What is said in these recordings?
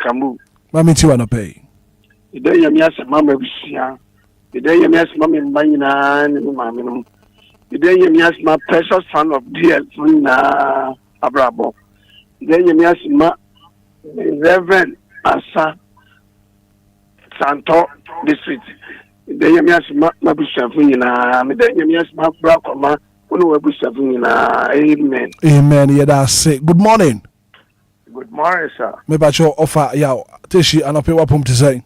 Kamu. Mami Tiwana pay. The day you miss Mamma Busia. The day you miss Mammy Banana and Mammy. The day you miss my precious son of DLFM Abrabo. The day you miss my Reverend Asa Santo District. The day you miss my Bushavina. The day you miss my Bracoma. Amen. Amen. Yeah, that's it. Good morning. Good morning, sir. Me ba cho offer ya teshi anope wapom te say.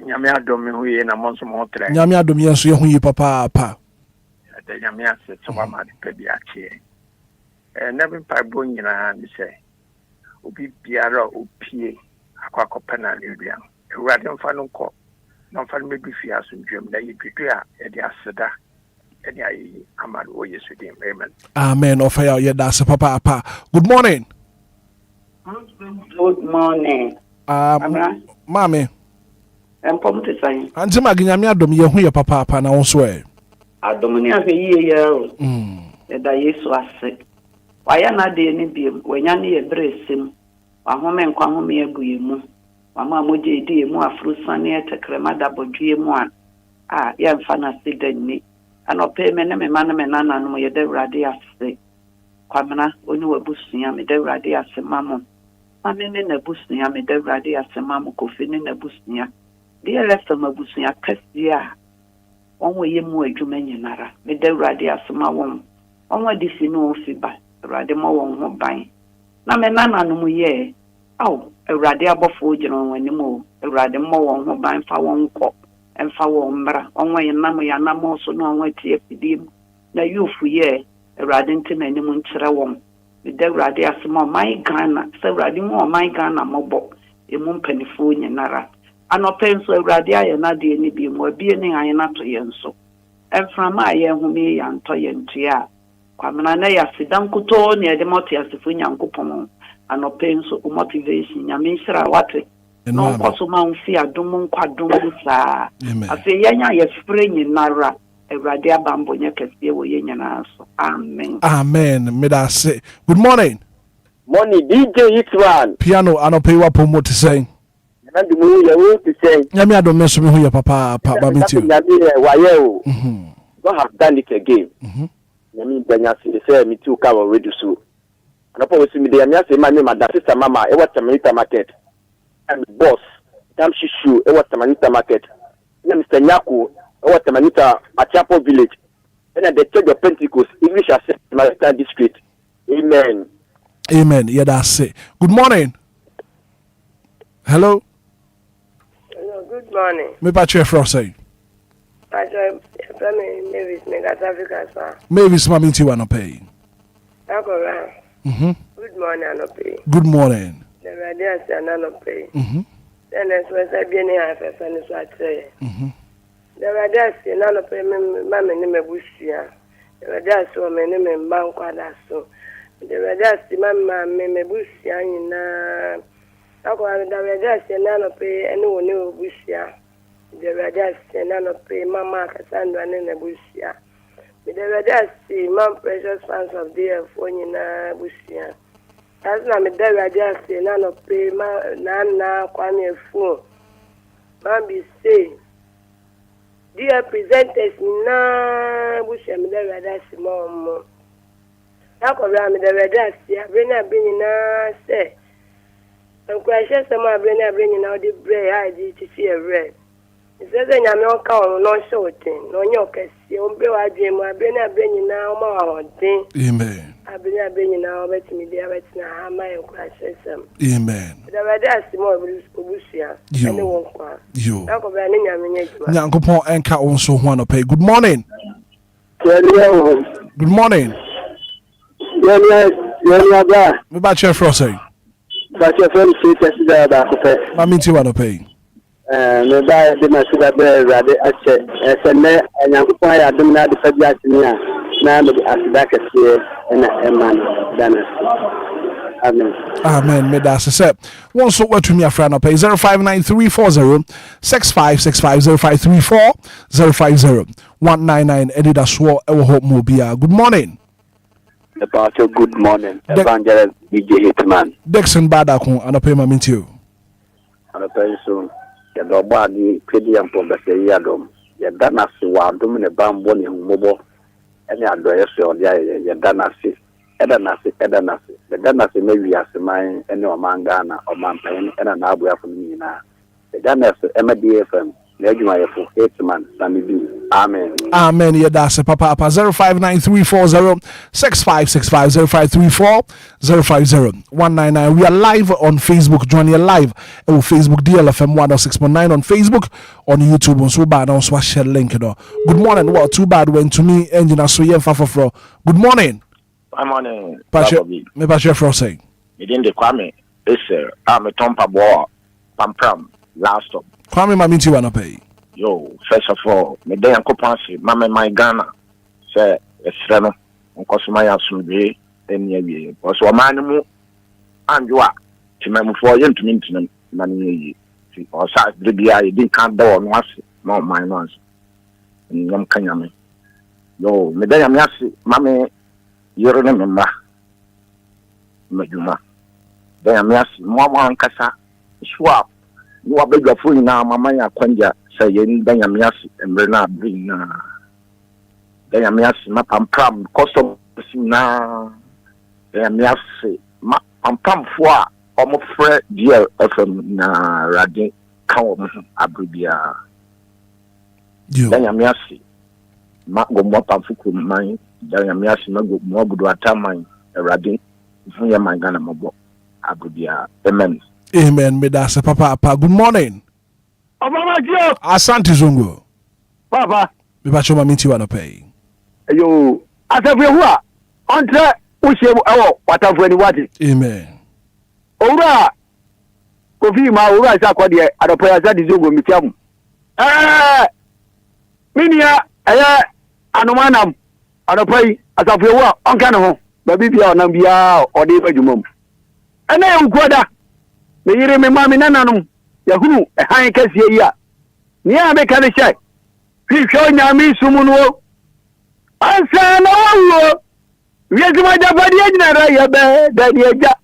Nyame adom hu ye na monso mo tre. Nyame adom ye nso ye hu yi papa pa. Ade nyame ase so ma de pe bi ache. Na bi pa bo nyina ni say. Obi biara opie akwakopa na lewia. Ewurade mfa no nkọ. Na mfa no mebi fi asundwem na yedwedwe a ye de aseda. Amen. Amen. Offer ya that's papa pa. Good morning. Good morning. Mami. Empom te say. Anti maginyame adom ye hu ye papa pa na wonso e. Adom ni afi ye ya. E da Yesu ase. Waya na de ni biem, wanya ne ye bresem. Wa home nkwa home abuye mu. Wa ma moje di mu afrusan ne tekrema da bodue mu a. Ya mfa na sidan ni. Anope me ne me ma ne me nana no ye de wrade ase. Kwamena oni wabusunya me de wrade ase mamo. Mame ne na busunya me de wrade ase mamo kofi ne na busunya. DLFM abusunya kasia. Onwe ye mu adwuma nyinara. Me de wrade ase mawon. Onwe di si no ofi ba. Wrade mo won ho ban. Na me nana no mu ye. Aw, wrade abofo gino wani mo. Wrade mo won ho ban fa won ko. Emfa wo mbra onwe nam ya nam so no onwe tie pidim na yufu ye Awurade ntina ni mu nkyere won me da Awurade asema my Ghana se Awurade mu my Ghana mobo emu mpanifo nyinara anope nso Awurade aye na de ni bi mu abie ni aye na to ye nso emframa aye hu me ya nto ye ntua kwamena na ya sidan kuto ne de moto asefo nyankopon anope nso motivation nyame nhyira wate no koso ma unfi adom nkwadom sa afi yanya ye spray nyinara Awurade abambo nya kase wo ye nyina so amen me da say good morning DJ Hitman piano anope wa pomo te say na de mu ye wo te say nyame adom me so me hu ye papa ba me ti waye o don't have done it again nyame banya say me ti o ka wo ready so anopo we si me de nyame say ma me madam sister mama e what Tamanita market and boss Dam Shishu e what Tamanita market na Mr. Nyako e what Tamanita Achapo village and the church of Pentecost English Assembly Tamanita district. Amen. Yeah, that's it. Good morning. Hello, good morning. Me pa che fro say Mavis mami ti wa no pay. Good morning, Anope. Good morning. The radio is Anope. Then as well as I be in a fan is what say. The radio is Anope, Mamma Nemebusia. The radio is so many men Banquadaso. The radio is Mamma Mebusia in the radio is Anope, anyone knew Busia. The radio is Anope, Mamma Cassandra Nebusia. The radio is Mam precious fans of DLFM in Busia. As na me da radio say na no pay na kwame fu man be say dear presenters na bush me da radio say mo na ko ra me da radio say abena na say Enquires some abena na the bread I did to see a red. It says nyame on ka on no shooting no nyokasi on be wa dwem abena na o ma wa hodin. Amen. Abena na obetimi dia betina ha ma Enquires some. Amen. The radio small obusia ene won kwa. Yo. Na ko be ne nyame nyejuma. Nyankopon enka won so ho no pay. Good morning. Good morning. Yeah. Me ba che fro say. Ba che fro say test da ko pe. Mami ti wa no pay. Me ba de ma suga be Awurade ache sene Nyankopon ya dum na de fa bi atini a na me asida kase na eman dana. Amen. Me da se one so what to me afra no pay 059340 6565 0534 199 Anidaso Wɔhɔ Obia. Good morning. About your good morning, Evangelist DJ Hitman. Dixon Badakon and a payment you. pension. The Dobadi, Pedium for the Yadom. Yadanasi wa dum ne bambo ne humobo ene adoye so ya yadanasi edanasi the danasi maybe asman ene o mangana o mampan ene na abu afo ni na the danasi DLFM na adwuma yefo Hitman samibi amen yedase papa 0593406565 0534050199. We are live on Facebook. Join you live on Facebook DLFM 106.9 on Facebook, on YouTube on so bad on so share link. Good morning. Well, too bad when to me engine so yen fafofro. Good morning. Good morning. Me ba chef say. Me din de Kwame is I'm a tompa boy pampram last stop. Kwame ma minti wana pay. Yo, first of all, me dey ankopansi mama my Ghana say esre no nkoso my asumbe eni awie. So man mu anjoa ti mamfo ye ntumi ntinam na ne yi. Ti o sa de bia ye din kan da no ase no man no ase. Nyam kanyame. Yo, me dey am yase mama yero ne memma. Majuma. Dey am yase mo ankasa swap. You are big of na mama ya kwanja say yen danyamiasi embrena bring na danyamiasi ma pampram custom na danyamiasi ma pampram fo a omo frɛ DLFM na rade kan omo abribia danyamiasi ma go mo pamfuku man danyamiasi ma go mo gudu ataman rade fu ya mangana mabo abribia amen. Amen. Me da se papa. Good morning. Mama Joe. Asante Zongo. Papa. Me ba choma minti wana pay. Yo. Asafwe hua. Entre ushe awo watafwe ni wati. Amen. Ora. Kofi ma ora sa kwa de adopoya sa di Zongo mitiamu. Minia anomanam adopai asafwe hua onka ne ho. Ba bibia onam bia ode badwumam. Ene enkwada. Me yire me mami nananum yahunu han kase yi a ni a me kan shay hwehwe nyame sumuno ansa na wo wiezuma dabadi anyara ya be dadi eja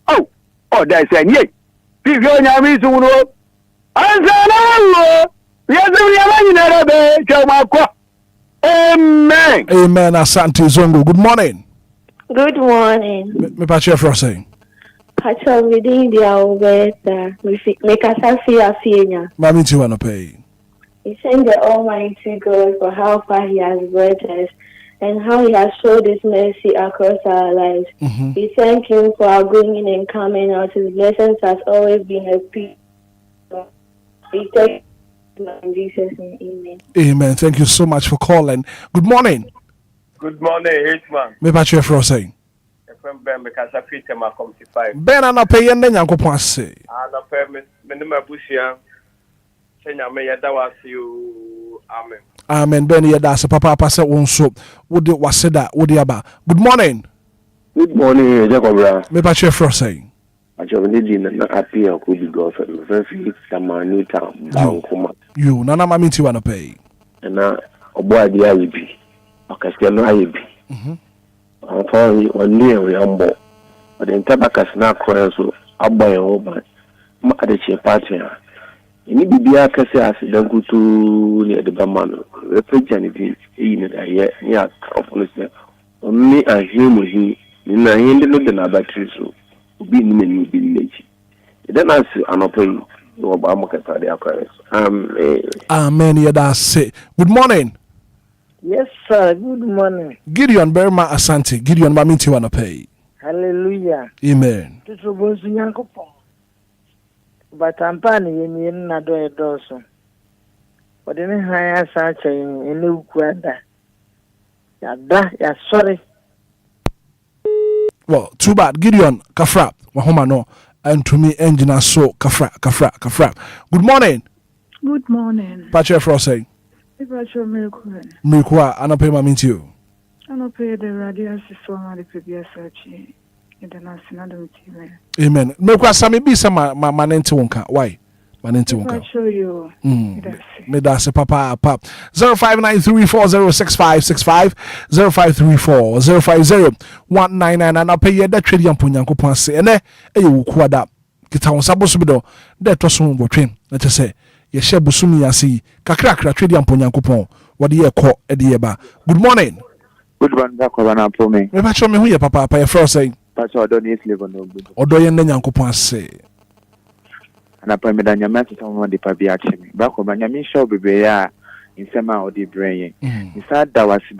oh da say ni hwehwe nyame sumuno ansa na wo wiezuma anyara be chama amen asante Zongo. Good morning. Good morning. Me pa chef saying Pacho within the Alberta, make us feel fear. Mami ti wanna pay. We thank the Almighty God for how far He has brought us and how He has showed His mercy across our lives. Mm-hmm. We thank Him for our going in and coming out. His blessings has always been a peace. We thank Him in Jesus' name. Amen. Amen. Thank you so much for calling. Good morning. Good morning, Hitman. Me pa chef saying. Ben because I fit my 55. Ben ana pay yen nyankopon ase. Ana pay me ne busia. Senya me yada wasiu. Amen. Amen. Ben yada se papa se wonso wode waseda wode aba. Good morning. Good morning, Jacobra. Me pa chef saying. Acho ni di na appear ko bi go fa no fi tamani ta bankoma. You nana mami ti wana pay. Na obo adi ayibi. Okase no ayibi. Afọ onye we ambo ode ntabakas na akọrọ agba oba ma adeche party a ni bibia kase asidan kutu ni edeba mano repeja ni bi eyi ni da ye ni akọfo se onni ahemu hi ni na hinde no de na battery so obi ni ni bi neji ide na si anopo yi wo ba makata de akọrọ amen ye da say. Good morning. Yes, sir. Good morning. Gideon Berma Asante. Gideon Maminti wana pay. Hallelujah. Amen. Tutubuzu nyankopo. Batampani yemi na do edoso. Odene haya sacha ene ukwada. Ya sorry. Well, too bad. Gideon Kafra. Wahoma no. And to me engine so Kafra. Good morning. Good morning. Pache Frosting. Milkwa anape maminti you. Anape the radio system and the previous search in the national team. Amen. Milkwa sami bi sama manenti wonka. Why? Manenti wonka. I'll show you. Me da se papa 0593406565 0534050199 anape ye da twedi ampo nyankopon ase ene eye wukwada kita won sabo so bido de to so botwen na te se ye hye busumi ase kakra twedi amponyankopon wode ye kɔ de ye ba. Good morning. Good morning, Zakobana Pome. Me ba cho me hu ye papa pa ye fro say Pacho Odoni Slave no good. odo ye na nyankopon ase Ana pa me da nyama to mo de pa bi a che me. Zakobana nyame show bebe ya insema odi brain. Isa dawasi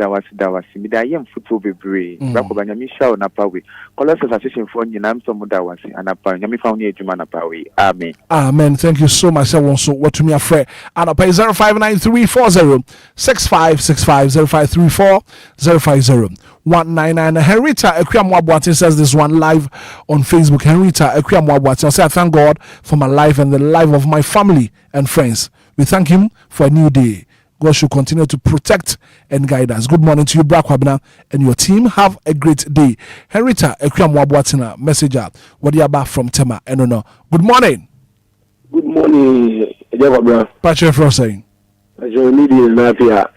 mi da yem futu bebre. Zakobana nyame show na pa we. Colors Association for nyina mso mo dawasi ana pa nyame fa woni adwuma na pa we. Amen. Amen. Thank you so much. I want so what to me afre. Ana pa 0593406565 0534050199. Henrietta Ekwamwabwati says this one live on Facebook. Henrietta Ekwamwabwati say I thank God for my life and the life of my family and friends. We thank him for a new day. God should continue to protect and guide us. Good morning to you, Brakwabna, and your team. Have a great day. Henrietta Ekwamwabwatina, messenger. What you about from Tema? And no. Good morning. Good morning, Jabba. Patrick Frost saying. I join me in Nafia.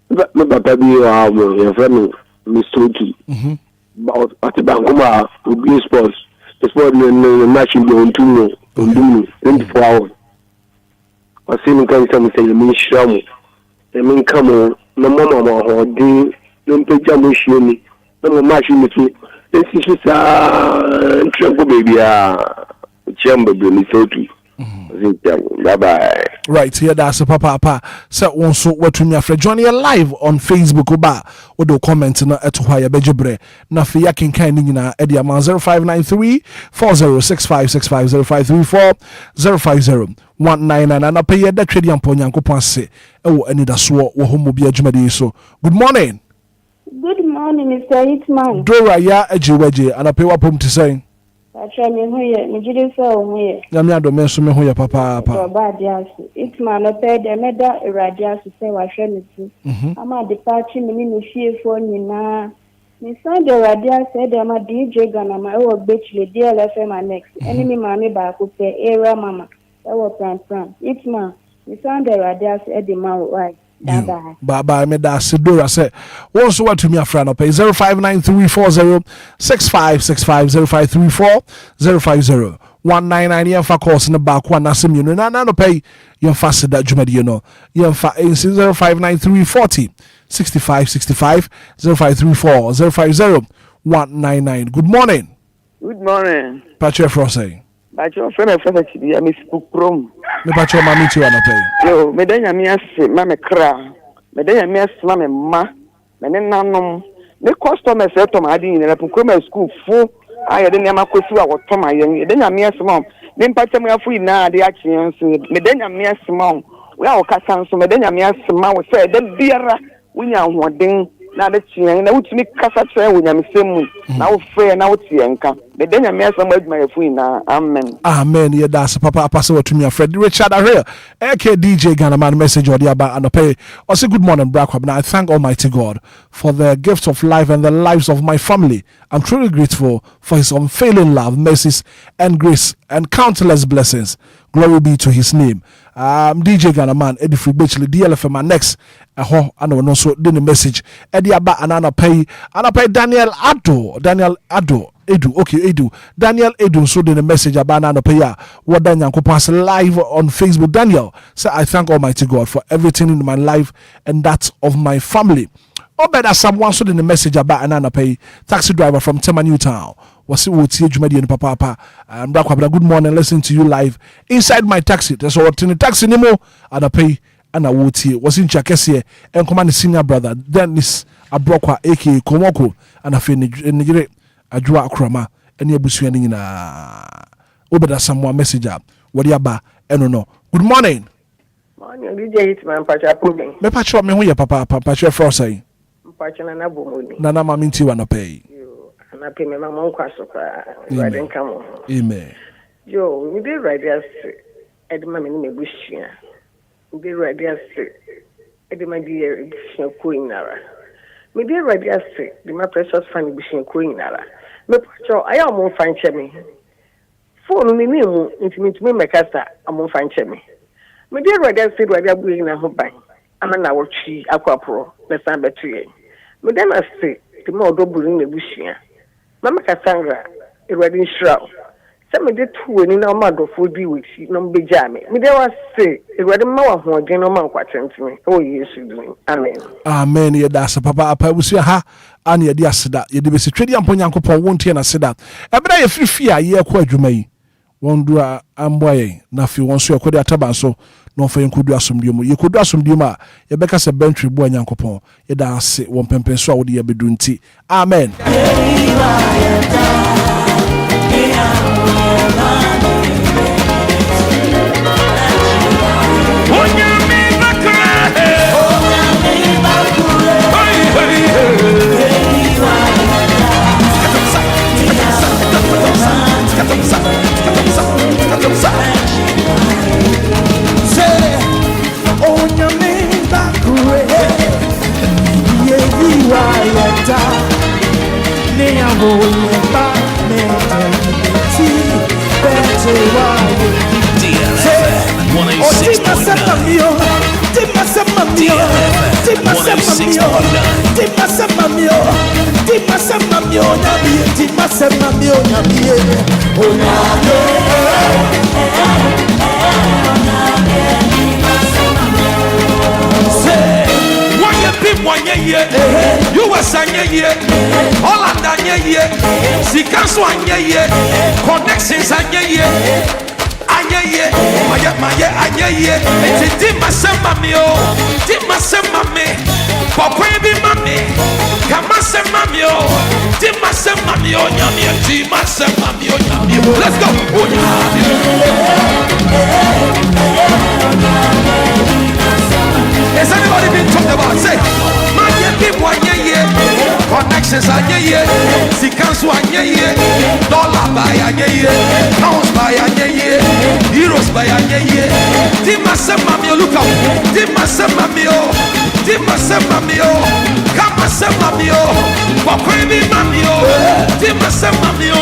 My papa be your friend, Mr. Oki. But at the Bangoma, Obia sports. The sport match in the 24 hours. I see me come some say me sham. I mean come on, no mama or day, don't pay jamushi. No match in the two. This is trouble baby. Chamber me so too. Bye bye. Right here, that's a papa. So, also, what to me after joining live on Facebook, Oba, Odo comment na eto haya bejebre. Na fiya kinkai nina edi ama 0593 406565 0534 050 na pay da twedi amponyanko ponse ewo Anidaso Wɔhɔ Obia adwumadi so. Good morning. Good morning, Mr. Hitman. Dora ya ejiweje ana pay wapom to say. Acha me huye, me jide fa huye. Ya me adome so me huye papa. Ba dia so. Hitman no pay de meda radio so say wa hwe me tu. Ama de party me ni fie fo nyina. Me sound the radio say de ma DJ Ghana ma e wo gbechile DLFM annex. Enemy ma me ba ko pe era mama. E wo pran. Hitman, me sound the radio say de ma why. Bye me da Sidora say also what to me afra no pay 0593406565 0534 yen fa course in the back one asem you no pay yen fa seda dwumadi no yen fa 059340 65 0534 050 Good morning. Good morning. Patrick Frosay. Patrick friend chibi Miss Pukrom. Me Patrick mami ti wana pay. Yo, me danya mi ase ma me kra. Me danya mi ase ma me ma. Me nanom. Me customer say to ma adi ni na Pukrom school fu. Aye de nyama kosi wa woto ma yen. De danya mi ase ma. Me mpata me afu ina ade achi nso. Me danya mi ase ma. We a okasa nso me danya mi ase ma we say de biara wunya hoden. Na de chien na wutumi kasa tire wonya mesemu na wo frɛ na wo tie nka me denya me asam adwuma yafu ina amen ye das papa apase watumi afred Richard Ahre AK DJ Ghana man message odi aba anope o say good morning Brakwab. Now I thank Almighty God for the gift of life and the lives of my family. I'm truly grateful for his unfailing love, mercies and grace and countless blessings. Glory be to his name. DJ Ghana man Eddie Freebechli DLFM next ho ana no so the message Eddie aba anana pay Daniel Ado Edu Daniel Edu so the message aba anana pay what Daniel pass live on Facebook. Daniel say I thank Almighty God for everything in my life and that of my family. Obeda someone so the message about anana pay taxi driver from Tema Newtown. Was it Jumadi and Papa and Brakwabna. Good morning, listening to you live inside my taxi. That's what in the taxi nemo and I pay and I would see was in Chakesi and command senior brother Dennis Abrokwa aka Komoko and I feel in Nigeria Ajua Krama and your buswing in Obeda someone message up. What you ba no. Good morning. Morning, DJ Hitman Pacha. Me Pacha me who ya Papa Pacha Frosay. Pacha na bomoni. Nana maminti wana pay. Na pay me mama nkwaso kwa riding come. Amen. Yo, we be radias edema me ni mebushia. We be radias edema di bushia ko inara. Me be radias the my precious family bushia ko inara. Me pacha aya mo fanche me. Phone me mu intimate me mekasa amon fanche me. Me be radias radia bu na ho ban. Ama na wo twi akwapro na san betuye. Me dem ase the more double in the bushia. Mama Cassandra, a wedding shroud. me de two ni na ma do fo bi we si no be ja me de was say e wede ma wa ho gen no ma kwatenteme o Yesu din amen amen ye da papa apa busu ha ana ye di aseda ye de besi twedi ampo Nyankopɔn wontie na aseda ebra ye fifi a ye kɔ adwuma yi won do amboye na fi won so ekodi ataba so no fa yenkodu asomdie mu ye kodu asomdie mu a ye beka se bentry bo Nyankopɔn ye da ase won pempen so a wo de ye bedu nti amen You were saying all and Anye, Sikanso Anye, connections Anye, Anye, Anye, it's a Dimasamamio, Dimasamame, Popebi Mami, Kamasamamio, Dimasamamio, Dimasamamio, let's go. Has anybody been talked about? Say, connections are ye, Sikansu are ye, dollar by a ye, pounds by a ye, euros by a ye, Dimasamamio, look up, Dimasamamio, Dimasamamio, Kamasamamio, Popebi Mamio, Dimasamamio,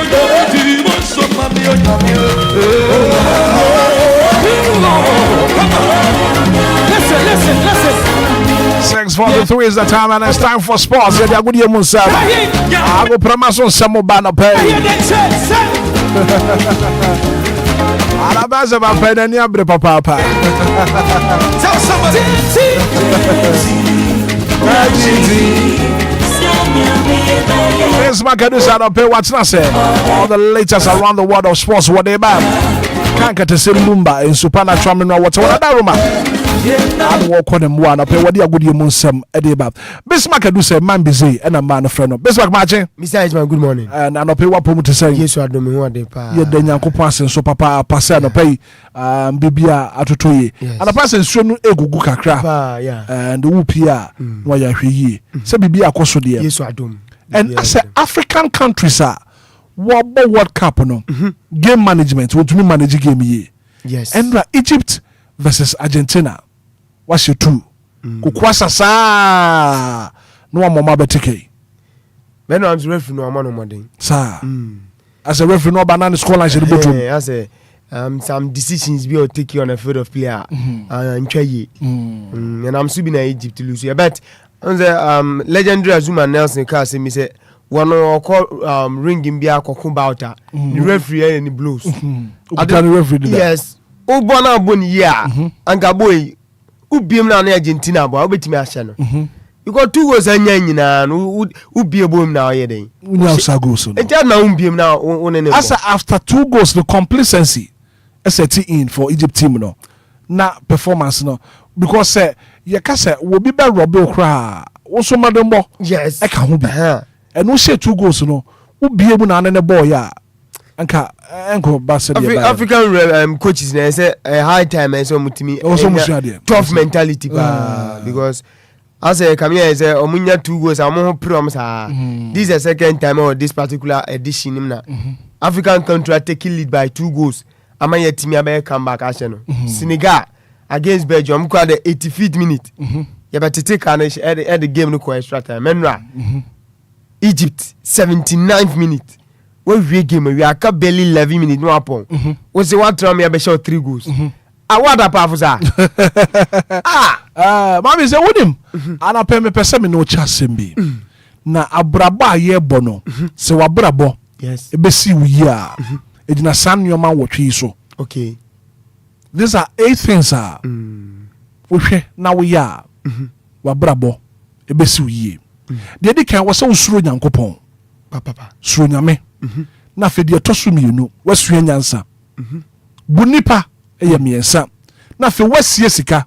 Dimasamamio, Listen. 6:43 is the time, and it's time for sports. Yeah, good year, Musa. I will promise on some more banner pay. Alabama about pay and you papa. Tell somebody. This market is out of pay. What's not say? All the latest around the world of sports. What they about? Can't get to see Lumba in Supernatural Mineral Water. What about Roma? I walk on them one up here. What do you good you Munsam Edeba? Bismarck do say man busy and a man of friend. Bismarck Marching. Mr. Hitman, good morning. And I know pay what promote to say. Yes, you are doing what they pay. Yeah, then Yanko passing so papa pass and pay Bibia atotoye. And a person soon egu kakra. Yeah. And the Upia why you ye. Say Bibia koso dear. Yes, you are doing. And I say African countries are World Cup no game management. What me manage game ye? Yes. And Egypt versus Argentina. What's your two? Kukwasa sa no one mama betike. When I'm referee no man no more. Sir. As a referee no banana score line should be as a some decisions be take you on a field of player and try and I'm still in Egypt to lose. But on the legendary Azuma Nelson Carr say me say one or call ringing be a kokumbauta. The referee and the blues. Yes. Obana boni ya anga boy ubiem na na Argentina bo obetimi ahye no you got 2 goals anya nyina no ubie bom na oye den unya usago so no enta na ubiem na onene as after 2 goals the complacency set in for Egypt team no na performance no because say ye ka say wo bi be robe okra wo so madembo yes e ka ho bi and wo share 2 goals no ubie mu na ne boy ya anka enko basa de African coaches na say high time and so mutimi tough mentality because as a come here say omunya 2 goals amu promise this is the second time or this particular edition na African country taking lead by 2 goals amanya timi abe come back action Senegal against Belgium kwa the 85th minute ya betete kan at the game no ko extra time menra Egypt 79th minute we game we are barely 11 minutes no happen we say one try me be shot 3 goals what up after mami say wonim ana pe me pese me no chasem bi na abraba ye bono se wabrabo yes e be si wi a Ejina san nyoma wotwe so. Okay. These are 8 things we hwe na we ya. Wa brabo ebesi uye. De di kan wo se usuro Nyankopɔn. Papa. Suro nyame. Na fe de toso mienu, wasua nyansa. Bunipa eye miensa. Na fe wasie sika.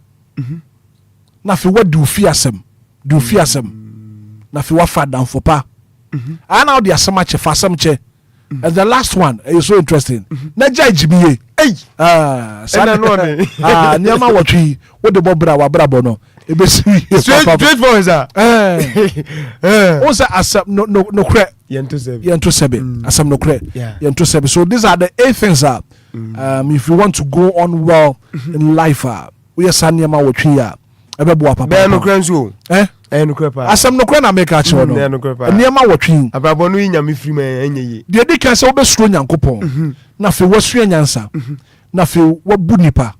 Na fe wadi ufi asem. Du ufi asem. Na fe wafa danfo pa. Ana odi asem ache fa asem che. And the last one is so interesting. Na judge me. Hey. Sana no ne. Niama watwi wo de bobra wa brabo no. Ebesi straight for sir. Osa asem no kre. Yento sebe. Asem no kre. Yento sebe. So these are the 8 things that if you want to go on well in life, we are saniama watwi ya. Ebebo papa. Be no kre nso. No kre pa. Asem no kre na make a cho no. Niama watwi. Abrabo no nyame firi ma enye yi. De di kan se obesuro Nyankopɔn. Na fe wasua nyansa. Na fe wabu nipa.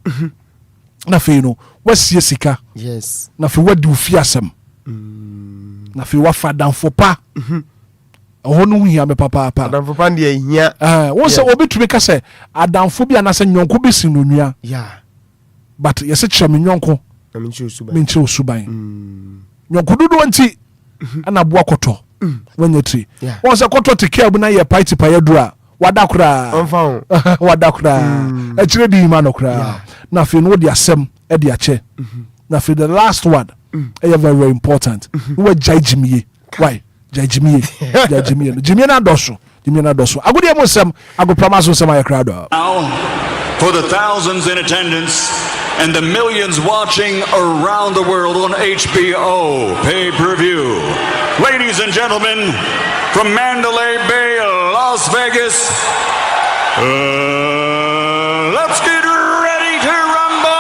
Na fe no wasie sika. Yes. Na fe wadi ufi asem. Na fe wafa danfo pa. Ohonu hia me papa. Danfo pa de hia. Won se obi tumi ka se adanfo bi anase nyonko bi sinonua. Yeah. But yese kire me nyonko. Na menche osuban. Nyonko dudu anti ana bo akoto. Wanyeti. Won se koto te care bu na ye party pa yedura. Wada kura. Wada kura. Echire di ma no kura. Na fe no de asem e de ache. Na fe the last one very very important. We judge me. Why? Judge me. Jimmy na doso. Agudi mo sem ago promise sem ay crowd. Now for the thousands in attendance and the millions watching around the world on HBO pay-per-view. Ladies and gentlemen, from Mandalay Bay, Las Vegas, let's get ready to rumble!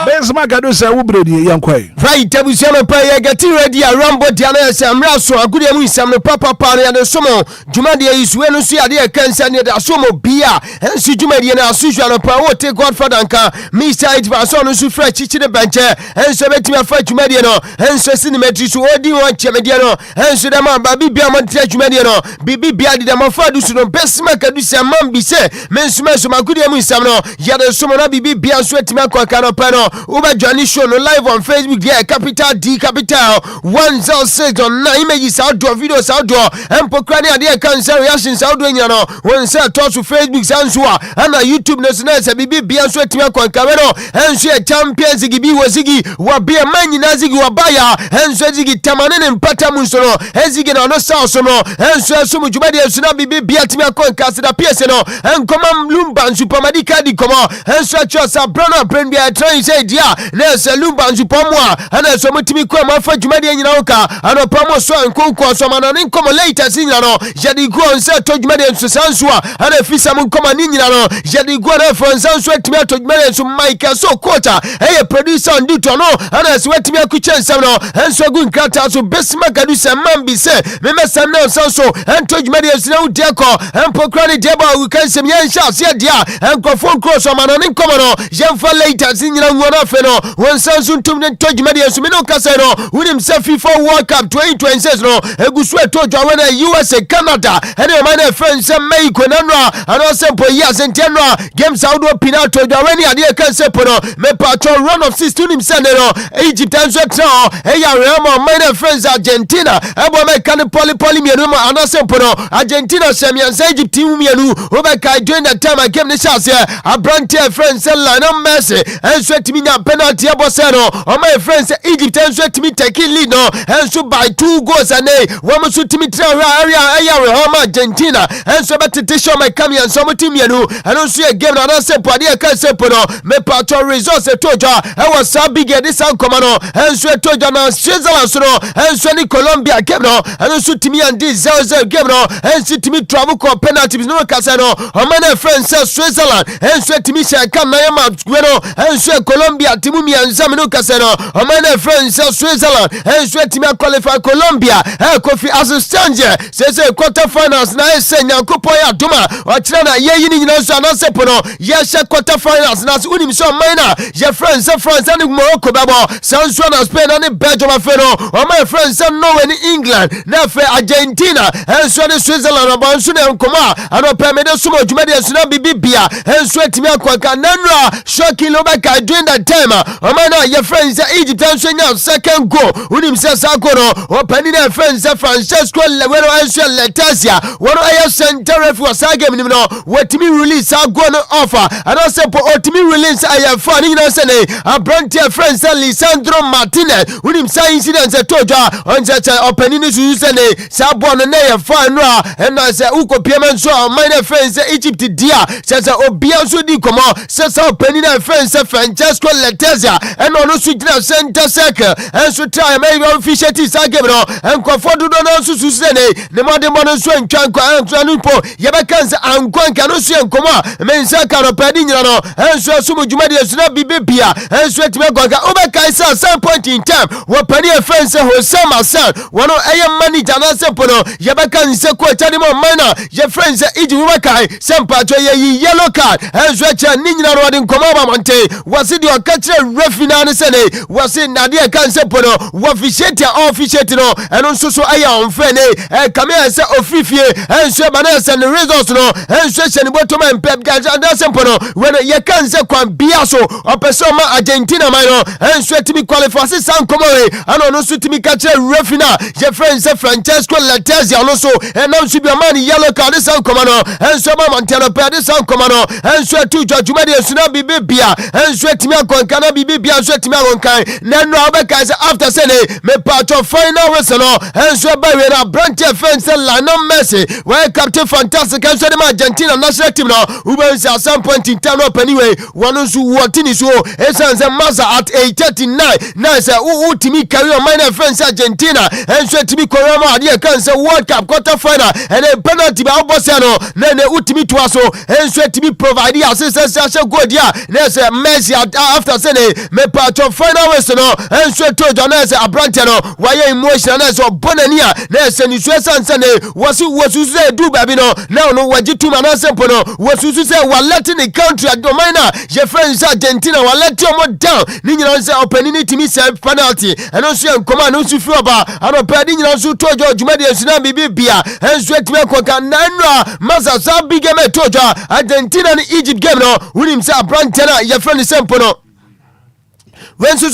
Benzema gado say ubredi yankoi. Right, abusiano pa ye get ready a rumble diana say amra so agudi mu nsam no papa ya de somo jumadi isuwe no so ade kansa ne da somo bia ensi jumadi na asuhwa no pa wo te godfather nka Mr. Hitman no so fra chichi de benche enso betimi afa jumadi no enso sinimetri so odi won chemedi no enso da ma ba bibia mo tre jumadi no bibia de ma fa du so no besma kadu se mam bi se mensuma so magudi mu nsam no ya de somo na bibia so etimi akwa no pa no Uba Johnny show no live on Facebook there capital D capital 106 on 9 images outdoor videos outdoor and pokrani ade cancer reactions outdoor nyano when say talk to Facebook sansua and YouTube no se bibi bia so etimi akwankawe no enso e champions gibi wozigi wa bia manyi na zigi wa baya enso zigi tamane ne mpata munso no ezigi na no sauce no enso so mujubadi enso na bibi bia timi akwanka da PS no enkoma Lumba supermarket di komo enso chosa brana brand bia try say dia nese Lumba nzupomwa ana so mutimi kwa mafa jumadi nyina oka ana pomo so nkonko so mana nkomo later sinya no jadi go nse to jumadi nsusansua ana fisa nkoma nyina no jadi go na fo nsanso atimi to jumadi nsu Mike so quota eye producer ndito no ana so atimi akuchensam no enso gu nkrata so besima gadu se mambi se memesam na nsanso ento jumadi nsu na udeko empokrani deba we can sem yansha se dia enkofo cross so mana nkomo no jemfa later sinya ngona no when Samsung tum ne tojumadi asumino kasero unim se FIFA World Cup 2026 no egusu etojo when USA Canada ene man friends se Mexico nanwa ano se po years entenwa game Saudi Pinato when ade kan se po no me patron run of 16 nim se no Egypt and so tro eya Real man friends Argentina ebo me kan poly mienu ma ano se po no Argentina semian se Egypt team mienu obeka during the time game ne chance Abrante friends Lionel Messi and so timinya penalty abosero o my friends Egypt and so timi taking lead no and so by 2 goals and one so timi area Argentina and so better show my come and so team yenu and also a game na say padi e kan say no me patro results e toja e was so big this outcome no and so toja na Switzerland so no and so ni Colombia game no and so timi and this 0-0 game no and so timi travel ko penalty no kasa no o my friends Switzerland and so timi share come na ma no and so Colombia timu mianza minu kaseno omane friends Switzerland enswe timu qualify Colombia Kofi Assistance sese quarter finals na ese nyankopo ya duma wachira na yeyi ni nyina so anase pono yeshe quarter finals na unim so maina ye friends and Morocco babo sanso na Spain and Belgium afeno omane friends Norway ni England na fe Argentina enswe ni Switzerland abansu ne nkoma anope mede sumo dwumade suna bibibia enswe timu akwanka nanra shoki lobaka during that time omane ye friends Egypt enswe nya second goal unim se sakoro opani na friends Francesco Lewero enswe Letasia wono aye center ref was game ni no wetimi release agono offer and also otimi release aye fan ni na se ne abrantia friends Lisandro Martinez unim sa incident toja onje opani ni su se ne sabo no na ye fan no and say ukopiem so my friends Egypt dia say Obia so di komo say opani na friends Francesco Letasia and ono su gina center circle and so try maybe officially sa game no and kofodo no so su se ne mode mono so ntwan kwa ntwan po ye be kansa ankwanka no so enkomo mensa ka no padi nyina no enso so mudwumade esuna bibibia enso etime gwanka obekaisa some point in time wo pani offense Hosama San wono eye manager na sepono ye be kanse ko tani mo mana ye friends iji wo kai sempa to ye yellow card enso cha ni nyina no de nkomo ba monte wasi di okachire refina ne sene wasi nade kanse pono wo officiate no eno so aya onfe ne kamia se ofifie enso ba na se ne results no enso che ne botoma mpep gaja da sempono when ye kan se kwan bia so opeso ma Argentina man no enso timi qualify se san komowe ano no so timi kachire refina ye friends Francesco Letasia no so enam so bia man yellow card san komano enso ma Montano pede san komano enso tu judgment de suna bibia enso timi akonka na bibia enso timi akonkan na no obeka se after say me part of final whistle no enso ba we na branch fence Lionel Messi where captain fantastic enso de Argentina national team no ubensi at some point in time no anyway one so watini so esanse masa at 8:39 na say u timi carry on minor fence Argentina enso timi korama ade kan say World Cup quarter final and a penalty ba obosia no na utimi to aso enso timi provide assistance goal dia na say Messi after say me part of final whistle no enso to Jonas Abrante no why emotional na so bonania na say ni so sanse ne wasu say do baby no now no wajitu manasempo no wasu say we letting the country domina your friends Argentina we let you down ni nyina say openini timi say penalty and also nkoma no su fi oba and opedi nyina so to judgment esuna bibia enso etime koka nanra masa sa big game tojo Argentina ni Egypt game no unim say Abrante na your friend sempo no when so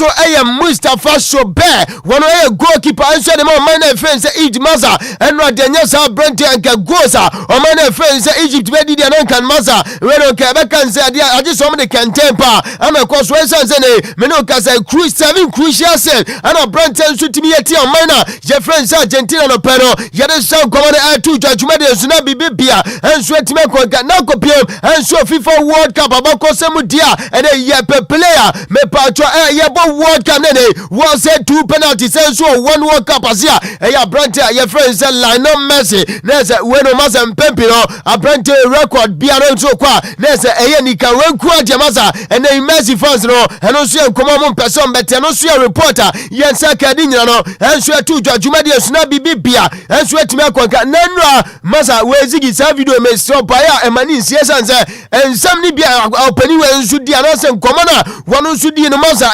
Mustafa Sobe one way goalkeeper answer the man friends Egypt Maza and not the Nyasa Brent and Goza or man friends Egypt ready the Ankan Maza when Quebec can say I just somebody can temper and of course when San Menoka say cruise 7 crucial set and a Brent and shoot me at your minor your friends Argentina no pero yet some command air to judgment is not be bibia and sweat me got now copium and so FIFA World Cup about Cosemudia and a yepe player me patro yebo World Cup nene was said 2 penalties and so 1 World Cup asia ya Brante your friends Lionel Messi nese weno masa mpempi no Brante record biara nso kwa nese ni kan wenku ademasa and then Messi fans no eno so enkomo mo person bete no so reporter yensa kadi nyina no enso tu judgment esuna bibia enso etime akonka nanra masa wezigi sa video me stop ya emani nsie sanse ensam ni bia opani we nso dia no se enkomo na wono nso di no masa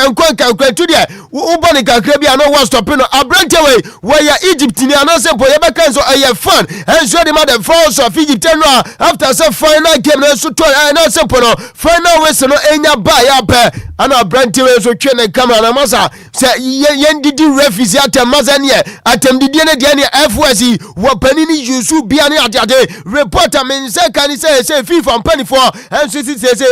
enkwanka kwatu dia ubani kakra bia no was stop no Abrante we ya Egypt ni anase po ye beka nso aye fan enso the mother force of Egypt no after some final game no so to na se po no final we so no enya ba ya pe ana Abrante we so twe ne camera na masa se yen didi refis atem masa ne atem didi ne dia ne FWC wo panini Yusu bia ne ade reporter men se kan se FIFA panifo enso se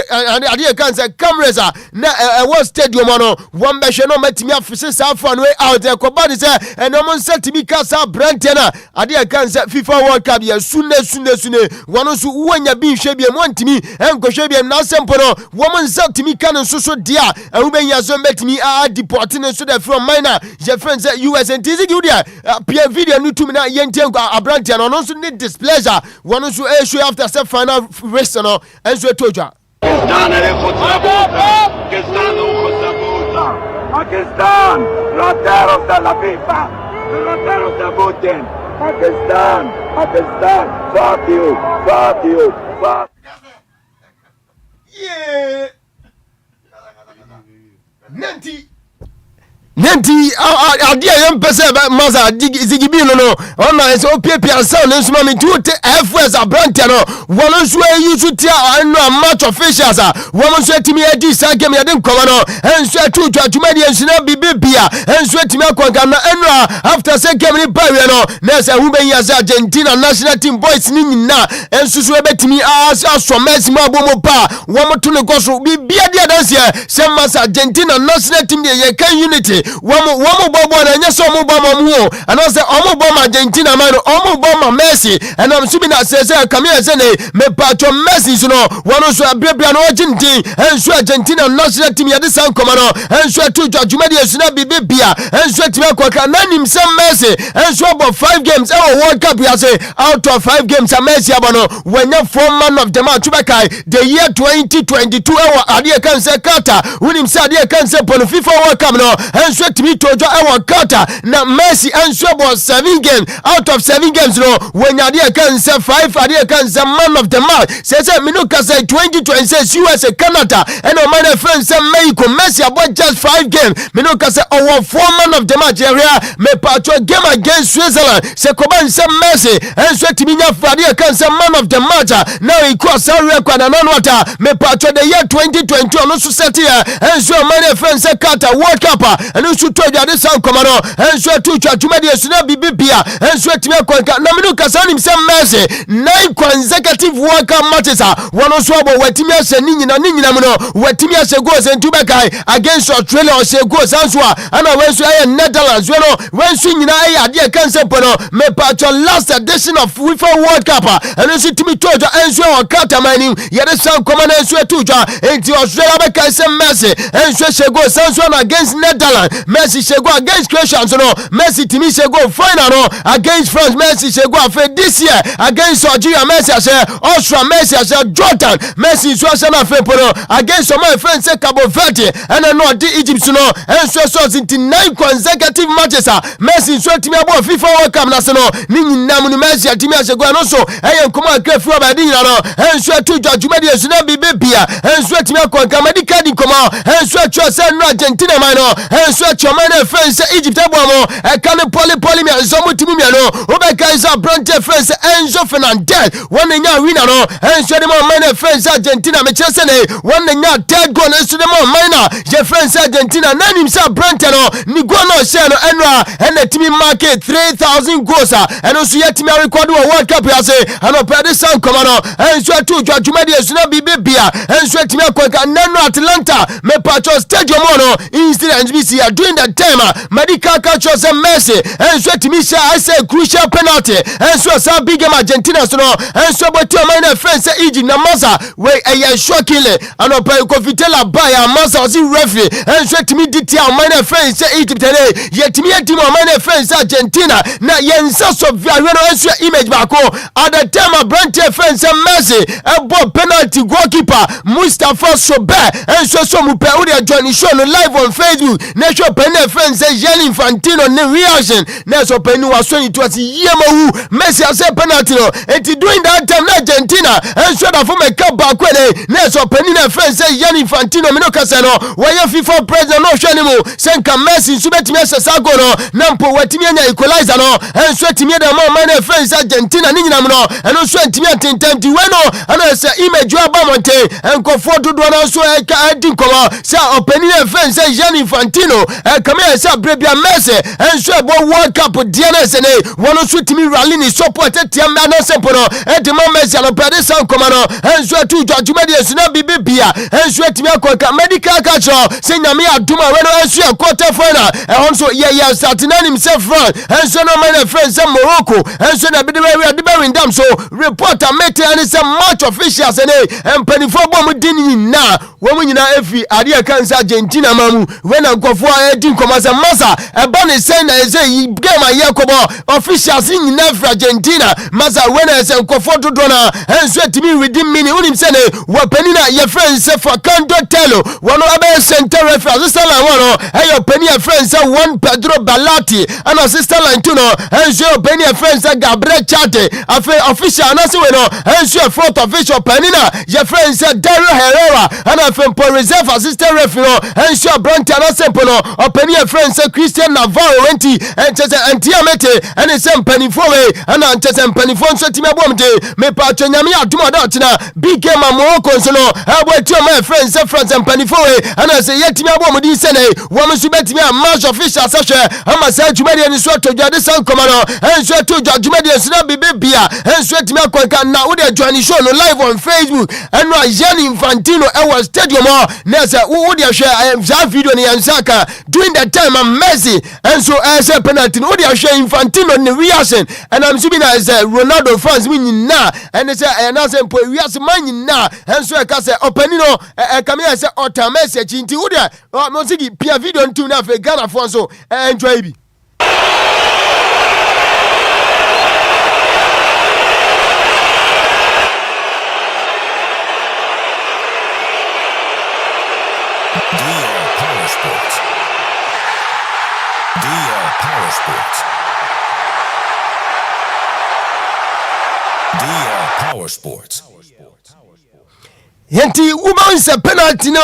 ade kan se cameras na was stadium no one be no matimi afise sa fan way out there ko body say eno mon setimi kasa Brante na ade kan se FIFA World Cup ya sune wono so wonya bi hwe bi montimi enko hwe bi na sempo no wo mon setimi kan so dia ehu be nya so metimi deport ne so the from minor your friends US and TZ dia pia video no tumi na yentien ko Abrante no so ne displeasure wono so show after set final race no enso toja Pakistan, loteros de la FIFA, loteros de Putin. Pakistan, fuck you, fuck. Yeah. Nanti adia yam pese maza zigibi no ona so piapia sound nsuma me tute FS abrantia no wono so use tia no match officials wono so timi edi sa game yade nkoma no enso atutu atuma de nsina bibia enso timi akonga na enra after say game ni bawe no na say hu ben yasa Argentina national team boys ni nyina enso so ebetimi aso Messi mo abomo pa womo to ne goso bibia dia dance say masa Argentina national team de ye kan unity womo bobo na nya so mo bobo mo and I say omo bobo Argentina man omo bobo Messi and I'm assuming that say come here say me patro Messi so no wono so abia no Argentina and so Argentina national team ya this come no and so to judgment so na bibia and so team akwaka na nim say Messi and so about 5 games World Cup ya say out of 5 games Messi abono when you form man of the match bakai the year 2022 ade kan say Qatar unim say ade kan say for FIFA World Cup no and so timi tojo Qatar na Messi and so about 7 games out of 7 games no when ade kan say 5 ade kan say man of the match say me no can say 2026 USA Canada and my friend say Mexico Messi about just 5 games me no can say our 4 man of the match area me patro game against Switzerland say Koban say Messi and so timi nya ade kan say man of the match now he cross our record and on water me patro the year 2020 no so set here and so my friend say Qatar World Cup and so to the sound commando and so to chuma de suna bibia and so timi akonka na me no can say him say Messi 9 consecutive World Cup matches one so about wetimi ase ni nyina mu no wetimi ase goals and tubekai against Australia or say goals and when so Netherlands you know when so nyina ade kan say pono me patro last edition of FIFA World Cup and so timi tojo and so Qatar man ya the sound commando and so to enti Australia be kan say Messi and so say goals and so against Netherlands Messi say go against Croatia so no Messi timi say go final no against France Messi say go for this year against Algeria Messi say Austria Messi say Jordan Messi so say na for against my friend say Cabo Verde and no the Egypt no and so into 9 consecutive matches Messi so timi about FIFA World Cup na so no ni nyinam no Messi timi say go no so komo akrefu abadi nyina no and so to judgment so na bibia and so timi akonka medical di komo and so cho say no Argentina man no and so cho man friends Egypt abomo kan poly me so mutimi me no obeka is a brand friends Enzo Fernandez one nya winner no and so the man friends Argentina me chese ne one nya third goal and so the man je friends Argentina na nim say brand no ni go no share no enra and the team market 3000 goals and so yet me record World Cup ya say and op this sound come on and so to judgment so na bibia and so team akonka nano Atlanta me patro stadium no incident BC during that time medical culture say Messi and so to me say I say crucial penalty and so some big game Argentina so no and so but my friend say Egypt na masa we shockingly and op Confitela buy a masa was referee and so to me detail my friend say Egypt today yet me team my friend say Argentina na yensa so very and so image back at the time brand friend say Messi a ball penalty goalkeeper Mustafa Sobe and so mu pe we join show no live on Facebook na show pen friend say Gianni Infantino ne reaction na so pen was so it was yemahu Messi say penalty no and during that time na Argentina and so that for me cup back na so pen na friend say Gianni Infantino me no kasa no why FIFA president no show anymore say can Messi so betimi asesa go no na mpo watimi anya equalizer no and so timi da man friend say Argentina ni nyina no and so timi attentive we no and say image wa ba monte and ko for do no so e ka din ko say opening friend say Gianni Infantino come here say Brebia Messi and so World Cup DNS ne one so timi rally ni support tiam na sempo no e de Messi no pede san koma no and so to judgment dey so na bibia and so timi akoka medical catch say nyame aduma we no and so quarter final and so yeah starting himself front and so no my friend say Morocco and so na be the win them so reporter mete and say match officials and penifo bom din na wo nyina efi ade kan say Argentina mamu when ankofo a din koma say masa masa ebone sen na say game ayekobo officials in Argentina masa when I say nkofo dodo na enso etimi redeem mini unim say wa panina your friends say for Canto Tello one of center referee assistant line one your penny friends say one Pedro Balati and assistant line two no enso penny friends say Gabriel Chate official na say we no enso fourth official penina your friends say Dario Herrera and for reserve assistant referee no enso Brant na say no penny friends say Christian Navarro wenti and just antiamete and say penny for we and just penny for so team abomde me pa nyame aduma dot na big game mo konsono abo ti my friends say friends and penny for we and say yetimi abomde say ne wo me so betimi a match official sahwe ama say jumade ni so to jade san komano and so to jumade so na bibia and so timi akonka na wo de join show no live on Facebook and no Gianni Infantino e stadium na say wo de hwe that video ni yansaka during that time I'm Messi and so as a penalty wo de hwe Infantino ni reaction and I'm assuming as Ronaldo fans win na and say and say po reaction man na and so ka say openino come here say ota Messi chinti wo de mo sigi pia video ntu na fe Ghana for so enjoy bi Power Sports. Yenti woman say penalty no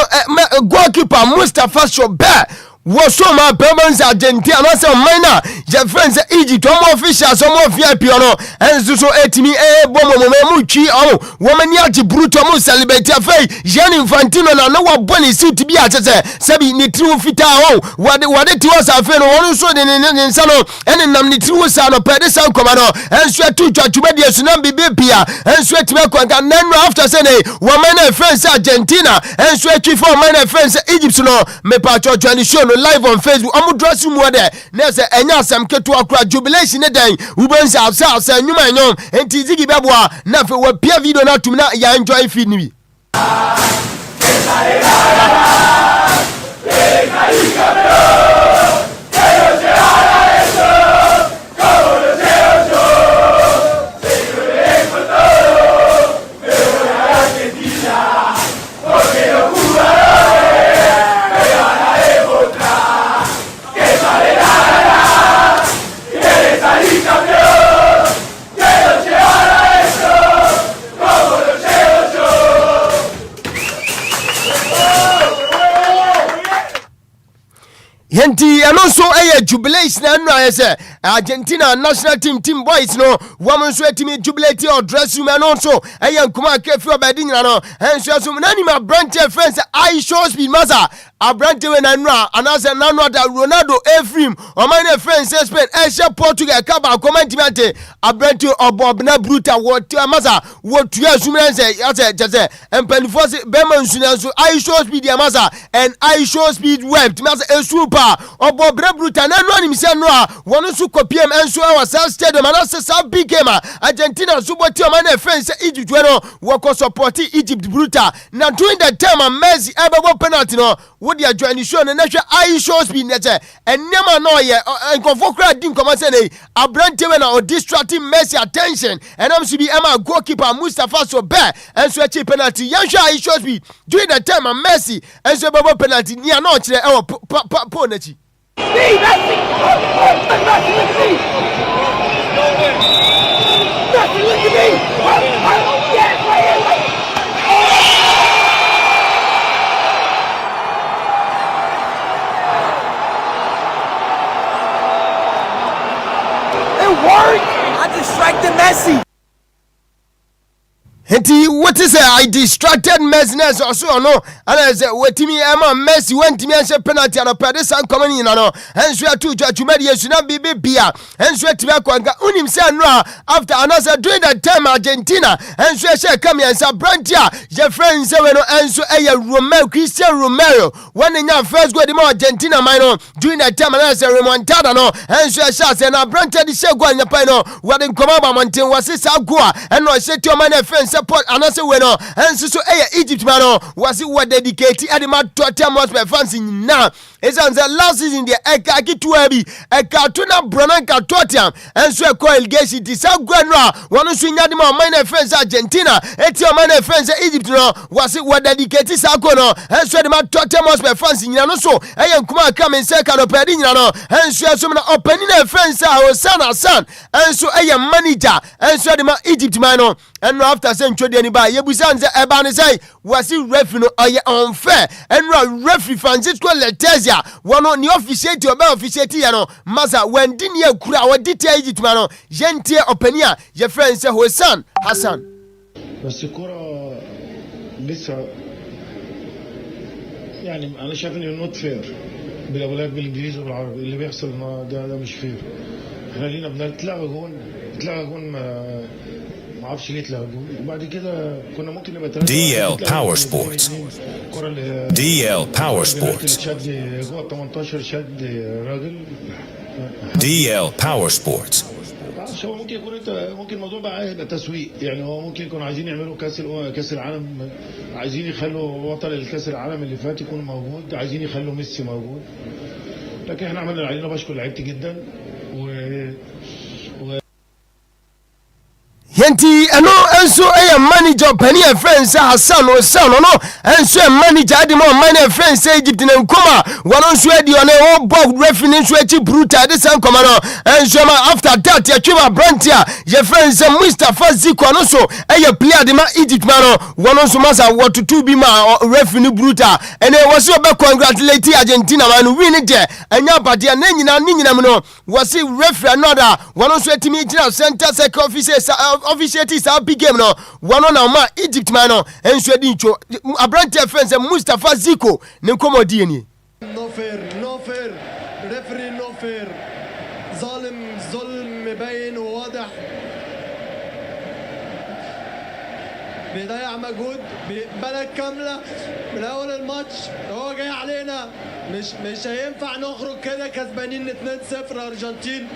goalkeeper Mustafa Shobe was so my permanent Argentina no say minor your friends Egypt some officials some VIP no and so etimi bomo mu twi woman ya bruto mu celebrate afei Gianni Infantino na no wa boni suit bi a chese sabi ni triwo fita wade ti was afei no won so de ne nsa no ene nam ni triwo sa no pede san koma no enso tu twatwuma de su na bibia enso etimi akwanka nanu after say ne woman friends Argentina enso etwi for woman friends Egypt no me pa twatwani show live on Facebook amu dress mu de na say enya asem keto akura jubilation ne den ubansa asa nyuma nyom enti zigi beboa na fe wa pia video na tum na ya enjoy feed ni Yenti and also a jubilation and I say Argentina national team boys no woman so team jubilate or dress room and also a young kuma kefu abedin no and so nani my branch friends I shows be maza a branch when anwa and as a nano that Ronaldo Ephraim or my friends say Spain Asia Portugal kaba comment a branch or Bob na bruta what maza what you assume say just and penforce Beman so I shows be the maza and I shows speed web maza a super obo brebruta na no anim se no a wono so kopiem enso our stadium and say big game Argentina so boti o man na friends Egypt we no wo ko support Egypt bruta na during the time Messi ebebo penalty no wo dia join show na hwe I shows be nete enema no ye enkofo kra din koma say nei abrante we na o distracting Messi attention and am should be Emma goalkeeper Mustafa Sobe enso achi penalty yan hwe I shows be during the time Messi enso ebebo penalty nia no kire e po nachi It worked. I distracted Messi. Enti what is I distracted Messi also no and I say wetimi Emma Messi wentimi a penalty and pede san coming in no and so to judgment yes na bibia and so timi akwanka unim say no after another during that time Argentina and so she come and say brantia your friend say we no and so Romero Christian Romero when nya first go the Argentina man during that time and I say remontada no and so she say na brantia di she go anya pa no what in come about mountain was say go and no say to man friend say support anase we no enso so Egypt man no was what dedicate ade ma Tottenham Hotspur fans na esan say last season the eka kitua bi eka to na Branca Tottenham enso e call allegation ti sa gwanra wono so nya de ma man fans Argentina eti o man fans Egypt no was what dedicate sa ko no enso de ma Tottenham Hotspur fans nyina no so nkuma aka men se ka no pedi nyina no enso so na opening fans Hassan enso manager enso de ma Egypt man no and after saying chodi ani ba yebusan say eba ne say was referee no unfair and referee Francisco Letizia wono ni officiate oba officiate ya no masa wendi ne akura wodi tie Egypt man no gentie openia ye friend say Hassan بس الكرة لسه يعني انا شايف انه نوت فير بالانجليزي وبالعربي اللي بيحصل ده مش فير. احنا لينا بنتلغى جون ما اعرفش ليه اتلغى جون وبعد كده كنا ممكن نبقى DL Power Sports. DL Power Sports. شد جوه 18 شد راجل DL Power Sports. هو ممكن يكون ممكن الموضوع بقى هيبقى تسويق يعني هو ممكن يكونوا عايزين يعملوا كاس العالم عايزين يخلوا بطل الكاس العالم اللي فات يكون موجود عايزين يخلوا ميسي موجود لكن احنا عملنا اللي علينا بشكر لعيبتي جدا Yenti eno enso manager pani friends Hassan o son no enso manager adi mo manager friends Egypt na nkoma wono nso adi one o bog referee nso echi brutal de san koma no enso ma after that ya twa brantia ye friends Mustafa Ziko no so player de ma Egypt man no wono nso masa wotutu bi ma referee brutal ene wose obe congratulate Argentina man win de anya badia na nyina mu no wose referee another wono nso etimi gina center second officiate is a big game no one on ma Egypt man no enso di ncho Abrante friends Mustafa Ziko ne komodi ni no fair referee no fair ظلم مبين وواضح بيضيع مجهود بلد كامله من اول الماتش هو جاي علينا مش هينفع نخرج كده كسبانين 2-0 ارجنتين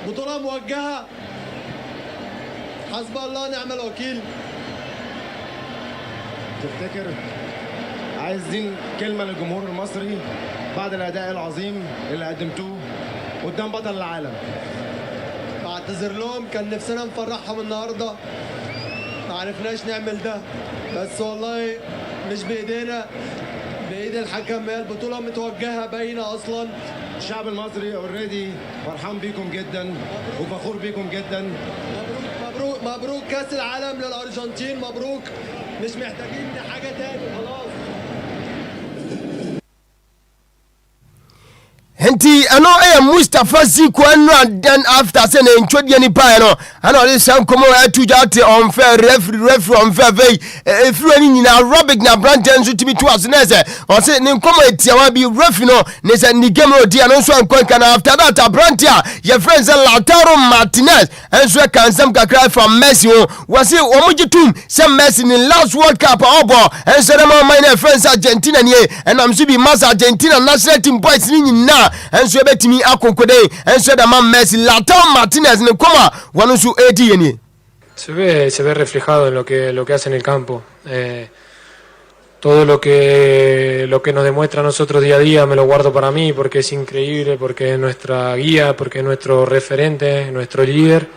بطوله موجهه حسب الله نعم الوكيل. تفتكر عايزين كلمة للجمهور المصري بعد الأداء العظيم اللي قدمتوه قدام بطل العالم؟ بعتذر لهم كان نفسنا نفرحهم النهارده ما عرفناش نعمل ده بس والله مش بإيدينا بإيد الحكم هي البطولة متوجهة باينة أصلا. الشعب المصري اوريدي فرحان بيكم جدا وفخور بيكم جدا. مبروك كاس العالم للارجنتين مبروك مش محتاجين حاجه تاني خلاص. Henti ano Mustafa Ziko and then after saying enchodi ni pa no ano le san komo atujate unfair referee unfair ve if you any na Robic na Branton so timi to as na say o say ne komo etiawa bi referee no ne say ni game no dia no so ankon kana after that Brantia your friends Lautaro Martinez and so can some kakra from Messi was say o mujitum say Messi in last World Cup obo and so my friends Argentina ni and am so be mass Argentina national team boys ni na and so betimi akonkode and so da man Messi Lautaro Martinez ne koma wonu su edi ni. Se ve reflejado en lo que hace en el campo. Todo lo que nos demuestra a nosotros día a día me lo guardo para mí porque es increíble, porque es nuestra guía, porque es nuestro referente, nuestro líder.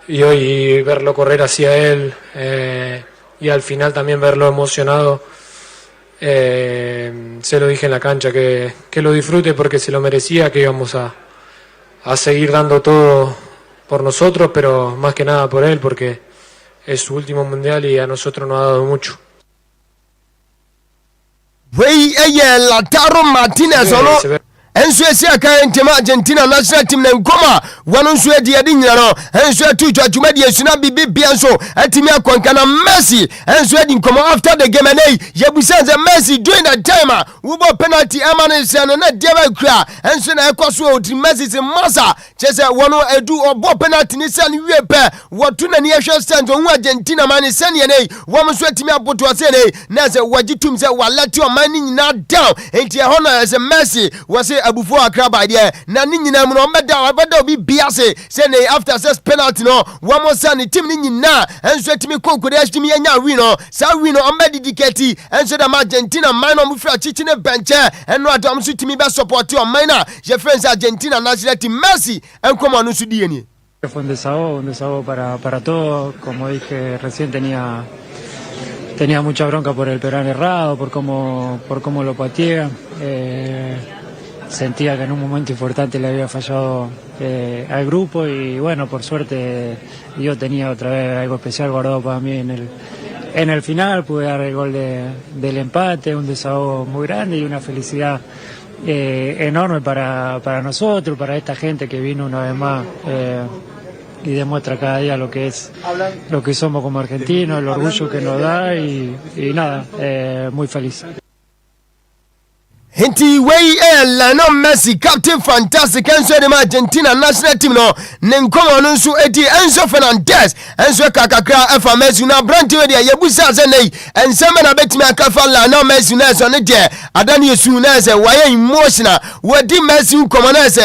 Y hoy verlo correr hacia él y al final también verlo emocionado, se lo dije en la cancha, que lo disfrute porque se lo merecía, que íbamos a seguir dando todo por nosotros, pero más que nada por él, porque es su último mundial y a nosotros nos ha dado mucho. Wey Lautaro Martinez ono enso esi aka ntema Argentina national team na nkoma wano nso edi edi nyina no enso atu twatuma di esuna bibi enso atimi akonka na Messi enso edi nkoma after the game na yebusanze Messi during that time wo penalty emanence no na deba kura enso na ekoso odi Messi se masa chese wano edu obo penalty ni san wie pe wotu na ni ehwe stand on Argentina man san ye nei wo mso atimi aboto ase nei na se wajitum se walati o man nyina down enti e hono se Messi wase abufu akra by there na ni nyina mu no mbeda obi biase say ne after says penalty no one more san team ni nyina enso timi konkode astimi anya win no sa win no mbedi diketi enso da Argentina man no mufra chichi ne benche eno adom so timi be support o man na je friends Argentina national team Messi enkomo no so die ni. Fue un desahogo para todos. Como dije recién, tenía mucha bronca por el penal errado, por cómo lo pateé. Sentía que en un momento importante le había fallado al grupo y bueno, por suerte yo tenía otra vez algo especial guardado para mí en el final. Pude dar el gol del empate, un desahogo muy grande y una felicidad enorme para nosotros, para esta gente que vino una vez más y demuestra cada día lo que somos como argentinos, el orgullo que nos da y nada, muy feliz. Hinti way Lionel Messi captain fantastic enso de Argentina national team no nenkomo no nso edi Enzo Fernandez enso kakakra efa Messi na branti we de yebusa se nei ensema na betimi akafa Lionel Messi na so ne de adani esu na se waye emotional wodi Messi nkomo na se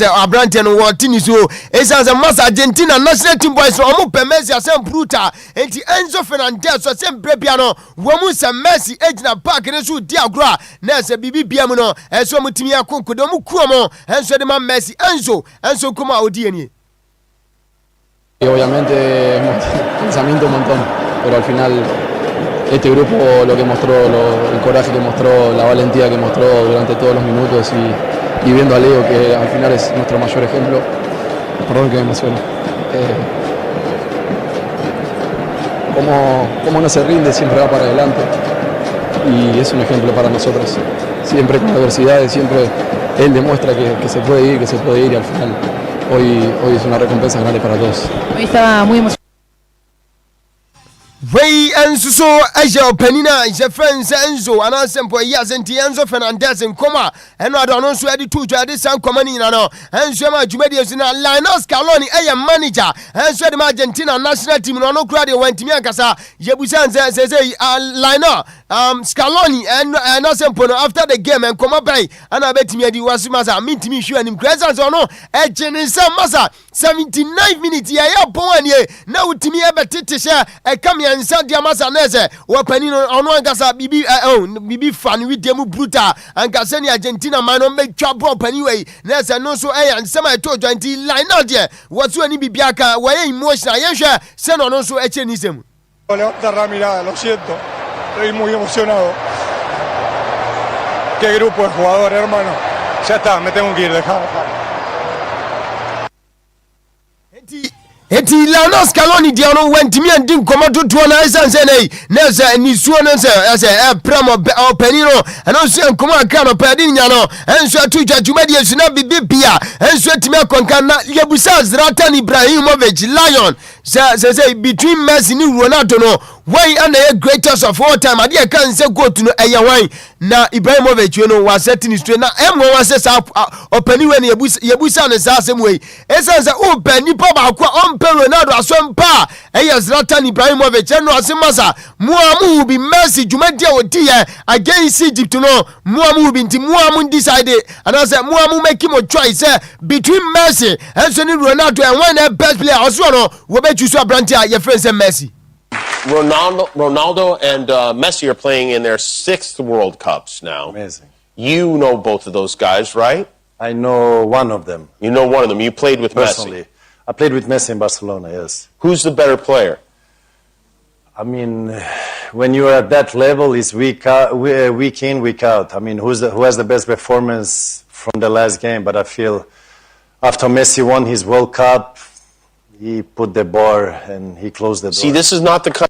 abranti no wotini so esanze mas Argentina national team boys no mo pe Messi asem bruta enti Enzo Fernandez so sem brebia no wo mu se Messi ejina park ne so di agro na se bibi no eso mutimi akonkodo mu kuomo enso de Messi enso kuma odieni. Y obviamente pensamiento un montón, pero al final este grupo lo que mostró, el coraje que mostró, la valentía que mostró durante todos los minutos y viendo a Leo que al final es nuestro mayor ejemplo, perdón que me emociono, cómo no se rinde, siempre va para adelante y es un ejemplo para nosotros. Siempre con adversidades, siempre él demuestra que se puede ir y al final hoy es una recompensa grande para todos. Hoy estaba muy emocionado. Wey enso aja penina je friends enzo anasempo yazenti Enzo Fernandez nkoma eno adono so edi tuju edi san koma ni no enzo ma jumedi esu na Lionel Scaloni manager enzo de Argentina national team no kura de wantimi ankasa yebusan say Lionel Scaloni anasempo no after the game nkoma bai ana betimi edi wasumasa mintimi hwe anim presence no ejinisa masa 79 minutes ya bon anie na utimi ebetete she kamia nsa dia masa nese wapani no ono angasa bibi fan wi dem bruta angasa ni Argentina man no metwa ball pani we nese no so nsema eto joint line there watu ani bibia ka waye emotional yenhwe se no so eche ni sem. Levanta la mirada, lo siento. Estoy muy emocionado. Qué grupo de jugadores, hermano. Ya está, me tengo que ir, dejar. Eti Lionel Scaloni dia no wantimi andi nkomoto to na esanse nei nese ni suo no se premo openino eno se nkomo aka no padi nya no enso atu jajumadi esu na bibia enso timi akonka na yebusa Zlatan Ibrahimovic Lion say between Messi ni Ronaldo no why and the greatest of all time ade kan se go to no eyawan na Ibrahimovic no was setting straight na emwo was say openiwe na yebusa ne sa asem we esanse openi pa ba kwa Ronaldo asompa Zlatan Ibrahimovic no asemasa muamu bi Messi jumadi odi against Egypt no muamu bi nti muamu decide and I say muamu make him a choice between Messi and Ronaldo and one the best player also no we be choose Abrantia your friend say Messi. Ronaldo and Messi are playing in their 6th World Cups now. Amazing. You know both of those guys, right? I know one of them. You know one of them. You played with personally. Messi. I played with Messi in Barcelona, yes. Who's the better player? I mean, when you are at that level, it's week in, week out. I mean, who has the best performance from the last game? But I feel after Messi won his World Cup, he put the bar and he closed the door. See, this is not the kind.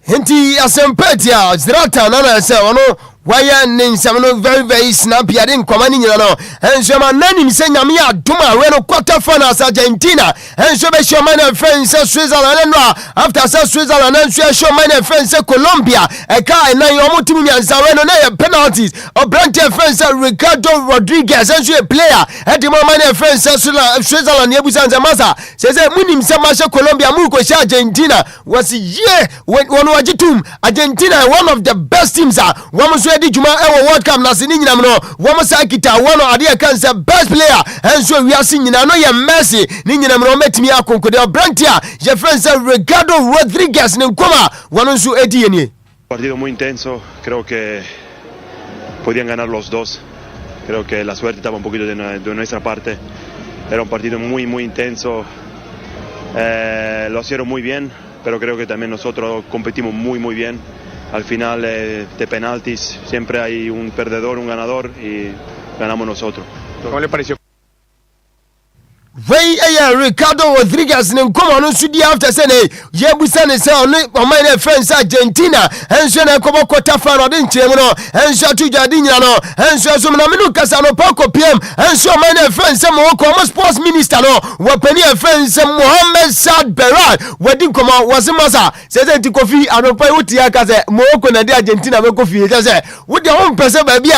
Hinti asempetia Zlatan na say ono waya nsem no very snappy adin komani nyina no enso ma nani mse nyame adoma we no quarter finals Argentina enso be show man friends Switzerland no after Switzerland enso show man friends Colombia kai na yomutimi nyansa we no na penalties Obrantia friends Ricardo Rodriguez enso a player edi mo man friends Switzerland yebusanza masa say munim se ma Colombia mu ko sha Argentina was ye when wajitum Argentina one of the best teams one di juma e World Cup na se ni nyinam no wo mo sa kita wo no ade kan se best player enso wiase nyina no ye Messi ni nyinam no metimi akonkode Brantia je friend Ricardo Rodriguez ne nkoma wono nso edi yenie. Partido muy intenso, creo que podían ganar los dos. Creo que la suerte estaba un poquito de nuestra parte. Era un partido muy intenso. Lo hicieron muy bien, pero creo que también nosotros competimos muy bien. Al final de penaltis siempre hay un perdedor, un ganador y ganamos nosotros. ¿Cómo le pareció? Ricardo Rodriguez ne nkoma no so di after say ne ye busane say on my friends Argentina enso na kobo quarter final de nchemu no enso tuja di nyina no enso so na menu kasa no pako pm enso my friends say mo ko sports minister no wapani friends Mohammed Saad Berat wadi nkoma wasimasa say say Kofi anopa wuti aka say mo ko na di Argentina me Kofi say wo de on pese ba bia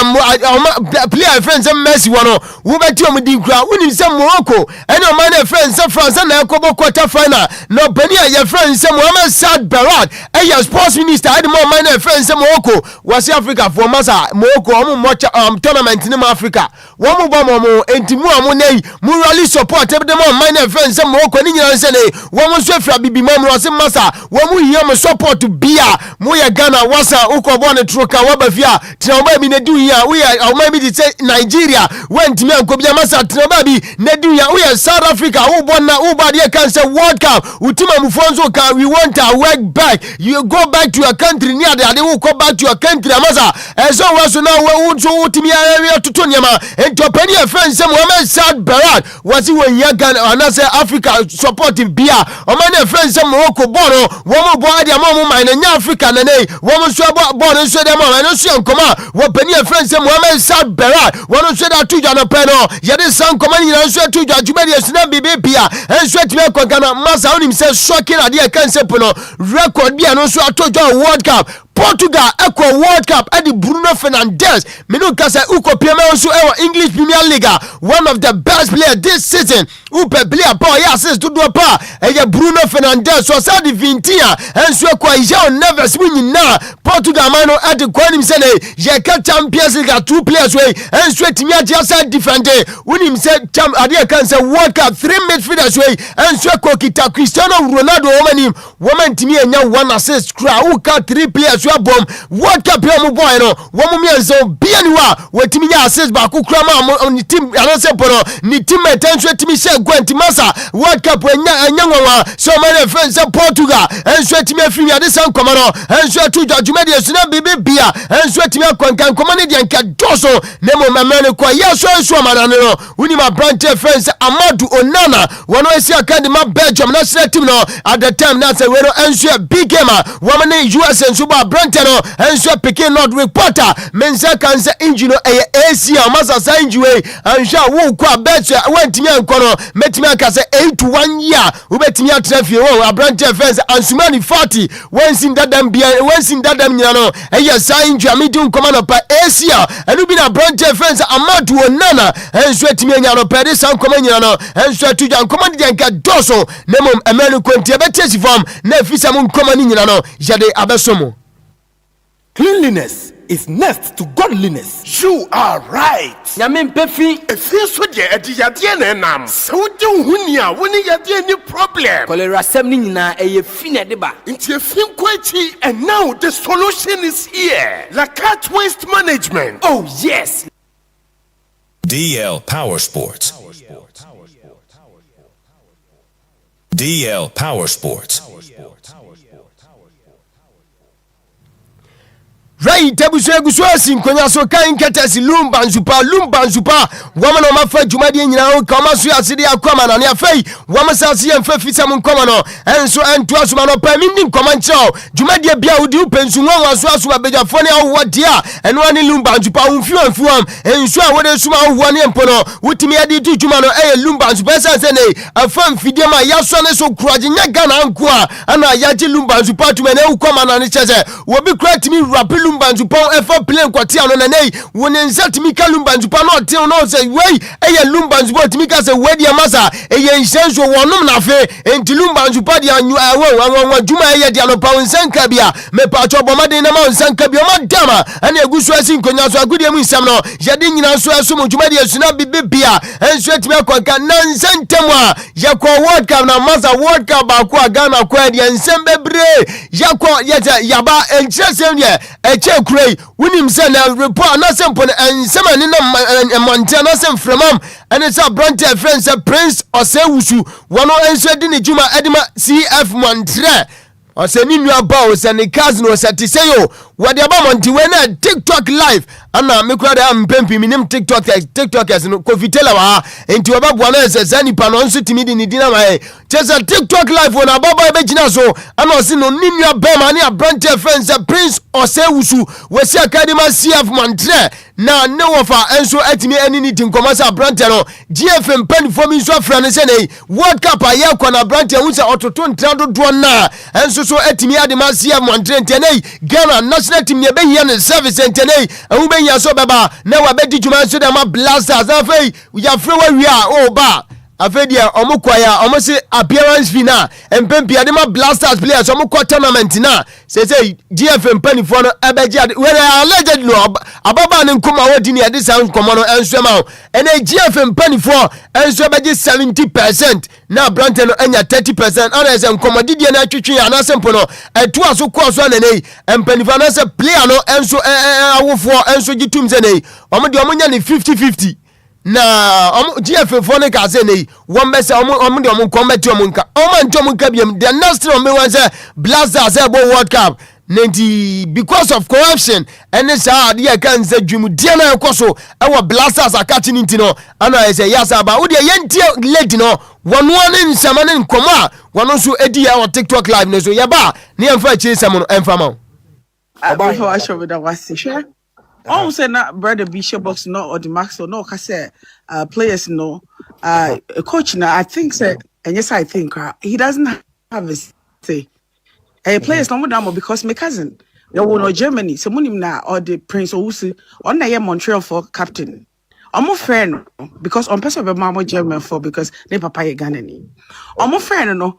player friends Messi wono wo beti o mudi kura woni say Morocco any of my friends say France na kobo quarter final no bani your friends say Mohammed Saad Berat your sports minister any more my friends say Morocco was Africa for masa Morocco omo tournament in Africa wo mo ba mo entimu amu nei mu really support them my friends say Morocco ni nyina say nei wo mo so afra bibi mam ro say masa wo mo hiya mo support bia mo ya Ghana wasa ukobo ne troka wa ba fia tina ba bi ne du hiya we ya o ma bi say Nigeria wentimi anko bia masa tina ba bi ne du hiya we South Africa who bona who bad here can say World Cup utima mufonzo can we want to work back you go back to your country near they will go back to your country amaza so was now we so utimi area to tonyama and to penny friends say Mohammed Saad Berat was he when Ghana and say Africa supporting bia o man friends say Morocco bono wo mo bo ade mo man na Africa na nei wo mo so bono so dem na so nkoma wo penny friends say Mohammed Saad Berat wo so da tuja no peno ye de san koma ni na so tuja Sina bibi bia enso atime kwagana masa onim se shocking ade kan se pono record bia no so atojo World Cup Portugal equal World Cup at the Bruno Fernandes menu kasa uko pm also English Premier League one of the best players this season upe player power ya assist to do pa Bruno Fernandes so sa di Vintia enso kwa ija never swing na Portugal mano at the kwanim se ne je ka Champions League 2 players way enso timia je sa defend unim se ade kan se World Cup 3 midfielders way enso kwa kita Cristiano Ronaldo woman timia nya one assist kra uka 3 players bomb World Cup yo boy no wo mo mienzo bia ni wa wetimi ya assist ba ku kura ma ni team anase pono ni team attention timi she gwenti masa World Cup enya nwa so my friends Portugal enso timi afiri ade san komano enso tu judgment de suna bibi bia enso timi akwankan komane de anka doso nemo mamane kwa yeso enso manane no uni ma branch friends Amadou Onana wono esi akande ma Belgium national team no at the time na say we no enso big gamer woman US enso ba Brantano enso pikin not reporter mensa kan se injury AC masa sa injury ansha wo kwa bet wentimi ankono metimi aka se 8-1 year ubetimi atrafie wo abrante fence ansumani 40 wensin dadam nyina no sa injury midun komano pa AC enu bi na abrante fence Amadou Onana enso etimi anya no pede san koma nyina no enso tuja komandi janka doso nemom emenu konti ebetesi form na fisa mun komani nyina no jade abesomo. Cleanliness is next to godliness. You are right. Nyame mpefi efi so de ediyade na nam. So de huni a woni yade ni problem. Cholera sem ni nyina eye fi na de ba. Nti efi nkwachi and now the solution is here. Lakat waste management. Oh yes. DL Power Sports. DL Power Sports. Right, tebusuegusuasi nkonya so kan ketesi Lumba nsupa wama no mafa dwumade nyina o kama so aside akoma na ne afei wama sase ye mfa fisam nkoma no enso ento asoma no pa minni nkoma nchao dwumade bia odi upensu nwa so asoma bejafo ne awo dia eno ani Lumba nsupa unfiam enso a wode suma awo ne mpo no wutimi ade tu dwuma no Lumba nsupa sanse ne afam fidie ma yaso ne so kuraje nya Ghana nko a ana yaje Lumba nsupa tumene ukoma na ne chese wobi kura timi rap Lumba Nzupon efa plane kwati ano na nei woni nsa timika Lumba Nzupa no tin no say wey eye Lumba Nzupa timika say wey dia masa eye nsenso wonum na fe enti Lumba Nzupa dia anwa juma eye dia no pa nsanka bia me pa chobomade na ma nsanka bia ma dama ana egusu asi nkonya so agudie mu nsam no yede nyina so asum juma dia suna bibia enso etimi akwanka na nsantem a yakọ World Cup na masa World Cup ba ko Ghana ko dia nsem bebre yakọ yaba enchesem ye eche kurei wunim se na report na sempo nsem ani na Montana sem fremam ene sa brante friends Prince Osewusu wono enso di ne juma edima CF Montre ose ni nua ba o se ne cousin o se tiseyo wade aba monti we na TikTok live ana me kura da mpempi minim TikTokers no kofitela wa enti obaboa na se sani pa no nso timi di ni dina ma chesa TikTok live wona baba be gina so ana ose no ni nua ba ma ni abrante friends Prince Osewusu we se academy CF Montre na ne wofa enso atimi anini tinkoma sa abrante no GFM pen for me so afra ne se nei World Cup aye kwa na abrante hu se ototo ntrado do na enso so atimi adema CF Montre ntenei Ghana national team ne be hia ne service ntenei hu be hia so beba na wa be di juma so da ma blasters afei ya frɛ wa wi a o ba afei dia omukwaya omose appearance fee na empempi adema blasters players omukwa tournament na say GFM panifo no abeji where alleged no ababa ne nkoma wodi ne ade san nkoma no enso ma ene GFM panifo enso abeji 70% na brante no anya 30% ana say nkoma didie na atwetwe ana sempo no etu aso ko so na nei empanifo na say player no enso awofo enso gitum se nei omde omunya ne 50-50 na GFM for ne ka say nei won be say omde kometi omunka omanti omunka biem the next one me wan say blasters say bo World Cup nenti because of corruption and this dia kan say dwumudie na ekoso e wo blasters akati nti no ana say yasa ba wo de yentie lady no wono ne nsama ne nkoma wono so edi ya on TikTok live no so ye ba ne emfa chi sam no emfa ma before I show that was share all say na brother Bishop box no or the max or no ka say players no coach na I think say and yes I think he doesn't have a say players no more because my cousin they were no Germany so munim na or the Prince Owusu on na Montreal for captain omo friend because on person be mama German for because they papa ye Ghanaian omo friend no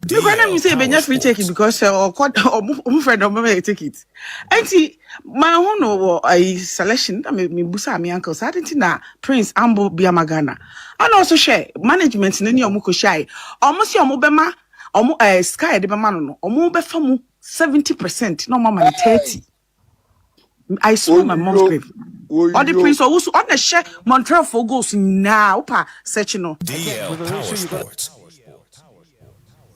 you gonna me say benya free take it because omo friend omo take it anti my hono a selection me busa me uncle so didn't na Prince Ambo Biamagana and also share management ni omo ko share omo si omo be ma omo sky de be ma no omo be fa mu 70% no mama 30 I saw my mom's grave or the Prince also on the share Montreal for goals now pa search no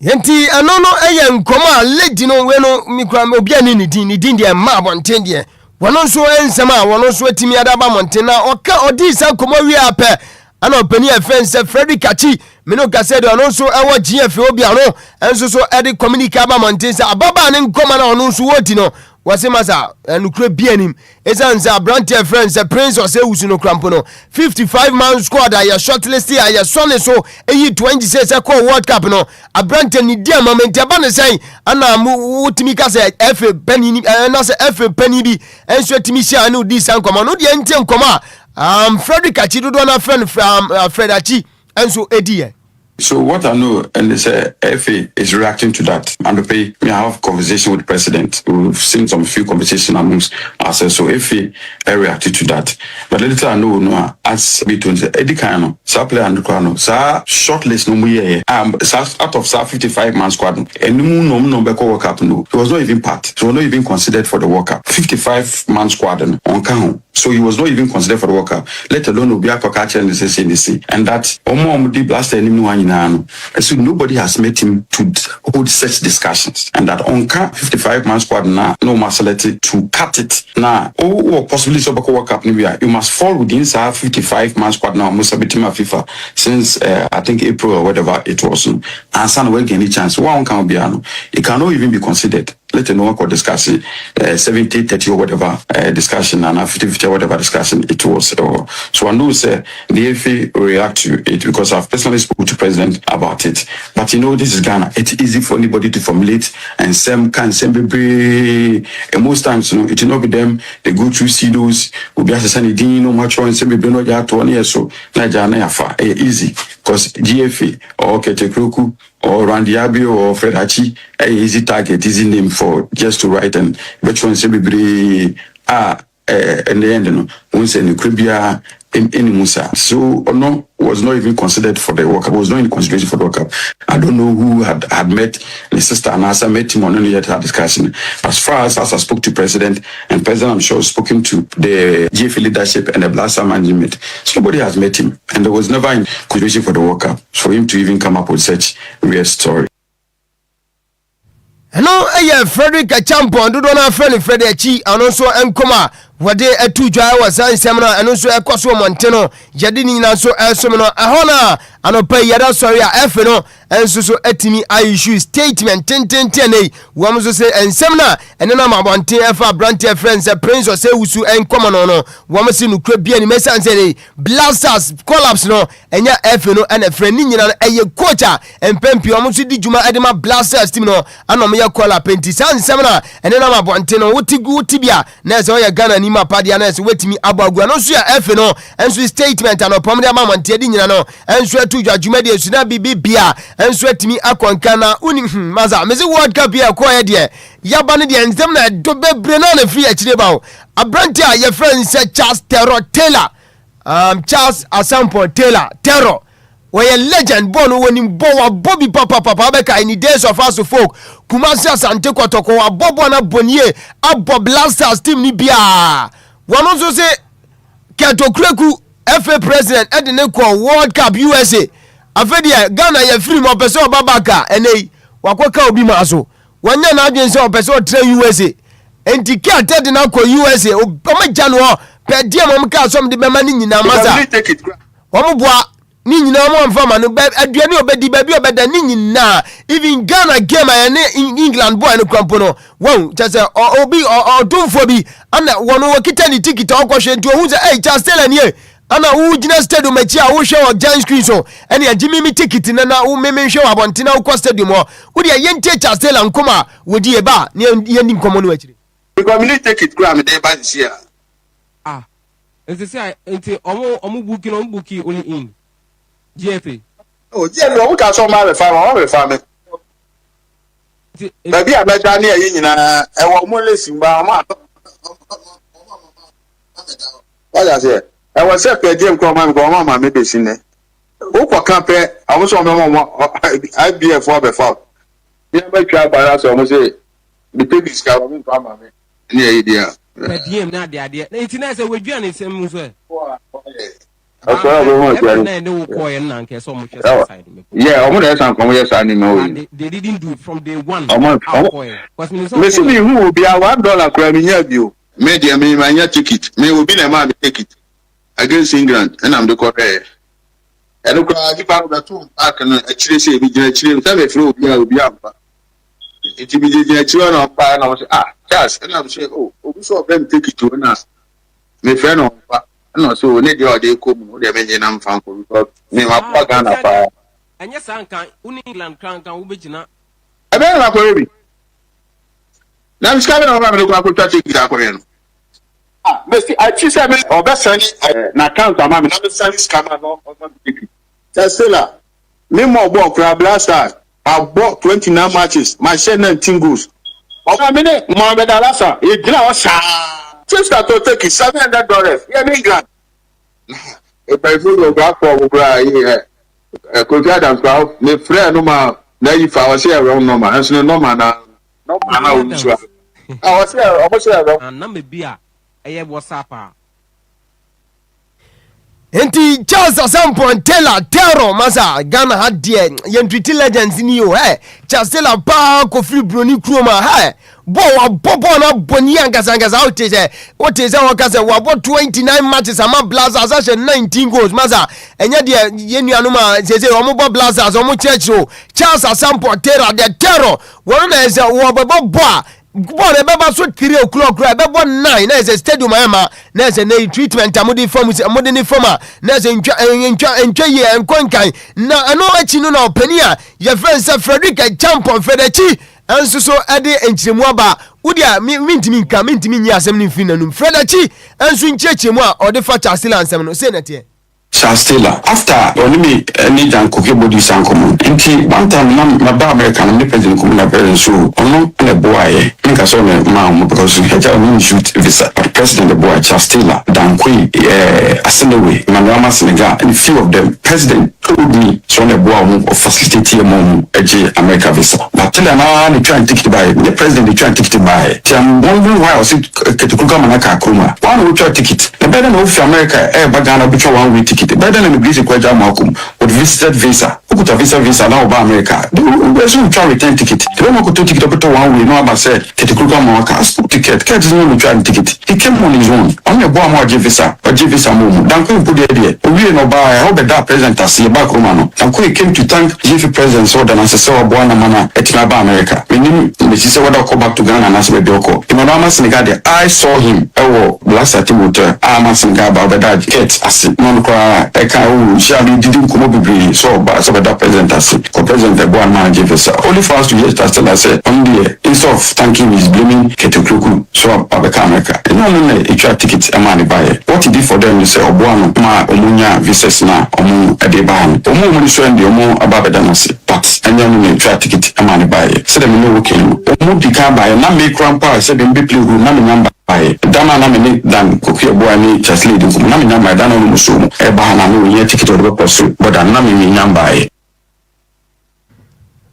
Yenti anono eye nkoma lady no we no mikra Obia ni din dia ma bonten dia wono so ensema wono so atimi adaba monten na oka odi sa nkoma wi ape ana opani offense Frederick Kachi meno ka said ono so ewo GF Obia no enso so edi communicate aba monten sa ababa ne nkoma na ono so woti no wase masa nukure bianim esanza brante friends Prince Osewusu no krampo no 55 man squad aya shortlist aya sonne so eyi 26 ko World Cup no abrante ni dia moment aba ne sai ana wutimi ka say FA penny na say FA penny bi enso timi sia no di san koma no de ente nkoma Frederick Achi do na friend from Fred Achi enso edi. So what I know, and they say FA is reacting to that. And me have conversation with the president. We've seen some few conversations amongst ourselves. So FA reacted to that. But little I know, no, as between the Eddie Kano, sa player and Kano, sa shortlist no more out of sa 55 man squad, and no beko World Cup no. He was not even part. So not even considered for the World Cup. 55 man squad on Kano. So he was not even considered for the World Cup. Let alone Obia Kokachi and the CNDC. And that Omo Mudi blaster anyone. So nobody has met him to hold such discussions, and that on 55 man squad now no masality to cut it now or possibly so World Cup you must fall within 55 man squad now most of the team FIFA since I think April or whatever it was and son will get any chance one can be it cannot even be considered. let no one discuss it 70-30 or whatever discussion and 50-50 or whatever discussion it was. So I know say the FA react to it because I've personally spoken to President about it. But this is Ghana. It's easy for anybody to formulate and some can be and most times it will not be them. They go through CDOs, will be as a no much on some be no ya 20 years so Nigeria easy because GFA or Ketekroku or Randy Abio or Fred Hachi easy target, easy name for just to write and which one say be in the end once in Caribbean in Musa. So no was not even considered for the World Cup. Was not in consideration for the World Cup. I don't know who had met the sister and I met him on only yet had discussion. As far as I spoke to President and President I'm sure spoken to the GFA leadership and the Blaster management. Somebody has met him and there was never in consideration for the World Cup for him to even come up with such real story. Hello, Frederick Champion, do not have friend Frederick and also Enkoma. What they a 2 dry was a seminar and also a Cosso Montano, Jadini so a seminar, a honor, and pay Yada sorry, FNO, and so etimi I issue statement 10 one say and seminar, and then I'm about TFA Brantia friends, a prince or say Usu and common on one machine who could be any mess and say blasters collapse no, and ya FNO and a friend in a quota and Pempi almost did Juma Edema blasters Timno, and Omia Kola Pentisan seminar, and then I'm about Teno, what Tibia, Nazoya Ghana. Nima Padianes wait me abagwa no so FNO enso statement and opomde amama ntedi nyina no enso tu dwumade suna bibia enso atimi akonka na uni maza mezi World Cup ya ko ye de yaba ne de enzem na do bebre na na free akire ba abrante a ye friend say Charles Terror Taylor Charles Asampo Taylor Terror where legend born when bo Bobby papa beka in the days of us folk Kumasi Asante Kotoko abobo na bonnie abo blasters team ni bia one also say Keto Kreku FA president edene ko World Cup USA afedia Ghana ye free mo pese obabaka enei wakoka obi ma so wanya na adwen se opese tra USA enti Keto de na ko USA o maja no pe dia mo mka so mde bema ni nyina maza wo boa ni nyina mo mfama no aduane obedi baby obeda ni nyina even Ghana game ane England boy no kwampo no won just obi odumfo bi ana wono wakita ni ticket okwohwe nti ohun say Charles Taylor ni ana wo gina stadium achi a wo hwe o giant screen so ene agimi mi ticket na wo meme hwe abonte na wo stadium ho wo de yente Charles Taylor nkoma wodi eba ne yendi nkomo no akire because me ticket kura me dey ba this year enti say enti omo booking only in GFA. Oh, GFA, we can show my family. Baby, I bet Danny, you know, I want more lessons. What I say? I was a per diem come and go on my medicine. Who can compare? I was on I be a father. Never try by us almost say the baby is coming from my idea. Per diem, not the idea. 89 say we're doing it same way. Yeah, I'm they didn't do it from day one. Listen, who will be a $1 crime in you? Media me my ticket. May will be a man ticket against England, and I'm the correct. And look, I give out the 2 I can actually say, we actually have a flow. Will be up. It will be the children of fire. And I was yes, and I'm saying, oh, we saw them take it to us. My friend of no, so need your day come. They may not find because me my Ghana fire. And yes, I can. England can ubijina. I don't know for me. Now I'm coming over and look at it. I choose a minute or best na count a man. I'm sending scammer no. Tesla. Me more work for blaster. I bought 29 matches. My share 19 goals. Over a minute, Mohamed Alassa. It was just got to take it $700. Yeah, England. If I feel go for here, could get them crowd. Me friend no man. Now if I was here around no man, no man now. No man, I was here. I was here around. And number beer. WhatsApp. Enti Charles Asampo Taylor Terror Masa Ghana had dear Yentri legends in you Charles Taylor pa ko free broni kroma bo na bonianga sangaza out what is our case we bought 29 matches ama blazers as 19 goals Masa enya de yenu anuma say omo blazers omo church Charles Asampo Taylor the Terror one na say wo bo ball ebeba so 3 o'clock right ebeba 9 na is stadium ayama na is na treatment amudi form amudi form na is entwa ye enkonkan na ano achi no na opani a ye friend say Frederick champion Fedechi anso so ade enchiremu aba udia mintimi nyi asem ni fi nanum Fedechi anso nchiremu a ode fa chasila ansem no say na tie Charles Taylor. After only any dan cookie body sankomo. Inti one time na ba America na president ko na president so ono na boy nka so na ma because he had no shoot visa. But president the boy Charles Taylor dan kui Asenewe Manama Senegal and few of them president told me so na boy of facilitate him America visa. But Taylor na ni try and take it by the president they try and take it by. I'm wondering why I was ketukuka manaka kroma. One will try ticket. The better no for America bagana bicho one way ticket. Better than the British Kwaja Malcolm would visited visa. Who could have visa now about America? There's no try return ticket. They don't want to ticket up to 1 way. No, about said, Ketukuka Mawaka, ticket. Cat is no return ticket. He came on his own. Only a bomb visa, or visa move. Danko put the idea. We no buy. I hope that president has seen back Romano. Danko came to thank Jiffy president so that as a saw Buana Mana Etinaba America. We knew the sister would go back to Ghana and ask me Bioko. In Manama Senegal, I saw him. Oh, blast at Timothy. I'm a Senegal about that. Get as non Shall didn't come up so that president as president the one man gave us only for us to get that still I said only instead of thanking is blaming Ketukuku so America. And no a ticket a money buy what he did for them is say Obuano ma Omunya visas na Omu Adeban Omu Muniswendi Omu Ababedanasi but and then a ticket a money buy so them no okay Omu di can buy na make grandpa said them be play room na number by dama na me dan kokia boy ni just leading from na me number dan no musumu e ba na no ye ticket or the pursue but na me number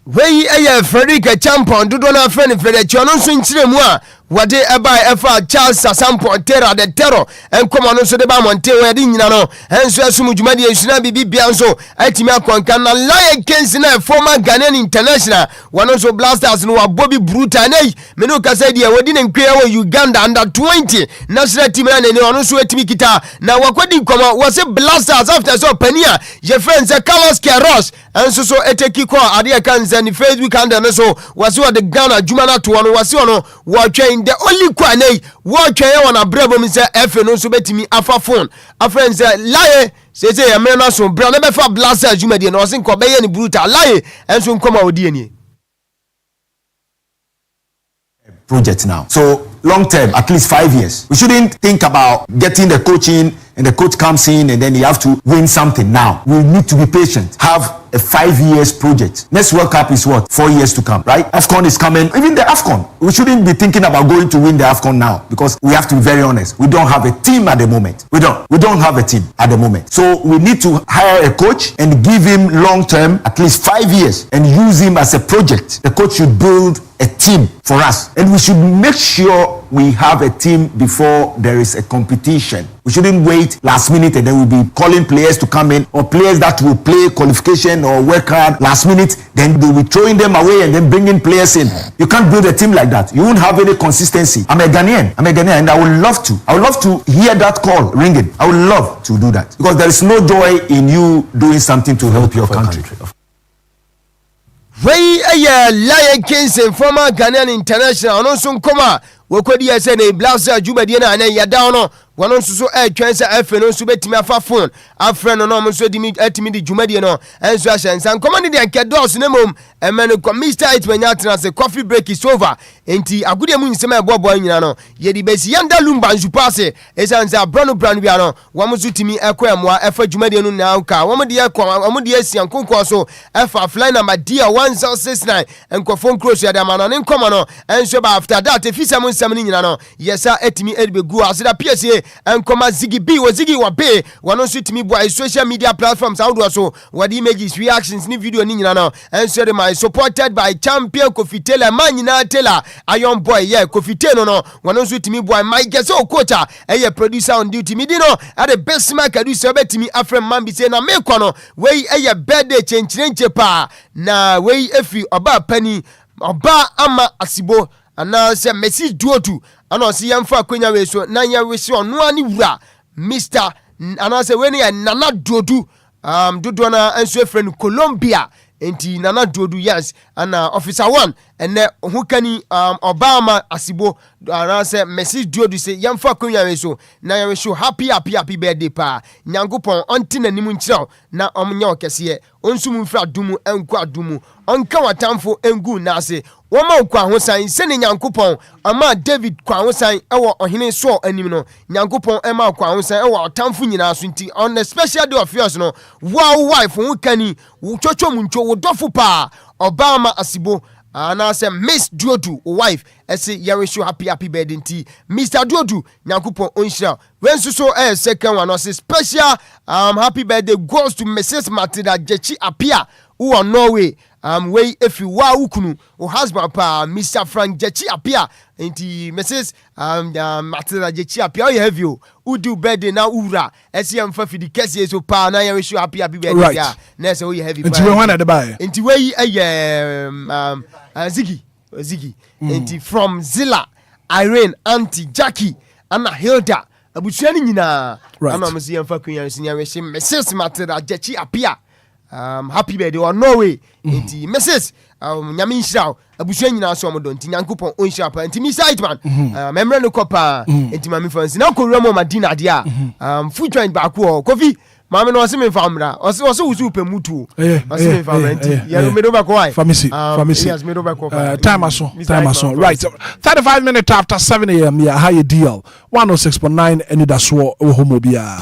wey Frederick champion dodo na friend Frederick ono so nchiremu a wade eba efa Charles Sasampo Terra de Terror enkoma no so de ba monte we de nyina no enso asum dwumade ensuna bibia nso atimi akonka na Lion Kings na former Ghanaian international one so Blasters no Bobby Brutal nei me no kasa dia wodi ne Enquires wo Uganda under 20 national team na ne ono so atimi kita na wakodi nkoma was Blasters after so pania je friends Carlos Queiroz enso so eteki ko ade kanza ni Facebook and so was the Ghana Jumana to ono was ono watching the only kwane watch on a bravo Mr. F no so betimi afa phone a friend say lie say ya me na so bra na be fa blaster jumadi no sin ko be ye ni brutal lie enso nkoma odi eni project now. So long term, at least 5 years. We shouldn't think about getting the coaching and the coach comes in and then you have to win something now. We need to be patient. Have a 5 years project. Next World Cup is what? 4 years to come, right? AFCON is coming. Even the AFCON. We shouldn't be thinking about going to win the AFCON now because we have to be very honest. We don't have a team at the moment. We don't have a team at the moment. So we need to hire a coach and give him long term, at least 5 years, and use him as a project. The coach should build a team for us. And we should make sure we have a team before there is a competition. We shouldn't wait last minute and then we'll be calling players to come in or players that will play qualification or work hard last minute. Then they'll be throwing them away and then bringing players in. You can't build a team like that. You won't have any consistency. I'm a Ghanaian and I would love to hear that call ringing. I would love to do that because there is no joy in you doing something to help your country. Wey Lion Kings former Ghanaian international no so nkoma wokodi ese na Blaster Jumadi na ya down no wono nso so twense afa no nso betimi afa phone afre no no nso dimi atimi di Jumadi no enso ahyensa nkoma ne de ankedos na mom emene ko Mr. Hitman atena se coffee break is over enti agudi mu nsema ebobo nyina no ye di besi yanda Lumba nsu passe esanza brano bia no womo so timi ekoamoa afa Jumadi no na uka womo de womo de asian konko so afa fly number D1069 enkofon cross ya de amana ne nkoma no enso ba after that efisa mu nsema ni nyina no yesa etimi edbegu asida PSA enkoma Ziggy B wo Ziggy wa be wono so timi boy social media platforms how so what images reactions ni video ni nyina no enso de my supported by champion Kofi Taylor manyina Taylor Iron Boy Kofi Taylor no wono so timi boy my guess o coach producer on duty mi di no at the best man can do so betimi afrem man bi say na me kono wey birthday chenchirenche pa na wey efi oba pani oba ama asibo ana se Messi duotu ana se yamfa akwanya we so na nya we se ono ani wura Mr. ana se we ne Nana duotu dodo na enso friend Colombia enti nana duodu yes ana officer 1 ene hukani Obama asibo ana se message duodu se yamfa konwa we so na yawe show happy birthday pa nyankopon onti nanim nkyiraw na omnya okese onsu mfra dumu enku adumu onka watamfo engu na ase woma kwa hosan se ne nyankopon ama David kwa hosan ewo ohene so anim no nyankopon ema kwa hosan ewo otamfo nyina so nti on the special day of yours no wow wife hukani chocho muncho wodofo pa Obama asibo ana say Miss Duodu wife ese yare show happy birthday nti Mr Duodu nyankopon onhira wensu so second one say special happy birthday goes to Mrs Matilda Jechi Apia who on Norway way if you wa ukunu o husband pa Mr Frank Jechi Apia nti Mrs Matilda Jechi Apia you have you who do birthday na ura ese am fa fidi kese so pa na yare show happy birthday ya na say we have you nti we wana de bae nti we Ziggy nti from Zilla Irene Auntie Jackie Anna Hilda abusuani nyina ama msi yamfa kunya sinya we she Mrs Matilda Jechi Apia happy birthday or Norway nti Mrs nyame nhyira abusuani nyina so omodo nti nyankopon onhyira pa nti Mr Hitman memre no kopa nti mami fansi na ko remo madina dia food joint ba ko Kofi mami no se me famra o se wusu pe mutu o se me famra nti ya me do ba ko ai famisi yes me do ba ko time aso right 35 minutes after 7 a.m. yeah high deal 106.9 Anidaso Wɔhɔ Obia.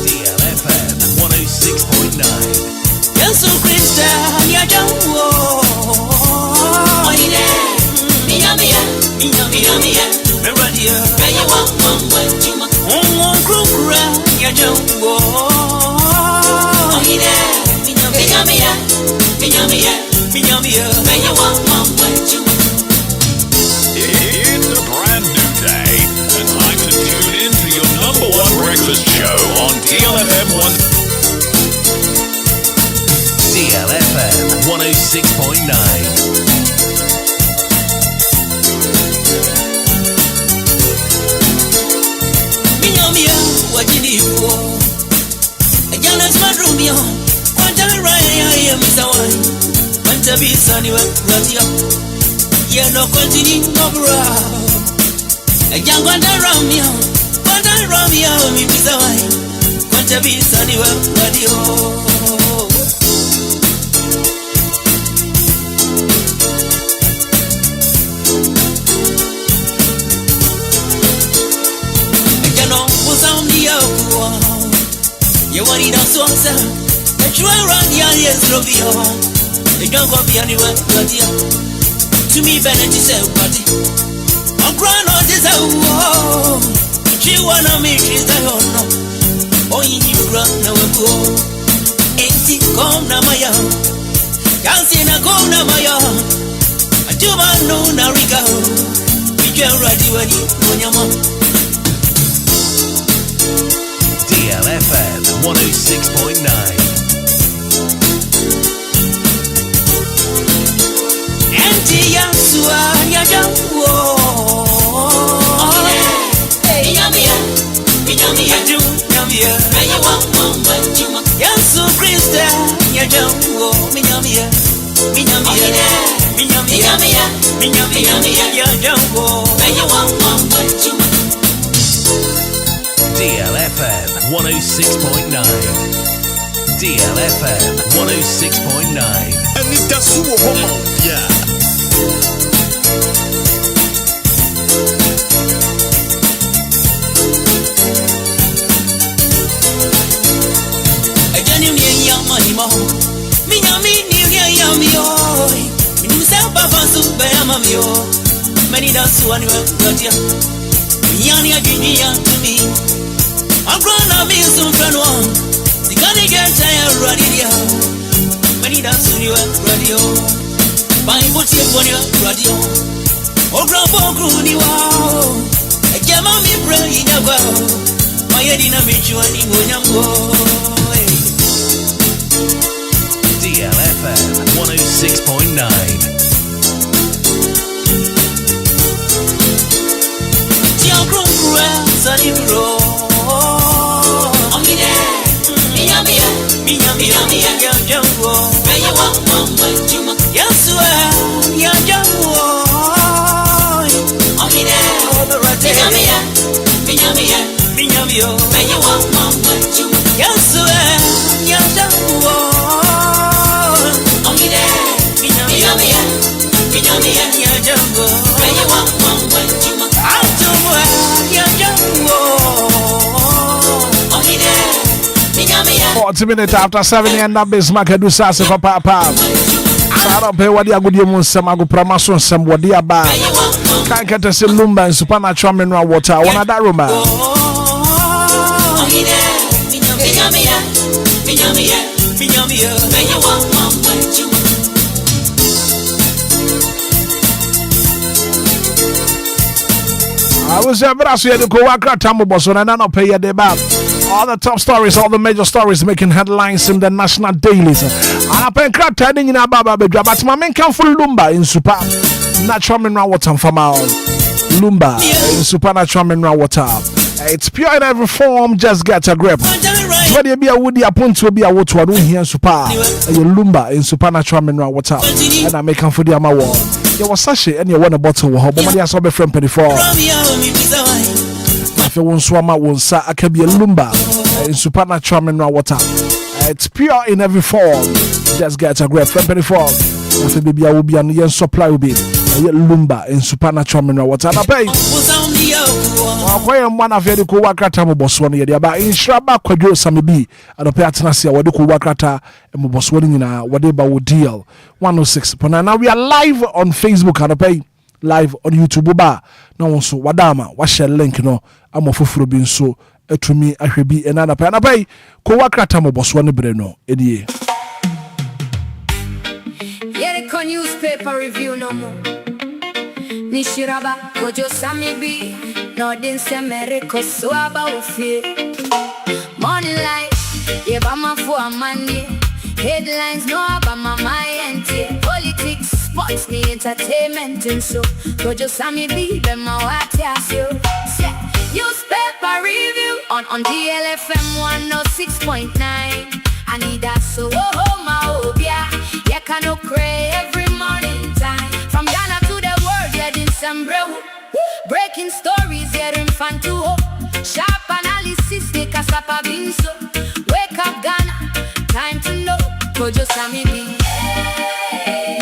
DLFM 106.9. Yesu Krista ya jawo Oine minyamia meradia Kaya wa chuma krukura ya jawo Oine minyamia Kaya wa chuma. It's a brand new day and time to tune in to your #1 breakfast show on DLFM 106.9. Minyamia wajinipo Ajana smadrumio Kwantari raya ya misawai Mantabisa niwe ratia Yeno kontini ngobra Ajangwanda ramio Kwantari ramio mi misawai Mantabisa niwe radio. You want it on so sad. But you are around here, yes, Robio. You don't go be anywhere, but yeah. To me, Bennett is a party. I'm crying on this wall. She wanna make she's the honor. Oh, you run now, go. Ain't it come now, my young? Can't see na go now, my young. I do my no, now we go. We get ready when you know your mom. DLFM 106.9. Enti ya suwa ya jawo. Minyamia ju nyamia. Aya wa mama juma. Yesu Krista ya jawo. Minyamia ya jawo. Aya wa mama juma. DLFM 106.9. DLFM 106.9. Anidaso Wɔhɔ. Yeah. Ajani ni yama ni mo. Minyami ni yama yo. Jamamio, many dance one Radia. Yani Aginia to me. I'm grown up in some friend one. The Ghana get tired radio. Many dance on your radio. By what you on your radio. Oh, Grandpa Groony wow. A Jamami brain in a well. My head in a mutual when I'm DLFM 106.9. Minutes after 7 and that Bismarck do Sasa for Papa. Sarah pay what the Agudium Samago Pramason, some what the Abba. Can't get us in Lumba and supernatural mineral water. One of that room. I was ever asked you to go work at Tambo Boson and I don't pay your day back. All the top stories, all the major stories making headlines in the national dailies. And I pay crap turning in a baba bedroom, but my men come full Lumba in super natural mineral water from our Lumba in supernatural mineral water. It's pure in every form, just get a grip. When you be a woody upon to be a water, I don't hear super. Lumba in supernatural mineral water. And I make them for the Ama wall. You was sachet and you want a bottle of Hobby, I saw me from 24. If you want swama won't say I can be a Lumba in supernatural mineral water. It's pure in every form. Just get a grab from 24. If it be a will be an yen supply will be Lumba in supernatural mineral water. And I pay. Why am one of the Kuwakata Moboswani? But in Shraba Quadro Samibi and the Piatanasia, what the Kuwakata and Moboswani in a whatever would deal 106. Now we are live on Facebook and I pay. Live on YouTube ba na wonso wadama wa share link no amofoforo bi nso atumi ahwebi enana pa na pai ko wakrata moboso ne bre no edie yere ko newspaper review no mo nishiraba kojo samibi no din semere ko so aba ofie morning light ye ba ma for amani headlines no aba my ente politics sports me entertainment and so just me be them my what you newspaper review on DLFM 106.9 Anidaso Wɔhɔ my Obia you can cray every morning time from Ghana to the world yeah in some breaking stories here in fan to sharp analysis they kasapa binso wake up Ghana time to know just me be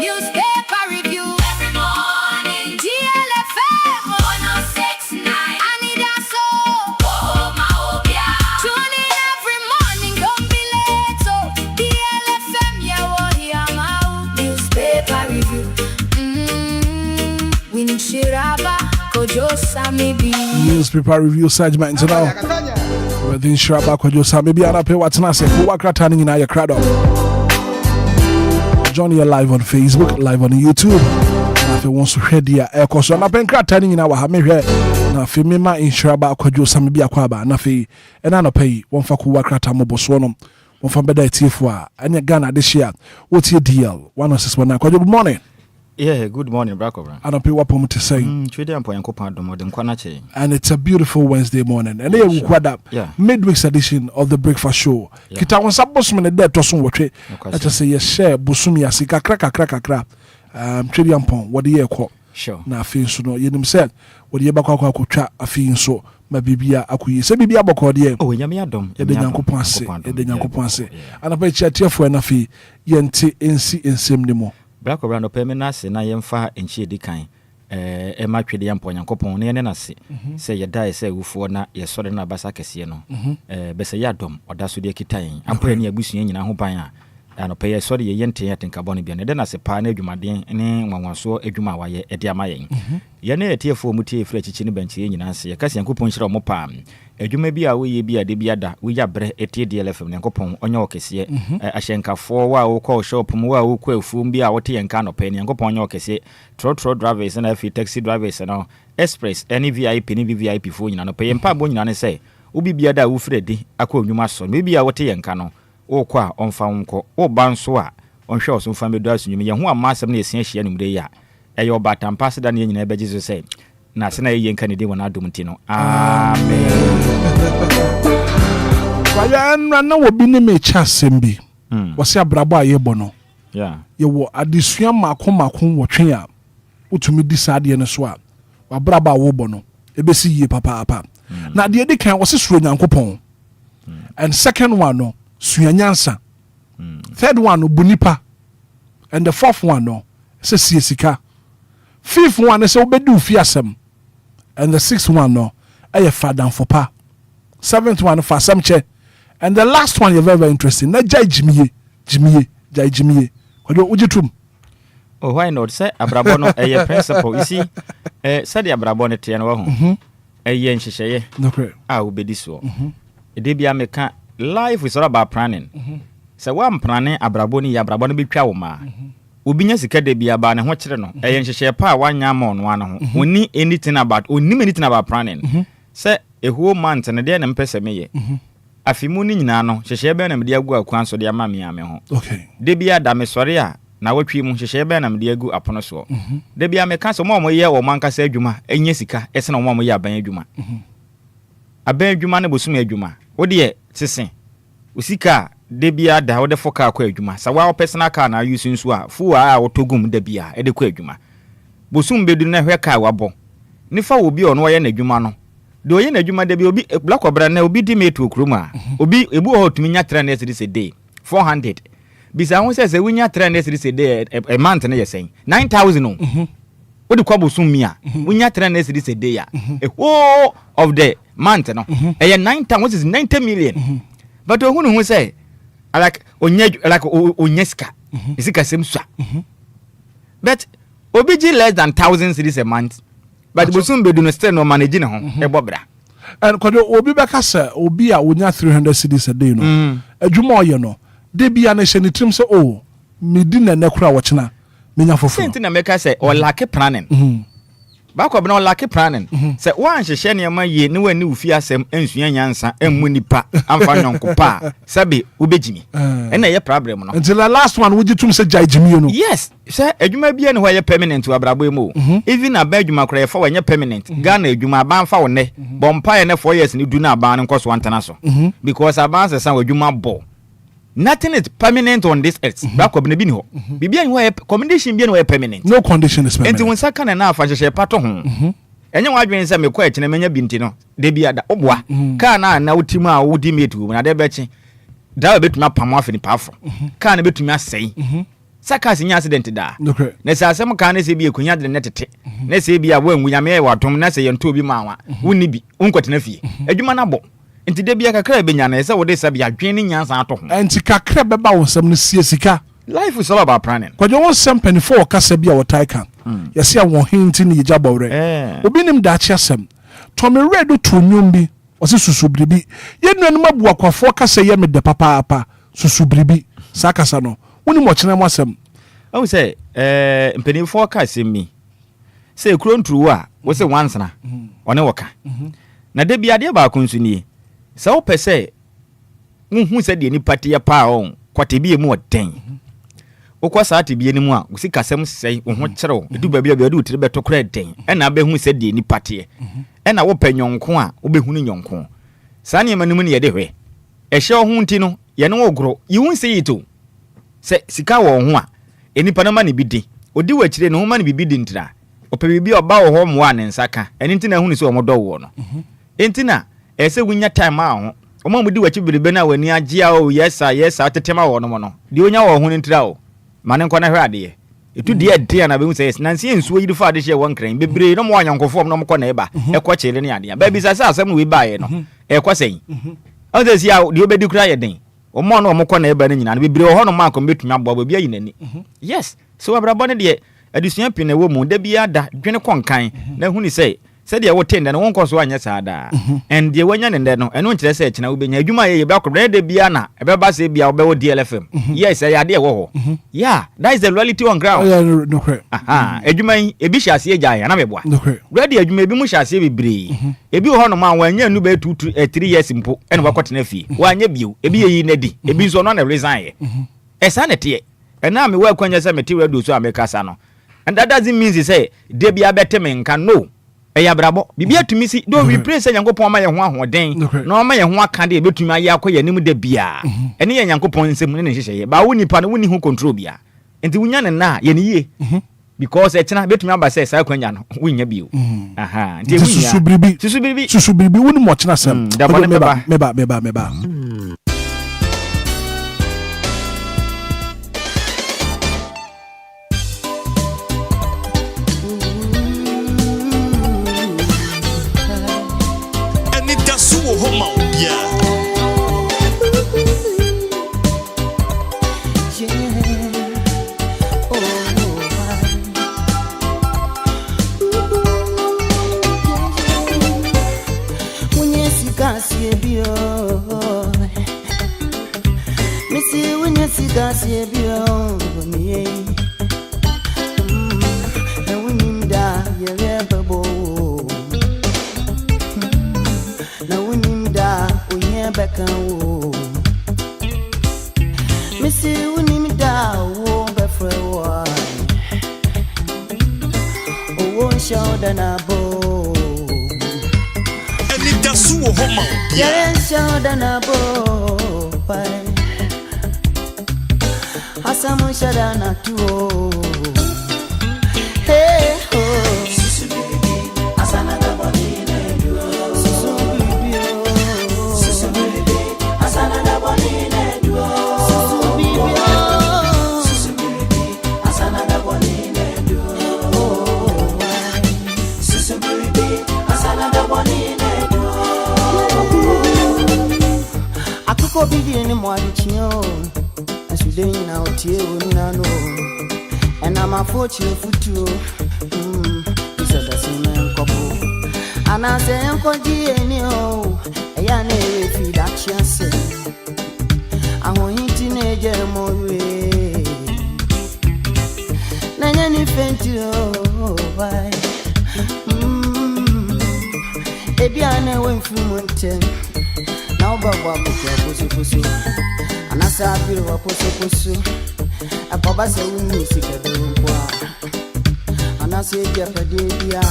newspaper review every morning DLFM 106.9 Anidaso Wɔhɔ my Obia tune in every morning don't be late so DLFM yeah what here my newspaper review Winshiraba kojo sami bi newspaper review segment now within Shraba kojo sami bi ana pe watna se ko wakrata ni na ya crowd up. Join you live on Facebook, live on YouTube. And if you want to share the air course, and I been cratting in our hammer here. Now, if you remember in Shraba, Quajo Samibia Quaba, Nafi, and I pay one for Kuwakata Moboswonum, one for Beda Tifua, and your Ghana this year. What's your deal? 106.9. Good morning. Yeah, good morning, Bracko. I don't pay what to say. And it's a beautiful Wednesday morning. And here we quad up midweek's edition of the Breakfast Show. Kita was supposed to be there to some watch. Let's just say yes, share Busumi Asika crack. Trading pon, what the year call. Sure. Now, feel so no, you said, what the Yabaka could chat a fee so. My bibia akuyi se bibia boko de oh nyame adom e de nyankopon ase ana pa chiatiefo na fi yente ensi ensem ne mo Black Obrando Pemina se na yemfa enchi edikan e ma twede yampo nyankopon ne ne nase se ye dai se wufo na ye sore na basa kese no be se yadom oda so de kitan ampo ne abusua nyina ho ban a ano pay sorry ye yente ya tenka boni bia ne de na se pa na adwumaden ne nwanwanso adwuma waye e de amayen ye na etiefo mu tie fira chichi ne banchi nyina se ye kase yankopon hira mo pa adwuma bi a wo ye bi a de bi ada wo ya bre etie DLFM yankopon onye okese ahyenkafo wa wo call shop mu wa wo kwa afum bi a wo te yanka no pa ne yankopon onye okese tro drivers na fi taxi drivers no express any VIP ni VIP fo nyina no pa ye mpa bo nyina ne se obi bi ada wo fira di akwa onwuma so bi a wo te yanka no o kwa onfa nko o banso a onhwe oso fa medo asunwum ye ho amasem na esia hia numre ya eyo batampa se da ne nyina beji so say na se na ye nka ne de wona adom ti no amen waya na obi ne me cha sembi wose abrabo aye bono ye wo adesua makon wotwe a utumi di saade ne so a wabraba wo bono ebesi ye papa na de de kan wose suro nyankopon and second one no suyanyansa third one no bunipa and the fourth one no se siesika fifth one se obedu fiasem and the sixth one no aye fadan fopa seventh one for samche and the last one you very interesting na jai jimiye kwado ujitum oh why not say abrabo no aye principle you see say the abrabo no te no ho aye nhyehyeye obedi so ede bia meka life is all about planning. So one planning abrabo ni ya abrabo no betwa wo ma. Obi nya sika de bia ba ne ho kire no. Enhyehye pa wa nya ma ono ano ho. Oni anything about planning. Say a whole month na de na mpese meye. Afimu ni nyina no hyehye be na me de agu akwan so de ama me ame ho. Okay. De bia da me sori a na watwi mu hyehye be na me de agu apono so. De bia me ka so mo ye wo manka sa adwuma enye sika ese na mo ye aban adwuma. Aban adwuma na bosum adwuma. Wo de sisen usika de bia da wo de foka akwa adwuma sa wa personal car na use nso a fu a otogum de bia e de kwa adwuma bosum bedu na hwe car wabo nifa obi ono ye na adwuma no de oye na adwuma de bia obi black obra na obi di metu okrum a obi ebu ho tumi nya 3 cedis a day 400 bisa ho se winya 3 cedis a day a month na yesen 9000 no odi kwa bosum mi a winya 3 cedis a day a whole of the month no e 9000 which is 90 million but who say like onyeska isika semswa but obiji less than 1000 cedis a month but bosum bedu no still no manage ne ho e bobra and kwado obi beka say obi a onya 300 cedis a day no adwuma oye no de bia na hye ni trim say oh medi na nekura wo chena menya fofo senti na meka say o lack planning bako bena o lack planning say wan hyehye ne ma ye ne wani ufi asem ensua nyansa emmu nipa amfa nyonko pa sabe ubejimi ena ye problem no until the last one would you tum say jai jimi no yes say adwuma bia ne ho ye permanent wa brabo emo even na ba adwuma kra ye fa wanye permanent Ghana adwuma aban fa wo ne bompa ye ne 4 years ni du na aban nko so antana so because aban se san adwuma bo nothing is permanent on this earth. Bako bine bini ho. Bibia ni ho condition bia ni ho permanent. No condition is permanent. Enti wonsa kana na afa hyehye pato ho. Enye wadwen se me kwa echi na menya binti no. De bia da obwa. Ka na utimu a wodi metu na de bechi. Da betumi apam afa ni pafo. Ka na betumi asei. Saka sinya accident da. Na se asem ka na se bia kunya de netete. Na se bia wangu nyame ye watom na se ye nto bi mawa. Wonni bi. Wonkotena fie. Adwuma na bo. Enti de bia kakra be nyana ese wo de sabia adwen ni nyansa ato ho enti kakra be ba wonsam no siesika life is all about planning kwaje wonsam penifo kasa bia wo taika yesi a won hinti ni jabawre obi nim da achi asem to me redo to nyum bi wose susubribi ye nuanu mabu akwafo kasa ye me de papa susubribi sakasa no woni mo chena mo asem o say penifo kasa mi say kuro ntruwo a wo say wansana one woka na de bia de ba kunsunie sa wo pese hu se de ni patia pa on kwatebie mu oden okwa sa atebie ni mu a usi kasem sei wo ho kyerɛw edu ba bia de utire beto kra den ɛna be hu se de ni patie ɛna wo panyonko a wo be hu ni nyonko sa ne manum ne ye de hwe ɛhye wo hu nti no ye ne wo gro yi hu se yito se sika wo ho a enipa na ma ne bi din odi wa kyire ne ho ma ne bi din tira opa bi oba wo ho mo a ne nsaka ɛni nti na hu ne se wo mo dɔ wo no enti na ese wunya time a ho omo mudi wachi biribe na wani agea o yesa tetema wo no no de onya wo ho ntira o mane nkɔ na hwɛ ade etu de ade na be hu sɛ nansi ensuo yidi fa ade hye won kran bebre no mo wanyankofo no mo kɔ na eba ekɔ kyele ne ade ba bi sasa asɛm we baaye no ekɔ sɛn o sɛ sia de obedi kura yɛ den omo no omokọ na eba na nyina bebre ho no ma ko betumi abo bia yinani yes so abrabọ ne de adusua pin na wo mu da bia da dwene konkan na hu ni say said ya wote ndɛ no won kɔso anya saada and de wanya ne ndɛ no ɛno nkyerɛ sɛ kyina wobenya adwuma yɛ ba kɔ de bia na ɛbɛba sɛ bia wobɛwo DLFM yes ya de wɔ hɔ yeah that is the reality on ground no credit adwuma yi ebi hyɛ ase agya ya na meboa ready adwuma ebi mu hyɛ ase bebree ebi wɔ hɔ no ma wanya nu bɛ 3 years mpo ɛna wakɔte na fie wanya bio ebi yɛ yi na di ebi nso no na resign yɛ ɛsa ne te ɛna me wa kwanya sɛ mete radio so amekasa no and that doesn't mean say de bia bɛte me nka no eya brabo bibia tumi si do we pray say Nyankopon ma ye ho ahoden na ma ye ho aka de betumi aye akoye nim de bia ene ye Nyankopon nsem ne nhyehyeye ba wo nipa no woni ho control bia enti wunya ne na ye ne ye because etina betumi aba say sa kwanya no wunya bio enti wunya susu biribi woni mo chena sem meba Anidaso Wɔhɔ Obia. Anidaso Wɔhɔ Obia. Asamu shadana tuo. Hey ho. Susu bibi, asana da boni ne duo. Susu bibi, susu bibi, asana da boni ne duo. Susu bibi, susu bibi, asana da boni ne duo. Susu bibi, asana da boni ne duo. Akuko bibi ni mwalichio. Today now tie onano and I'm a fortune futu so the same couple and I say uncle any oh ya na feed action say I want teenager more na nyani fenti oh why ebi ana wen fu montem now baba pusu anasa biru waposo akọba se wuni sikede nkwa anasa ejapade bia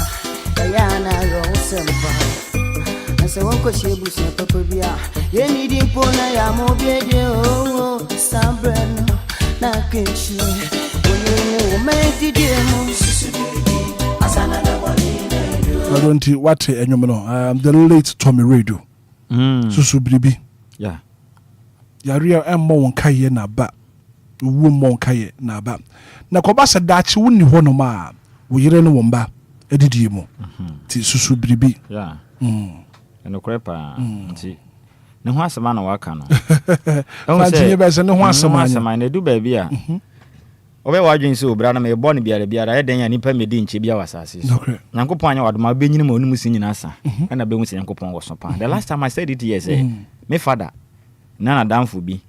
ya na ro semba ase wonko shebu se papa bia ye ni di mpo na ya mo biede o sambreno na kenchi woni o menti di mu asana da wali I don't what enwom no the late Tommy Radio susu biribi yeah yaria emmo won kaye na ba wu mo kaye na ba na ko ba se dachi woni ho no ma wo yire no won ba edidi mu ti susu biribi yeah eno krepa nti ne ho asema na waka no fa jinye be se ne ho asema na du ba bia obe wadwen se obra na me bo ne biara ye den ya nipa medi nche bia wasase so Nyankopon anya wadoma be nyina ma onum si nyina asa na be hu se Nyankopon wo so pa the last time I said it here say me father na damfo bi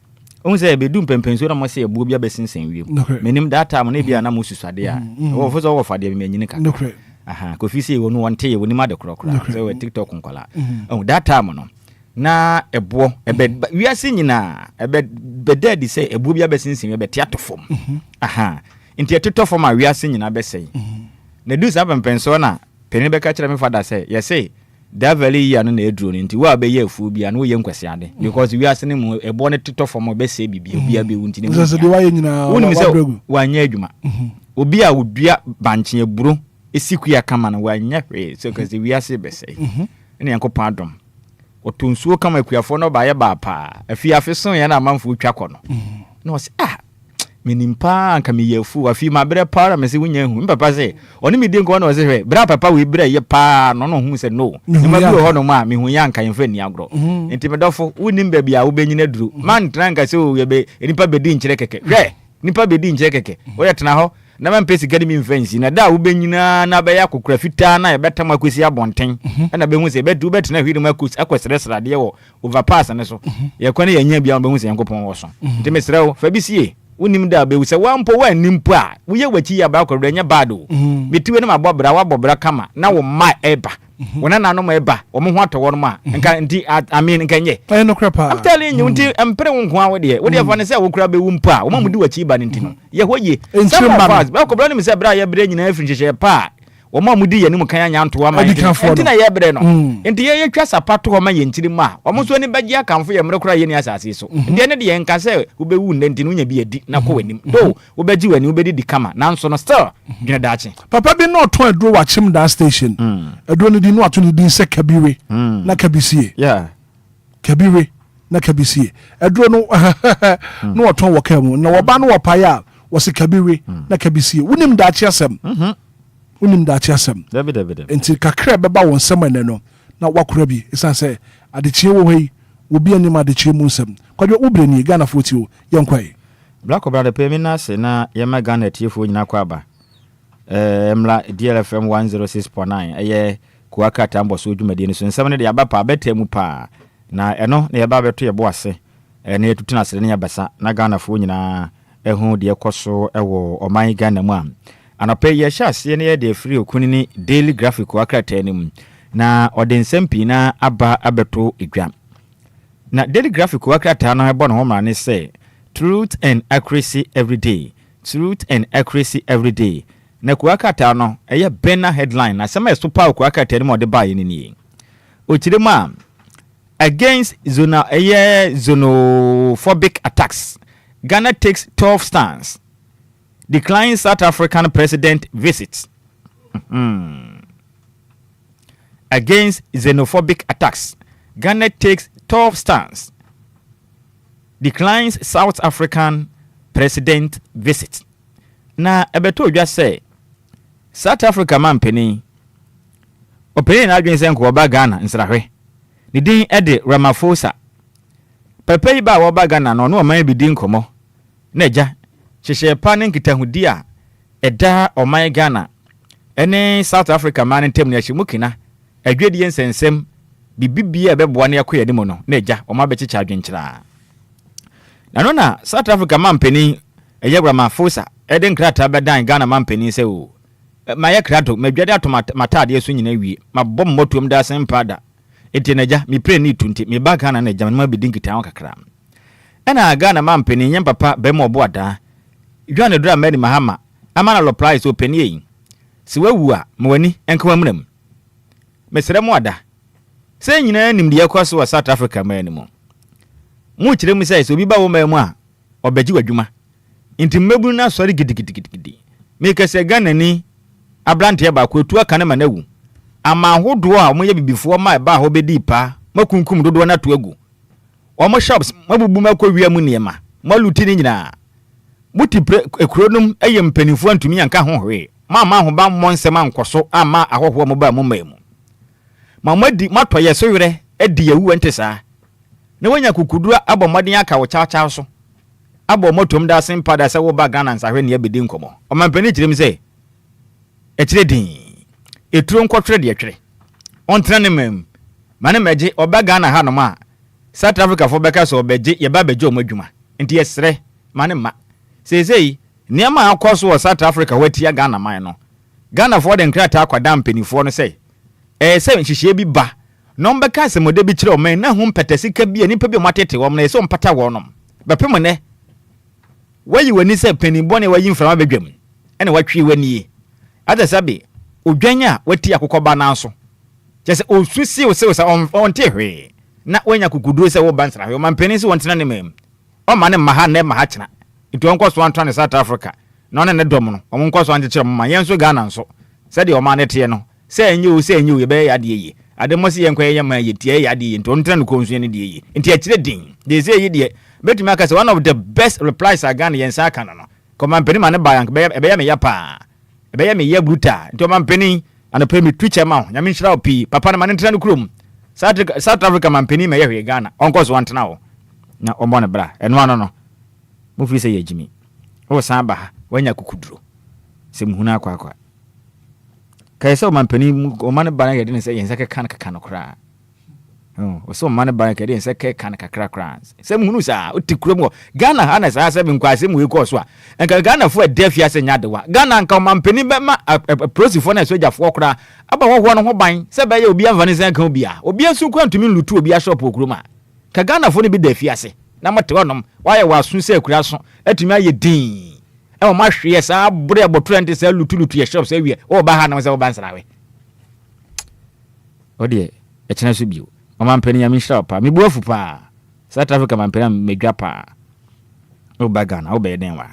on say be du pempenso na mo say ebuo bia be sensen wiem menim that time na bia na mo susade a wo fo so wo fade me nyine ka ko fi say wonu wonte ye woni ma de krokra say we TikTok nkola on that time no na ebo ebe wiase nyina ebe bedadi say ebuo bia be sensen be tiato fom nti etoto fom a wiase nyina be say na du sa pempenso na peni be ka kire me fada say ye say that very year no na eduro nti wa be ye afu bia no ye nkwase ade because we asene mu ebo ne tito fom be say bibia obia be wunti ne so de wa ye nyina wa nya adwuma obi a wodua banche aburo esikuya kama na wa nya hwe so because we ase be say ne Yankopon adom otonsuo kama akuafo no ba ye ba pa afi afeson ye na amanfo twa kɔ no no say minimpa anka me yefu afi ma bre para me se wonya hu papa se oni me din ko na o se hwe bra papa we bre ye pa no hu se no ni ma bi ho no ma me hu ya anka yemfa ni agro enti me dofo wonim ba bia wo benyina duru man tranka se o ye be nipa bedi nkyere keke hwe nipa bedi nkyere keke wo ye tena ho na man pesi gadi mi mfansi na da wo benyina na ba ya kokura fita na ye betam akosi abonten na be hu se be du betena hwiri ma akosresra de wo overpass ne so ye kwane ye nya bia wo be hu se yankopon wo so enti me srew fa bi sie unim da be se wampo wa nimpo a wo ye wachi ya ba kodo nya bado betiwe na mabobra wa bobra kama na wo ma eba wona na no ma eba wo mo ho atwo no ma nka ndi I mean nka nye no crepa I'm telling you nti empere wo nko a wo de fa ne se wo kura be wumpo a wo ma mudi wachi ba ne ntino ye hoye ba ko bra ne me se bra ya bre nyina afiri hyehyɛ pa wo ma mudi ye ne mu kan anya nto wa ma nti na ye bre no nti ye twa sapato ho ma ye ntiri ma wo mo so ni bagye akamfo ye mre kura ye ni asase so nti ne de ye nka se wo be wu nti no nya bi edi na ko wanim do wo be gi wani wo be di kama na nso no still dwene daache papa bi no to adro wa chim da station adro ne di no ato ne di se kabire na kabisie kabire na kabisie adro no no oton wo ka mu na wo ba no wo paya wo se kabire na kabisie wonim daache asem unim da chiasem david enti kakra beba won sem ene no na wakura bi isan se adechie wo hei obi anim adechie mu nsem kwadwe ubreni Ghana foti o yenkwai black brother pe mi na se na yema Ghana tiefo nyina kwa ba mla DLFM 106.9 eye kuaka tambo so dwumade ni so nsem ne de aba pa betemu pa na eno na yeba beto yebo ase na yetutuna sere ne yabasa na Ghana fo nyina ehu de ekoso ewo oman Ghana mu am anapɛ ye hyase ne ye de free okunini daily graphic wakrata nim na odensɛmpi na aba abeto edwa na daily graphic wakrata no ebo no homa ne say truth and accuracy every day na wakrata no eye banner headline na sema so pa wakrata nim ode ba ye ni ochirema against xenophobic attacks Ghana takes 12 stance declines South African president visits. Against xenophobic attacks, Ghana takes 12 stance. Declines South African president visits. Na ebeto just say South Africa man penny. Opinion against Enquires Ghana nsrahwe. Ni din ede Ramaphosa. Pepe ba wo ba Ghana no no man bi din komo. Neja Cheshe panin kitahudi a eda oman Ghana ene South Africa man ntem na himukina adwedi ensensem bibibia beboa ne yakoya ni mo no na eja oma bechicha adwenkyira na no na South Africa man penin eyebra mafosa eden krata bedan Ghana man penin se o maye krato madwade atomatade eso nyina wie mabom motom da sempada etenaja mi pre ni tunti mi ba Ghana na eja ma bidin kitan kakra ena Ghana man penin nyem papa be mo boada Juan Dra Mary Mahama amana lo price open yi si wawu a mwani enka mram mesere mu ada se nyina nim de yakwaso wa South Africa man mu mu kire mu sai so bi ba wo man mu a obaji wadwuma nti mmebunu na sori gidigidi me kase Ghana ni abrante ba ko tu aka na manawu ama hodo a mo ye bibifo ma ba ho bedi pa makunkum dodo na to agu o mo shops mabubu makowia mu niema mo lutini nyina muti ekronum eye mpanifo antumi anka ho hwe ma ho ba mmonsem ankoso ama ahoho mo ba mo mamu mamadi matoye so were edi yawu ntesa na wanya kukudura abomodin aka wo chacha so abomotom da sempa da se wo ba Ghana nsahwe ne abedi nkomo o mampani kirem se ekire din eturo nkotwere de etwere ontra ne mam mane meje oba Ghana ha no ma South Africa fo beka so obeje ye ba beje omadwuma enti yesre mane ma sezei niama akoso wo South Africa watia Ghana man no Ghana for den krata akwada mpanifo no sei se nhihye bi ba no mbeka se mode bi kire o man na hu mpetesika bi anipa bi matete wo na so mpata wo no bepem ne wayi wani se panibɔ ne wayi mframa bedwam ene watwi wani ada sabe odwanya wati akokoba na so kyese osusi o se onte hwe na wanya kukuduo se wo bansra hwe mampeni se wontena ne mam o ma ne maha ne maha kyena itu onko so antwa ne South Africa no ne dom no onko so anje kyerɛ mama yenso Ghana nso se de o ma ne te no se enye o ye be ya de ye ademosi yen kwaye ma yetie ya de nto ntra no konsu ne de yi nti akire din de say yi de betumi aka say one of the best replies aga na yen sa aka no koma mpeni ma ne ba yank be ya me ya pa be ya me ya bruta nti ma mpeni ana pe me twitcher ma nyame nhyira opi papa na ma ne ntra no krom South Africa ma mpeni me ya hwe Ghana onko so wantena wo na ombo ne bra eno ano no mo fi say yejimi o san ba wanya kukuduro se muhuna akwa kai so man pani o man ba ya de say yen sake kan no kra o so man ba ya de yen sake kan kra se muhunu sa o tikrom Ghana ana sa se binkwase mu eko so a enka Ghana fo adafia se nyadewa Ghana nka man pani be ma prosifo na soja fo kra aba ho no ho ban se be ya obi anfane se kan obi asu kwa ntumi lutu obi a shop okroma ka Ghana fo ne bi dafia se na mate wonom waya wasu se akura so atumi aye din e o ma hwe sa bure aboto ente se lutu ye shop se wie o ba ha na se o ban sarawe o de e chena so bio o man pani ya mi shop mi buafu pa South Africa man pani medwa pa o ba Ghana o be den wa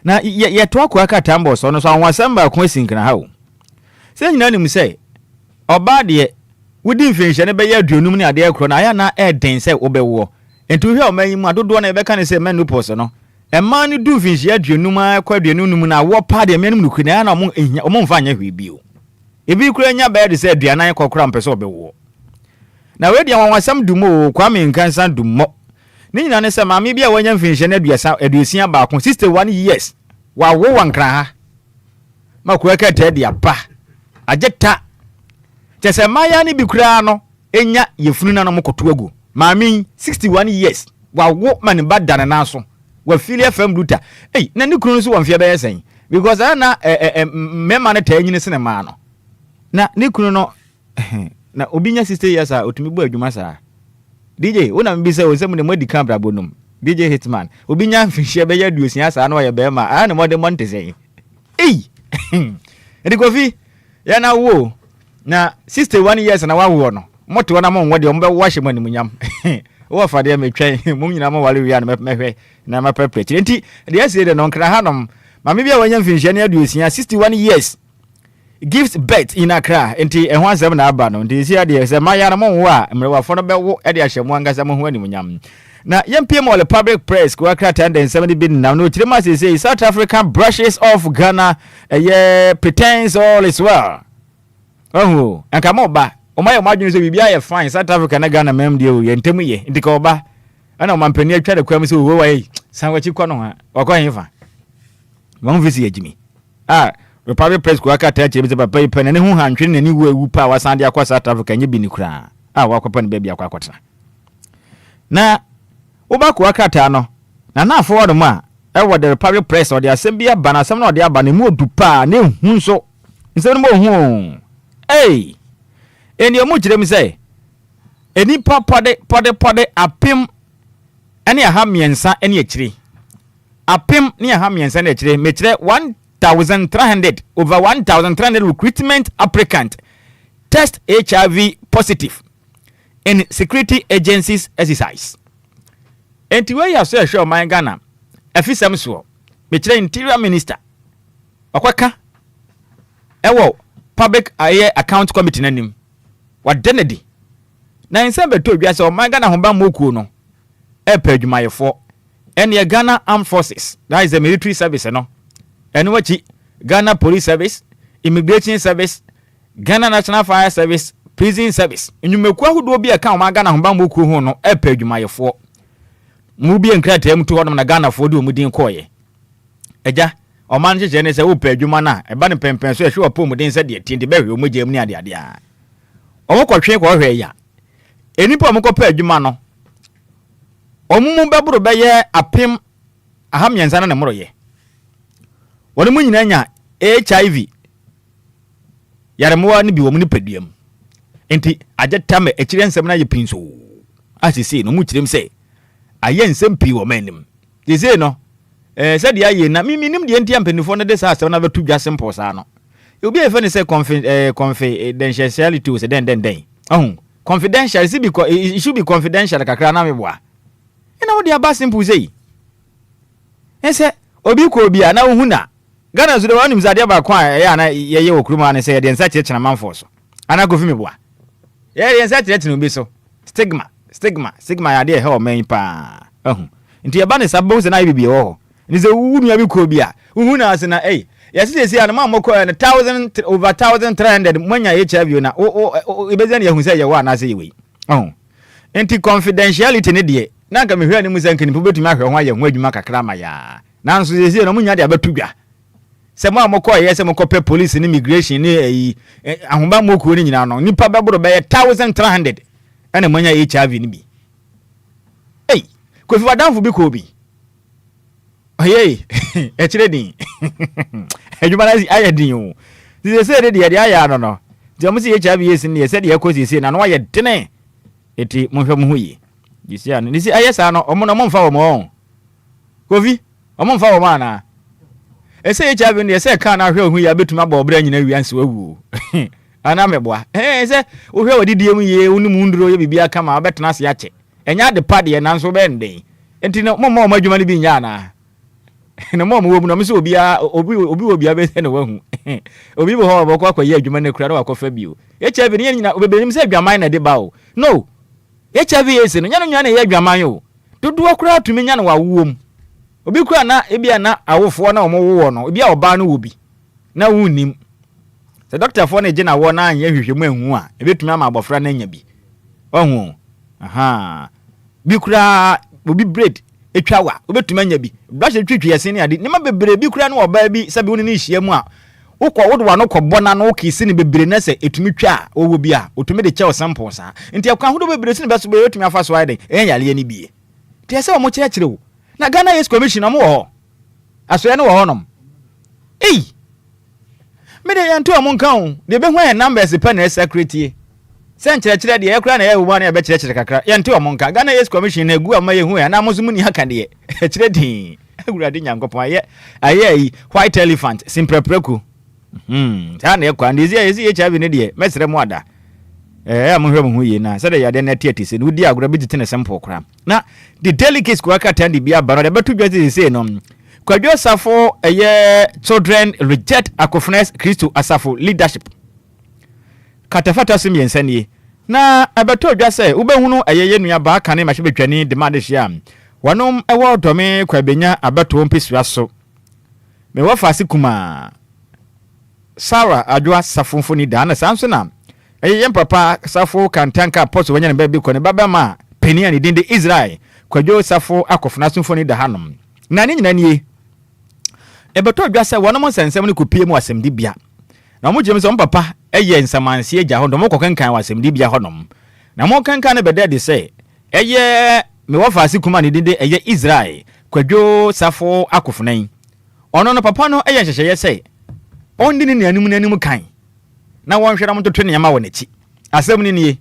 na ye to akwa ka tambo so no so anwasam ba ko asinkana ha o se nyina nim se oba de wudi mfinhye ne be ya aduonum ne ade akro na aya na e den se o be wo entu hwe o manyi mu adodo na e be ka ne se menopause no emma ni du finhye aduonum akwa aduonum na wo pa de menum nuku na na o mo mfa anya hwe bio ebi kura nya ba de se aduanan kokora mpese obewo na we de wanwasam dumo kwame nkansan dumo ni nyina ne se maame bia wanya mfinhye na aduosia ba ko 61 years wa wo wankra ha makura ka te de apa ageta tese maya ni bi kura no enya yefunu na no mokoto agu maame 61 years wa wo man ba dane na so wa filia fam duta na ni kunu so wonfia be yesen because ana mema ne ta nyine sene ma no na ni kunu no na obinya 60 years a otumi bu adwuma sa DJ wona mbi se o se mu ne modi camera bonum DJ Hitman obinya mfihye be ya duosia sa na ya be ma ana mo de monte sei Kofi ya na wo na 61 years na wa wo no moto na mo nwode o mbe wo hye mani munyam wo fa de metwen mum nyina mo wale wi na mehwe na mapeprechi enti de ase de no nkra hanom mame bia wanya mfinhye na aduosia 61 years gives birth in Accra enti ehwan asem na aba no enti sia de se maya na mo wo a mrewa fo no be wo e de ahye mo angasa mo ho ani munyam na yempiem all public press ko Accra 1070 bin na no chirema say South African brushes off Ghana pretends all is well anka mo ba o maye madwun so bibia ye fine South Africa na Ghana mem de o ye ntemu ye ndika oba ana o mampani atwa de kwam so wo wai sanwachi kɔ no ha wakɔ hefa won visi yagimi Republic Press ko aka ta chebe papa ipa na ne hu hantwe na ni wu pa wasan de akɔ South Africa nye bi ni kura wakɔpa ne baabi akɔ akɔtena na oba ko aka ta no na afɔ wɔ mo a ɛwɔ the Republic Press or the assembly aba na asɛm na ɔde aba ne mu odupa ne hu so nsɛm mo hu eni omu kirem say eni pode apim eni aha miensa eni akire apim ni aha miensa eni akire me kire 1300 over 1300 recruitment applicant test HIV positive in security agencies exercise enti we ya so ehwe o man Ghana afisam so me kire interior minister okwaka ewo public account committee nanim wadenedi na insembe to dwa se o man Ghana ho ba mokuo no epa adwumayefo ene Ghana Armed Forces that is the military service no ene wachi Ghana Police Service, Immigration Service, Ghana National Fire Service, Prison Service enyumeku ahodo bi aka o man Ghana ho ba mokuo ho no epa adwumayefo mu bi enkrata em to hodom na Ghana fo de omudin koye eja o man jeje ne se wo pa adwuma na eba ne pempen so ehwe opo omudin se de tindi behwe omugye mu ne ade a omukotwe ko hwe ya enipa omukopɛ adwuma no omumu bɛboro bɛyɛ apem ahamiensa na moroye woni mu nyina nya HIV yaremoa ne bi wo mu ne paduam enti ajetame ekire nsɛm na ye pinso asisi no mu kirem sɛ aye nsɛm pi wo manim dise no sɛ de aye na minim de enti ampanifo no de sa asɛm na betu dwa simple sa no obi efe ne sɛ confidentiality was den confidential it should be confidential kakra na meboa ina wo de aba simple say ese obi ko obi ana wo huna Ghana zo de wanim zade ba kwa ya na ye okruma ne say de nsa chechena manfo so ana ko fi meboa yɛn sɛ kyerɛ no bi so stigma ya de hɛ ɔman pa nti yɛba ne sabo sɛ na bibi wɔ ni sɛ wu nua bi ko bi a wu na ase na yɛsɛ ana ma mɔkɔ 1000 over 1300 mwanya HIV na ibezani yɛhu sɛ yɛwɔ ana sɛ yɛwei nti confidentiality ne deɛ na nka mehwɛ ne mu sɛ nkanipo betumi ahwɛ ho ayɛ ho adwuma kakra ma ya nanso sɛ no munya de abɛto dwa sɛ mo amɔkɔ yɛ sɛ mokɔpɛ police ne immigration ne ahoba mɔkuo ne nyina no nipa bɛboro bɛyɛ 1300 ɛna mwanya HIV ne bi kofi wadamfo bi ko bi ɛkyerɛ din adwuma na ayɛ din o sɛ de ayɛ no nti ɔmo sɛ HIV yɛsi ne yɛsɛ de yɛkɔ siesie na no ayɛ dene eti monhwɛ mo ho yi yisi ano nisi ayɛ saa no ɔmo mfa wɔ mo kofi ɔmo mfa wɔ mo ana ɛsɛ HIV ne yɛsɛ ka na hwɛ ho yi abetuma bɔ obra nyina wianse wawu ana meboa sɛ wo hwɛ wadidie mu ye wo ne mu nduro yɛ bibia kama abɛtena se akyɛ ɛnya de pad yɛ nanso bɛnden enti no mo adwuma ne bi nya na na mo wo mu no so obi bɛ sɛ no wahu obi bo ho bɔkɔ akɔyɛ adwuma ne kura na wakɔfa bio HIV ne nyina obebenim sɛ adwaman na de ba o no HIV yɛsi no nya na yɛ adwaman o dodoɔ kura tumi nya na wawuom obi kura na ebia na awofoɔ na ɔmo wowɔ no obi a ɔba no wo bi na wunnim sɛ doctor fo na gye na wɔ na anyɛ hwehwɛmu ahu a ebetumi ama abɔfra na nya bi ɔhu bi kura obi braid etwawa obetuma nya bi blashe twitwi yɛse ne ade nema bebre bi kura no ɔba bi sɛ bi woni ne hia mu a wokɔ wodwa no kɔbɔ na no kisi ne bebre na sɛ etumi twa owo bi a otumi de kyɛw sample saa nti akwa hodo bebre sine bɛso be etumi afa so ayde yale ne bi te sɛ ɔmo kyerɛkyerɛ wo na Ghana Youth Commission ɔmo wɔ hɔ asoɛ ne wɔ hɔ nom me de yanto ɔmo nka ho de be ho yɛ numbers pe na secretary sɛ nkyerɛkyerɛ deɛ ɛkura na yɛ wo na yɛ bɛkyerɛkyerɛ kakra yɛnte ɔmo nka Ghana Youth Commission na egu ama yɛ hu ya na mo so mu ni aka deɛ kyerɛ din agurade nyankopɔn ayɛ white elephant simprepreku ta na ɛkwa ndezi yɛ HIV ne deɛ mɛsrɛ mu ada mo hwɛ mo hu yie na sɛ de yɛde na tiati sɛ no di agura bi tete ne sample kra na the delegates ko aka tandi bia ba no de betu dwati sɛ no kwadwo safo children reject Akofnes Christo asafo leadership katafata sim yensanie na abeto dwa sɛ wobehunu ayeye nua ba aka ne mahye betwani de ma de hia wonom ewo dome kwabenya abeto mpesua so me wo fa sikuma Sarah adwa safonfo ni da na sanso na ayeye papa safo kantanka apostle wanya ne ba bi ko ne baba ma penia ne dinde Israel kwadwo safo Akofnes sofo ni da hanom na ne nyina nie ebeto dwa sɛ wonom sensem ne kopie mu asɛmdi bia na mo gyem sɛ mo papa ɛyɛ nsamansie agya hɔ mo kɔkenkan wasɛmdi bia hɔnom na mo kenkan ne bɛda de sɛ ɛyɛ me wo faase kuma ne dinde ɛyɛ Israel kwadwo safo Akofnes ɔno no papa no ɛyɛ hyehyɛ sɛ ɔndi ne nanim kan na wɔnhwɛ na mo toto ne yama wɔ n'akyi asɛm ne nie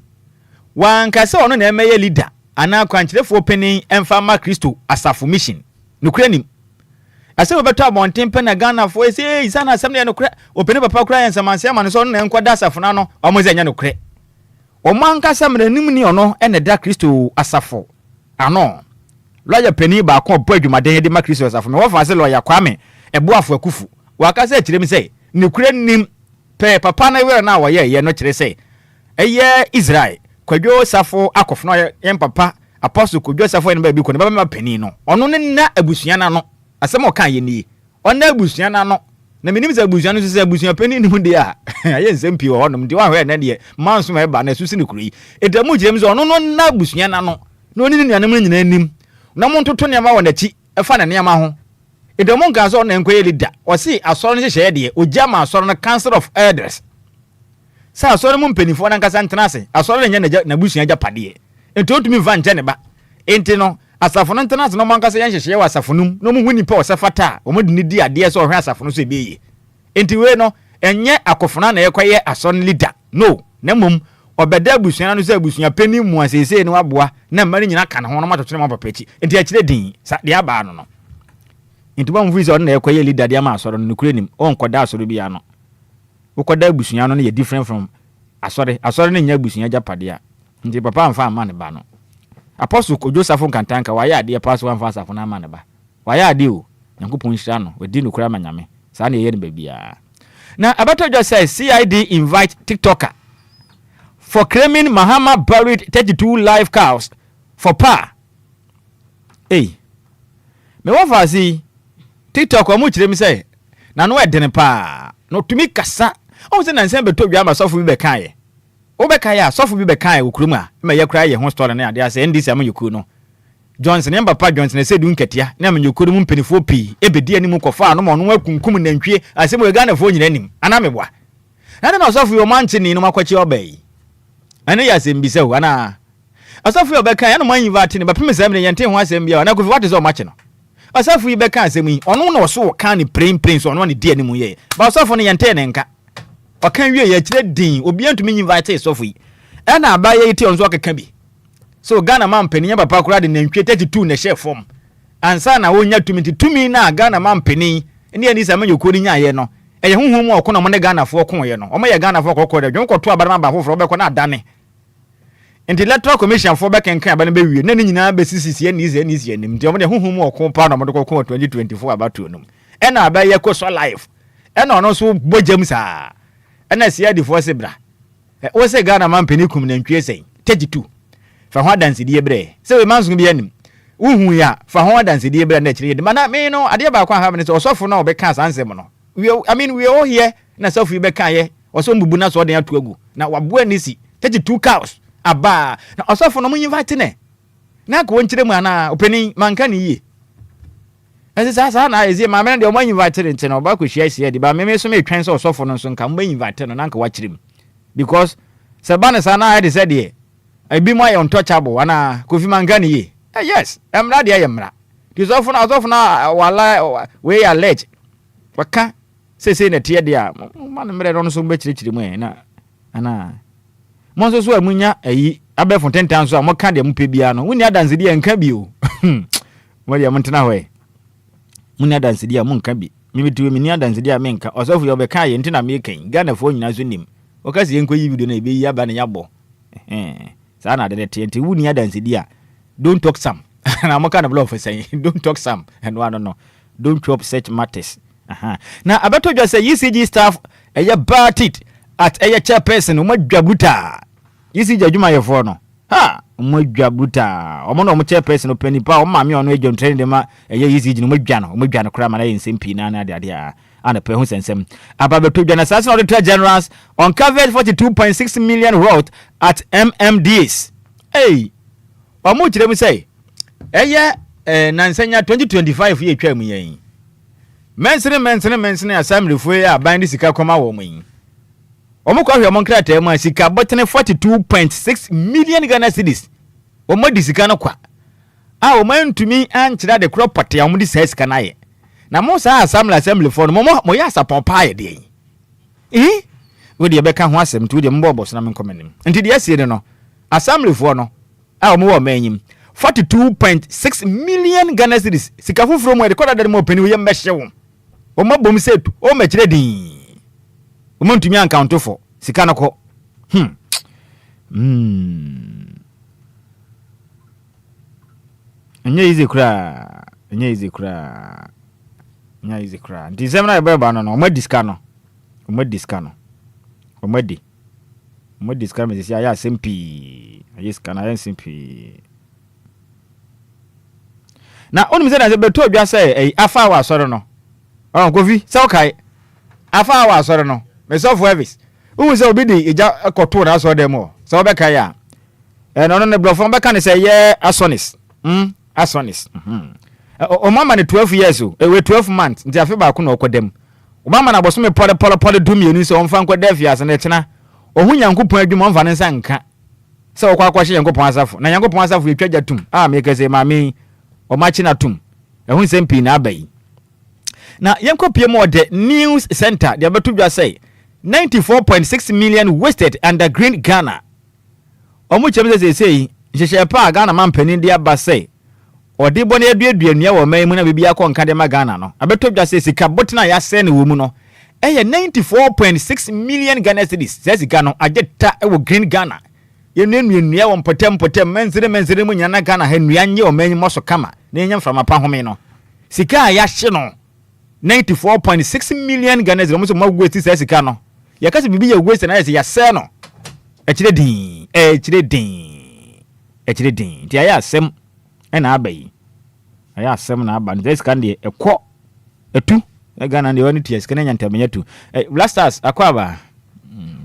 wanka sɛ ɔno na ɛmɛyɛ leader ana kwankyerɛfo penin ɛmfa ma Kristo asafo mission nokura nim asɛm beto abɔnten pe na Ghana fo sɛ isana asɛm ne nokura opene papa kura yɛ nsamanse ama no so na enkwada asafo na no ɔmo sɛ nya nokura ɔmo ankasa mranim ni ɔno ɛna da Kristo asafo ano lawyer penin ba ko ɔbɔ adwumaden de ma Kristo asafo me wɔfa sɛ lawyer Kwame ɛboafo akufu wakasa kyerɛ mi sɛ nokura nim pe papa na wɛrɛ na wɔyɛ yɛ no kyerɛ sɛ ɛyɛ Israel kwadwo safo Akofnes yɛ papa apostle kwadwo safo ne ba bi ko ne baba penin no ɔno ne na abusua na no asɛm ɔka yɛ nie ɔna abusua na no na menim sɛ abusua no sɛ abusua penin ne mu de a ayɛ nsɛm pii wɔ hɔnom de wahwɛ na deɛ manso ma ɛba na susi ne kuro yi etamu gyerem sɛ ɔno no na abusua na no na ɔne ne nuanom no nyina anim na mo ntoto nneɛma wɔ n'akyi ɛfa ne nneɛma ho etamu nka sɛ ɔna nkɔyɛ leader ɔse asɔre no hyehyɛ deɛ ogya ma asɔre no council of elders sɛ asɔre mu mpanimfoɔ na nkasa ntena ase asɔre no nyɛ n'abusua agya padeɛ ntɔntumi mfa nkyɛ ne ba enti no asafo no ntena ase no mankasa yɛn hyehyɛ wɔ asafo num no mu hu nipa ɔsɛfata ɔmo de ne di adeɛ sɛ ɔhwɛ asafo no so ebeye enti we no ɛnyɛ Akofnes na yɛkɔyɛ asɔre leader no na mmom ɔbɛda abusua no sɛ abusua penin mu asese ne waboa na mmari nyina ka ne ho no matotene ma papa akyi enti akyerɛ din sa de aba no no enti ba mfu sɛ ɔno na yɛkɔyɛ leader de ama asɔre no kure nim ɔnkɔda asɔre bia no wokɔda abusua no yɛ different from asɔre no nya abusua japade a enti papa amfa ama ne ba no Apostle ko Joseph Nkantanka wayɛ ade pass one fast afo na ama ne ba wayɛ ade o Nyankopɔn hyira no wadi no kura manyame saa na yɛ ne ba bia na abato just say CID invite TikToker for claiming Mahama buried 32 live cows for pa. Hey, me wa fa si TikTok amu chire mi say na no edene pa no tumi kasa o se na nsen beto dwa ma sofu bi be kan ye o be kan ya sofu bi be kan ye okurum a me ye kra ye ho story na ade ase ndisi am yoku no Johnson yamba pa Johnson se du nketia na me yoku mu mpenifo pi ebedi ani mu kofa no mo no akunkum nantwie ase mo Ghana fo nyina nim ana meboa na na sofu yo manche ni no makwachi obey ana ya se mbise ho ana asofu yo be kan ya no man invite ni ba peme se me yente ho asem bia na kofi what is all match no asafu yi beka asem yi ono na so kan ni plain so ono ne die ni mu ye ba asafu ne yente ne nka o kan wie ya kire din obi antumi invite asafu yi e na aba ye ti onzo akeka bi so Ghana man pani ya papa kura de nantwie 32 na share form ansa na wonya tumi na Ghana man pani ne ani sa manyo kodi nya ye no e ye honhom o ko no mo ne Ghana fo ko ye no o mo ye Ghana fo ko de dwon ko to abarama ba foforo be ko na adane Inti electoral commission for back and can be we. Nani na be CCC and easy and nti omo de honhom o ko pa na mo de ko 2024 about no. E na ba ye ko so life. E na ono so bojam sa. E na sia di force bra. E o se Ghana man penikum na ntwe sen 32. Fa ho dance die bre. Se we manso bi anim. Uhu ya fa ho dance die bre na kire de. Mana me no ade ba kwa ha me so osofo na obeka sansem no. We all here na so fi beka ye. Oso mbubu na so den atu agu. Na waboa nisi 32 cows. Aba na osofo no mu invite ne na ko nchire mu ana openi manka ni yi ese sa na ezi ma me de o mu invite ne nche na oba ko hia sia di ba me so me twen so osofo no so nka mu invite no na nka wa chire mu because sabana sa na de said e bi mo ya untouchable ana kofi manka ni yi yes emra de ya mra di osofo na wala we allege waka se na tie de a man mre no so be chire mu na ana Monso so amunya ayi abefo tentan so amoka de mpe bia no woni adanse de nka bi o mo de amntena hoye muni adanse de amunka bi mimitu mi ni adanse de amenka osofu yo be ka ye ntina me kan Ghana fo nyina so nim o ka se enko yi video na ebe yi aba na yabo sa na de tente woni adanse de a don't talk some na amoka na blow for say don't talk some and one no don't chop such matters na abeto just say ECG staff eye batit at eye chairperson umadwabuta yisi jadwuma yefo no ha umadwabuta omo no chairperson opani pa o maame ono ejon train dem ma eye yisi jinu umadwa no kra ma na yensempi na na ade a ana pe hu sensem ababeto dwa na sase auditor generals uncovered 42.6 million worth at MMDs hey omo kire mu say eye nansanya 2025 ye twa mu yen mensene assembly fo ya band sika koma wo mu yin omo kwa hwe monkrata mu sika botene 42.6 million Ghana cedis omo disika no kwa a omo ntumi ankyira de property omo di sika na ye na mo sa assembly for mo ya sapon pa ye de we de be ka ho asem tu de mbobos na menkomenim nti de asie de no assembly for no a omo wo manyim 42.6 million Ghana cedis sika fufuro mo de koda de mo pani wo ye mbehye wo omo bom setu o mekire din omo ntumi account for sika nako Nye izi kura ndi semna ebe ba no omo diska no me si aya sempi ayiska na yen sempi na onu se na se beto odwa se afa wa soro no kofi se okai afa wa soro no me so for service who say obi di eja koto na so dem o se obeka ya no ne blofon beka ne se ye asonis o mama ne 12 years o we 12 months nti afi ba ko na okodem o mama na boso me pole dum yenu se on fa nko defia se ne tena o hu Nyankopon adwuma on fa ne nsa nka se o kwa kwahye Nyankopon asafo na Nyankopon asafo etwaja tum me kese mame o machi na tum ehun sempi na abai na yenkopie mo de news center de abatudwa say 94.6 million wasted under green Ghana omu chemze say hyehyɛ pa Ghana man panin de aba say odi bone aduadua wo man mu na bibia kɔ nka de ma Ghana no abetodwa say sika botina ya sɛ ne wo mu no 94.6 million Ghana cedis sɛ sika no ageta wo green Ghana yenua wo potem mensere mu nyana Ghana ha nua nye o man moso kama na enya mframa pa home no sika ya hye no 94.6 million Ghana cedis mo so magweti sɛ sika no yakase bibi ya gwesi na ya sɛ no Echire din ti aya asem na abai aya asem na aba this kan de ekọ etu e Ghana de woni ties kan nyantamenya tu Blasters akwaba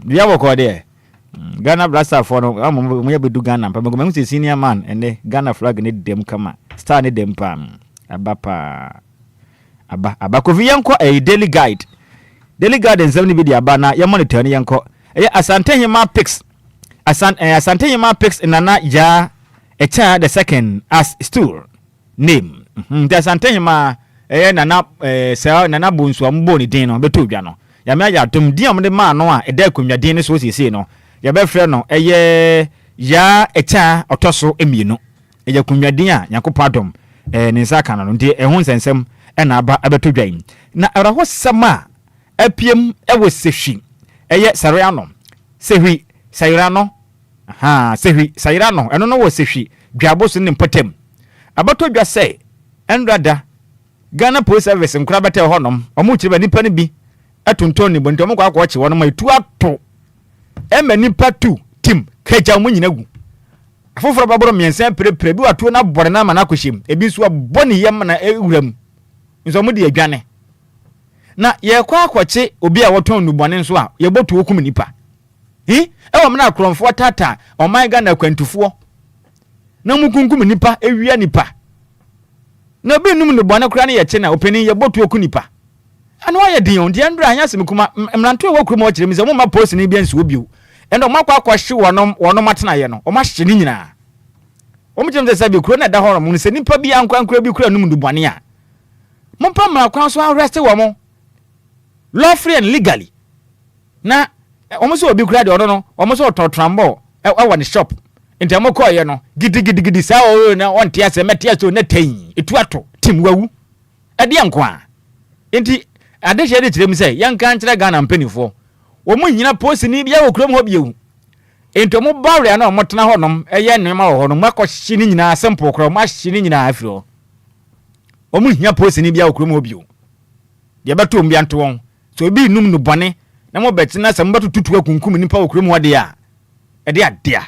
bia woko de Ghana Blasters for no mo yebedu Ghana pa me say senior man ene Ghana flag ne dem kama star ne dem pa aba kofi yanko daily guide ensem ni bi de aba na ye monitor ne yanko Asante Hima picks Asante Hima picks nana ja echa the second as stool name the Asante Hima nana nana bonsu ambo ni din no beto dwa no ya me ya dum din am de ma no a eda akonwa din ne so siesie no ya be frɛ no ya echa otoso emienu ya akonwa din a yakopɔ adom ne nsa ka no ndi ehun sensem na aba abeto dwa na ɛraho sama apiem ɛwɔ sehwi Sariano Sehi Sairano Sehi Sairano eno no wo sehwi dwaboso ne mpatem abato dwa say enrada Ghana Police Service nkura bete honom omu kire nipa ne bi atonton ni bonto mo kwa che wono mai tu ato ema nipa tu tim kaja mu nyina gu afoforo baboro miensen prepre bi wato na bore na ma na kohyem ebi so boni yem na ewuram nso mu de adwane na ye kwa akwache obi a woton nubone nso a ye botu okum nipa ewo mna akromfo tata oman Ghana kwantufo na mukunkum nipa ewia nipa na obi num nubone kura na ye che na openi ye botu okum nipa ana wa ye din on de ndra anya sem kuma mranto e wakuru mo kire mi se mo ma post ni bia nso obi endo makwa akwahye wonom atena ye no o ma hye ni nyina o mo jemze sabi kuro na da horo mo se nipa bia ankwankura bi kura num nubone a mo pa mra kwan so arrest wo mo lawfully and legally na almost obi kura de ono no almost ototrambo e ne shop ntamo ko ye no gidi sa o na on tia se metia so na tan etu ato tim wawu ade anko a enti ade hye de kirem se yanka nkyere Ghana mpanifo wo mu nyina post ni bia wo kurom ho biewu ento mo barrier na mo tena honom eye nema wo honom makohye ni nyina simple kro ma hye ni nyina afiro wo mu nyina post ni bia wo kurom ho biewu de beto mbia nto won so obi num no bone na mo betina se mbato tutu akunkum nipa wo kurom hode a e de adea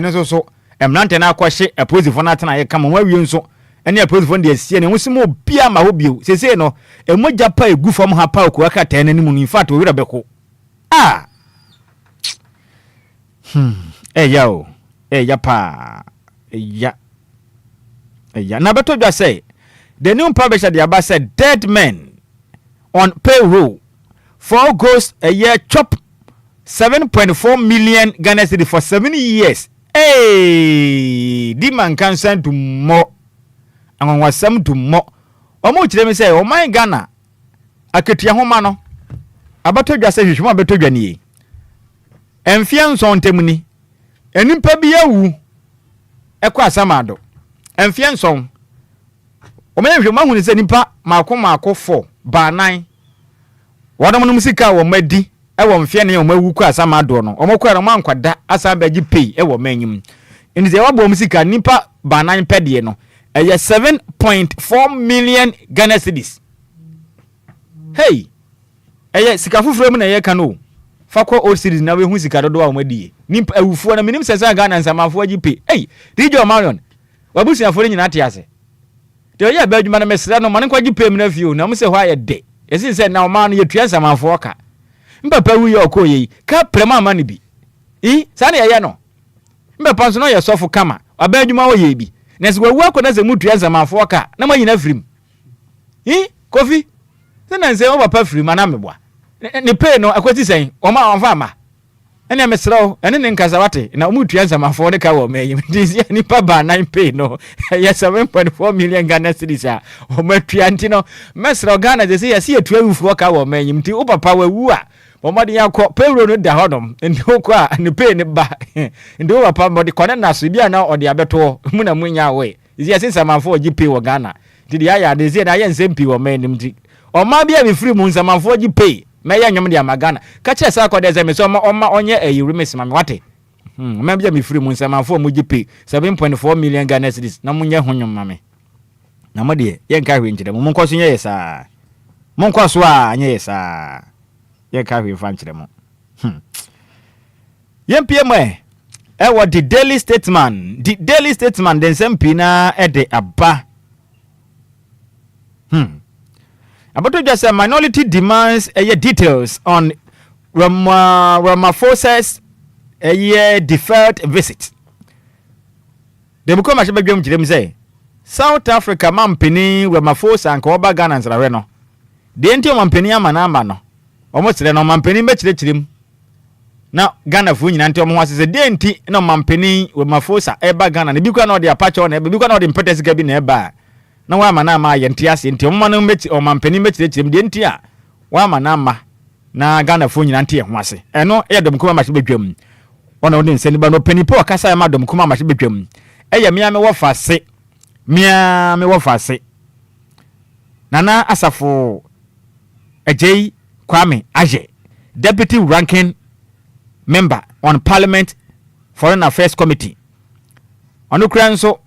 no so emrante na akwahye aposifo na atena ye kama mo awie nso ene aposifo de asie ne hosimo obi ama ho bio sese no emogya pa egu fam ha pa ko aka tan nanim no in fact o wira beko ya pa na beto dwa say the new publisher the aba said dead men on payroll 4 goes a year chop 7.4 million Ghana cedi for 7 years. Hey, di man can send to more. And was some to more. Omo chire me say, "Oh my Ghana, aketia homa no. Abato dwa say hwehwe abato dwa nie. Emfia nso ntemuni. Enimpa bi awu. Ekwa asamado. Emfia nso. Omehwe mahu ni say nipa maako 4 ba 9. Wadam no musika wo madi ewo mfie ne wo mawu kwa asamado no omokwa no mankwada asabagi pay ewo manyim enize wabo musika nipa ba 9 pedie no eye 7.4 million Ghana cedis. Hey, eye sika fufuro mu na ye ka no fakwa old cedis na we hu sika dodo wa madi nipa awufuo na minim sesa Ghana nsamafo agi pay. Hey, DJ Marion wabusia fo nyina atiase de oye ba adwuma na mesra no man kwagi pay mu na fio na mu se ho aye de esi se na o man ye tuan samafo ka mbapa wu ye okoye ka prema ma ne bi sa na ye no mbapa nso no ye sofo kama aba adwuma wo ye bi na se wawu akona se mu tuan samafo ka na ma nyina frim kofi se na se o papa frim na mebwa ne pay no akwati sen o ma onfa ma ene mesro ene ne nkasa wate na mu tuan samafo ne ka wo mayim dizia ni pa ba 9 pay no ye 7.4 million Ghana cedis a o ma tuan ti no mesro Ghana je se ye se tuan fuo ka wo mayim ti o papa wawu a omodi yakọ payroll no da hodom ndo kwa ne pay ne ba ndo papa modi kone na so bia na ode abeto mu na munya we isi asensa manfo ogi pay wo Ghana ti ya de zi na ye nsem wo manim ti o ma bia be free mu nsamanfo ogi pay me ya nwom de amagana ka che sa akode ze me so ma onye remis ma me wate ma bia me free mu nsamanfo mu gi pay 7.4 million Ghana cedis na munye honwom ma me na mo de ye nka hwe nkire mu nkoso nye yesa mo nkoso a nye yesa ye ka hwe fa nkire mo yempie what the Daily Statesman den sempina ede aba about to just say minority demands details on Ramaphosa's deferred visit. They become a shabby Jim say South Africa mampini Ramaphosa and Koba Ghana and Sareno. The entire mampini manamano. Almost the no mampini betchim. Now Ghana Funny Antom was a dainty no mampini Ramaphosa eba Ghana. The Bukan or the Apache on a Bukan or the impetus cabin eba. No one manama yentias into Manu met or mampini betchim dentia. One manama na Ghana Funny Antia was. And no Adam Kuma must be Jim. One of them send no penny poor Casa Madam Kuma must be Jim. Eya mia me wo fa se Nana Asafo Ajay Kwame Aje, Deputy Ranking Member on Parliament Foreign Affairs Committee. Onukran so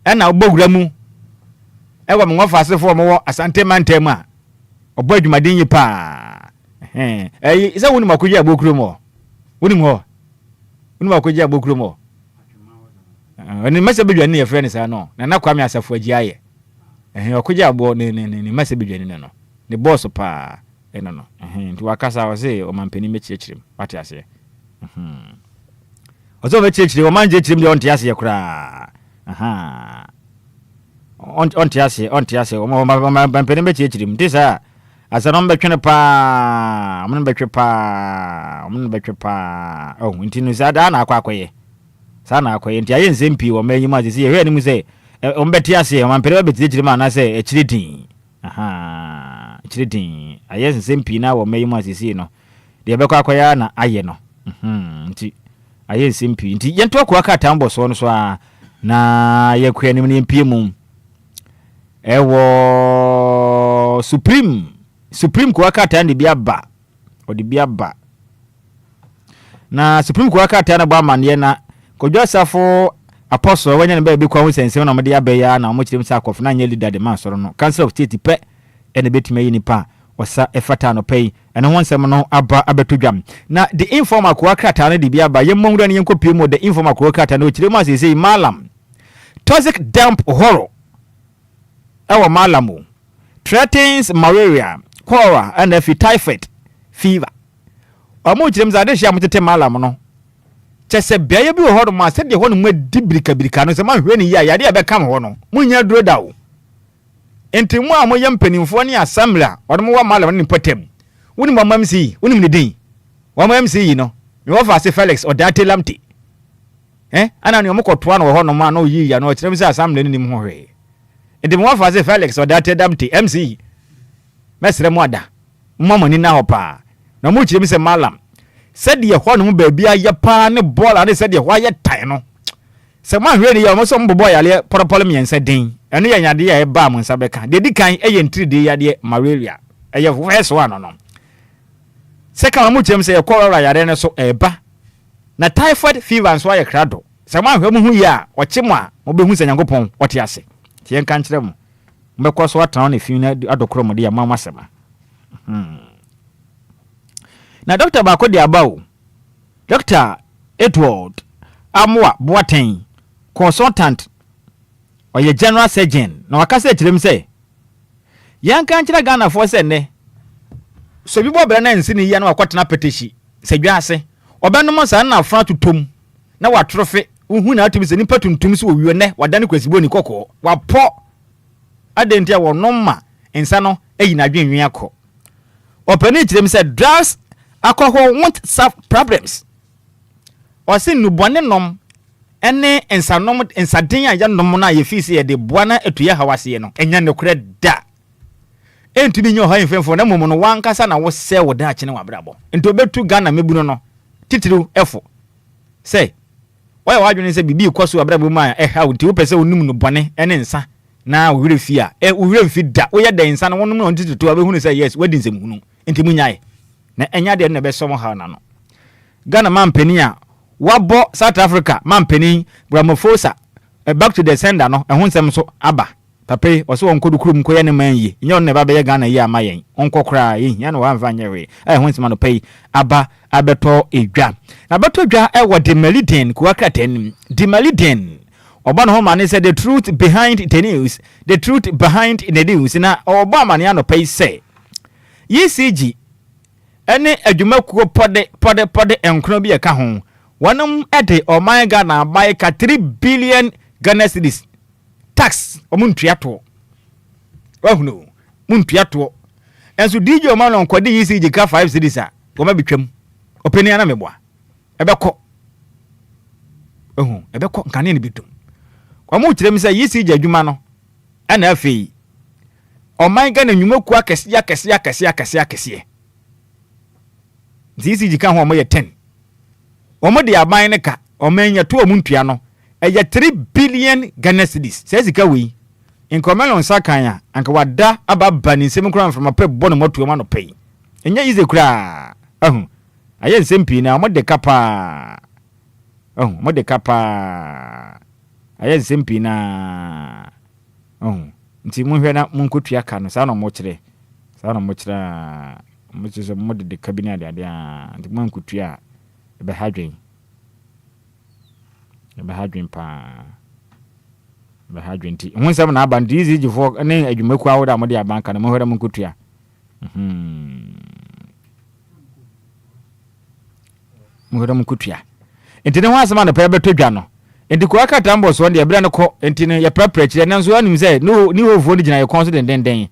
ena obogramu ewa me wo fa se for mo asante mantema obo adwumaden yi pa isa woni makoji abokuro mo woni mo makoji abokuro mo ni mase bedwane ye friend sa no na Kwame Asafo agiaye okoja abo ni mase bedwane no ni boss pa no nti wakasa wo se o mampeni mechiechirem wate ase ozo mechiechire o manje chirim de onte ase kura onte ase o mampeni mechiechirem ntisa asa no betwene pa mun betwe pa oh nti no sada na akwakoye sana akoye nti aye nsempi wo manyima ase ye hwe ni mu se ombeti ase mampere ba betire ma na se echiritin echiritin aye nsempi na wo manyima ase no de be kwa akoya na aye no nti aye nsempi nti yento akwa ka tambo so no so a na ye kwa ni mpie mu ewo supreme kwa ka tan de bia ba odi bia ba na supreme kwa ka tan na ba mane na Kodwa Safo apostle wanya ne ba bi kwa hu sense na mo de abeya na mo kirem sa akof na nya leader de man soro no council of state pe ene betime yi nipa osa efata no pay ene ho nsem no aba abetodwam na the informal kwa krata na de bi aba ye monwura ne yenkopie mo the informal kwa krata na o kirem asese malam toxic dump horror ewa malamu threatens malaria cholera and typhoid fever omo kirem za de hia mo tete malam no chese bia bi wo hodo ma se de ho no ma dibirika no se ma hwe ni ya ya de be kam ho no munya duro dawo enti mu a mo yem panimfo ne assembly odo mo wa malam ni patem woni mo mamsi woni ni din wa mamsi yi no me wo fa se Felix odate lamti ana ne mo kotoa no ho no ma no yi ya no kirem se assembly ni mo hwe enti mo fa se Felix odate lamti MC mesre mo ada mo mo ni na ho pa na mo kirem se malam said ye ho no baabi aye pa ne bola ne said ye ho aye tan no se ma hwe ni ya mo so mbobo ya le poropolo miensa din ene ya nyade ya e ba mo nsa beka de di kan eye ntride ya de malaria eye first one no second mo chem se ye cholera ya de ne so eba na typhoid fever nso aye krado se ma hwe mo hu ya o chemo a mo be hu se nyankopon wote ase tie nka nkyere mo mbekọ so atan na fi na adokoro mo de ya mama sema na Dr. Bakodi Abao, Dr. Edward Amwa Boateng, consultant or your general surgeon. No, I can say to them, say, Yan can't Ghana for send so you will be an senior yan or quite an appetition. Say, Yase, or Banamos are now front to tomb. Now what trophy, who now to be an important tombs who you ne, what Danny Quisboni Coco, while poor I didn't tell no ma, and Sano, a Nigerian Yako. Open it to them said, drugs. Alcohol won't solve problems. Or sin no bonenom ene ensanom ensaden ya nom na ye fisi e de boana etuye hawase no enya ne kure da entumi nyo ha enfemfo na momo no wankasa na wo se wo da akene wabrabo ento betu Ghana mebuno no titiru efo say why wadwene se bibi ikoso wabrabo ma e ha nti wo pese onum no bone ene nsa na wo wure fi a wo wure fi da wo ye da nsa na wonum no tititu abehunu say yes wadin nsem hunu enti munyae na enya de na be somo ha na no Ghana mampeni a wabo South Africa mampeni Ramaphosa back to the sender no ehun sem so aba pape oso won kodu kurum ko ye ne man yi nya on ne ba be Ghana yi amayen onko kra yi nya no wa mfa nyewe honsima no pay aba abeto edwa na beto dwa wo de meliden ko akraten de meliden oba no man say the truth behind the news in the news na oba man ya no pay say ECG ene adwumakuo pode enkro bi eka ho wonum ede o my Ghana buy ka 3 billion Ghana cedis tax omuntuato wahuno muntuato enso DJ o man onko de ECG ka 5 cedis a wo ma betwam openi ana meboa ebeko ebeko nkane ne bitum kwa mu kirem say ECG adwuma no ana afei o my Ghana nwumakuo akese ECG ka ho mo ye 10 omo de aban ne ka omanya to omuntua no eye 3 billion Ghana cedis say sika we inkomelon sakan ya anka wada ababa ni nsem kura from apɛ bɔ no moto ma no pay enya ize kura aye nsempi na omo de kapa mo de kapa aye nsempi na nti mu hwɛ na mu nkotua ka no sa no mo kyerɛ mo kyerɛ mo de cabinet ade a nti mu nkotua be hadwen ti honsam na aban dizi jifo ne adwumaku awoda mo de abanka na mo hwere mo nkotua mo hwere mo nkotua enti ne ho asema na pa beto dwa no enti ko aka tambo so de bra ne ko enti ne ye prepare kire nanso anim say ni hofuo ni gina ye konso den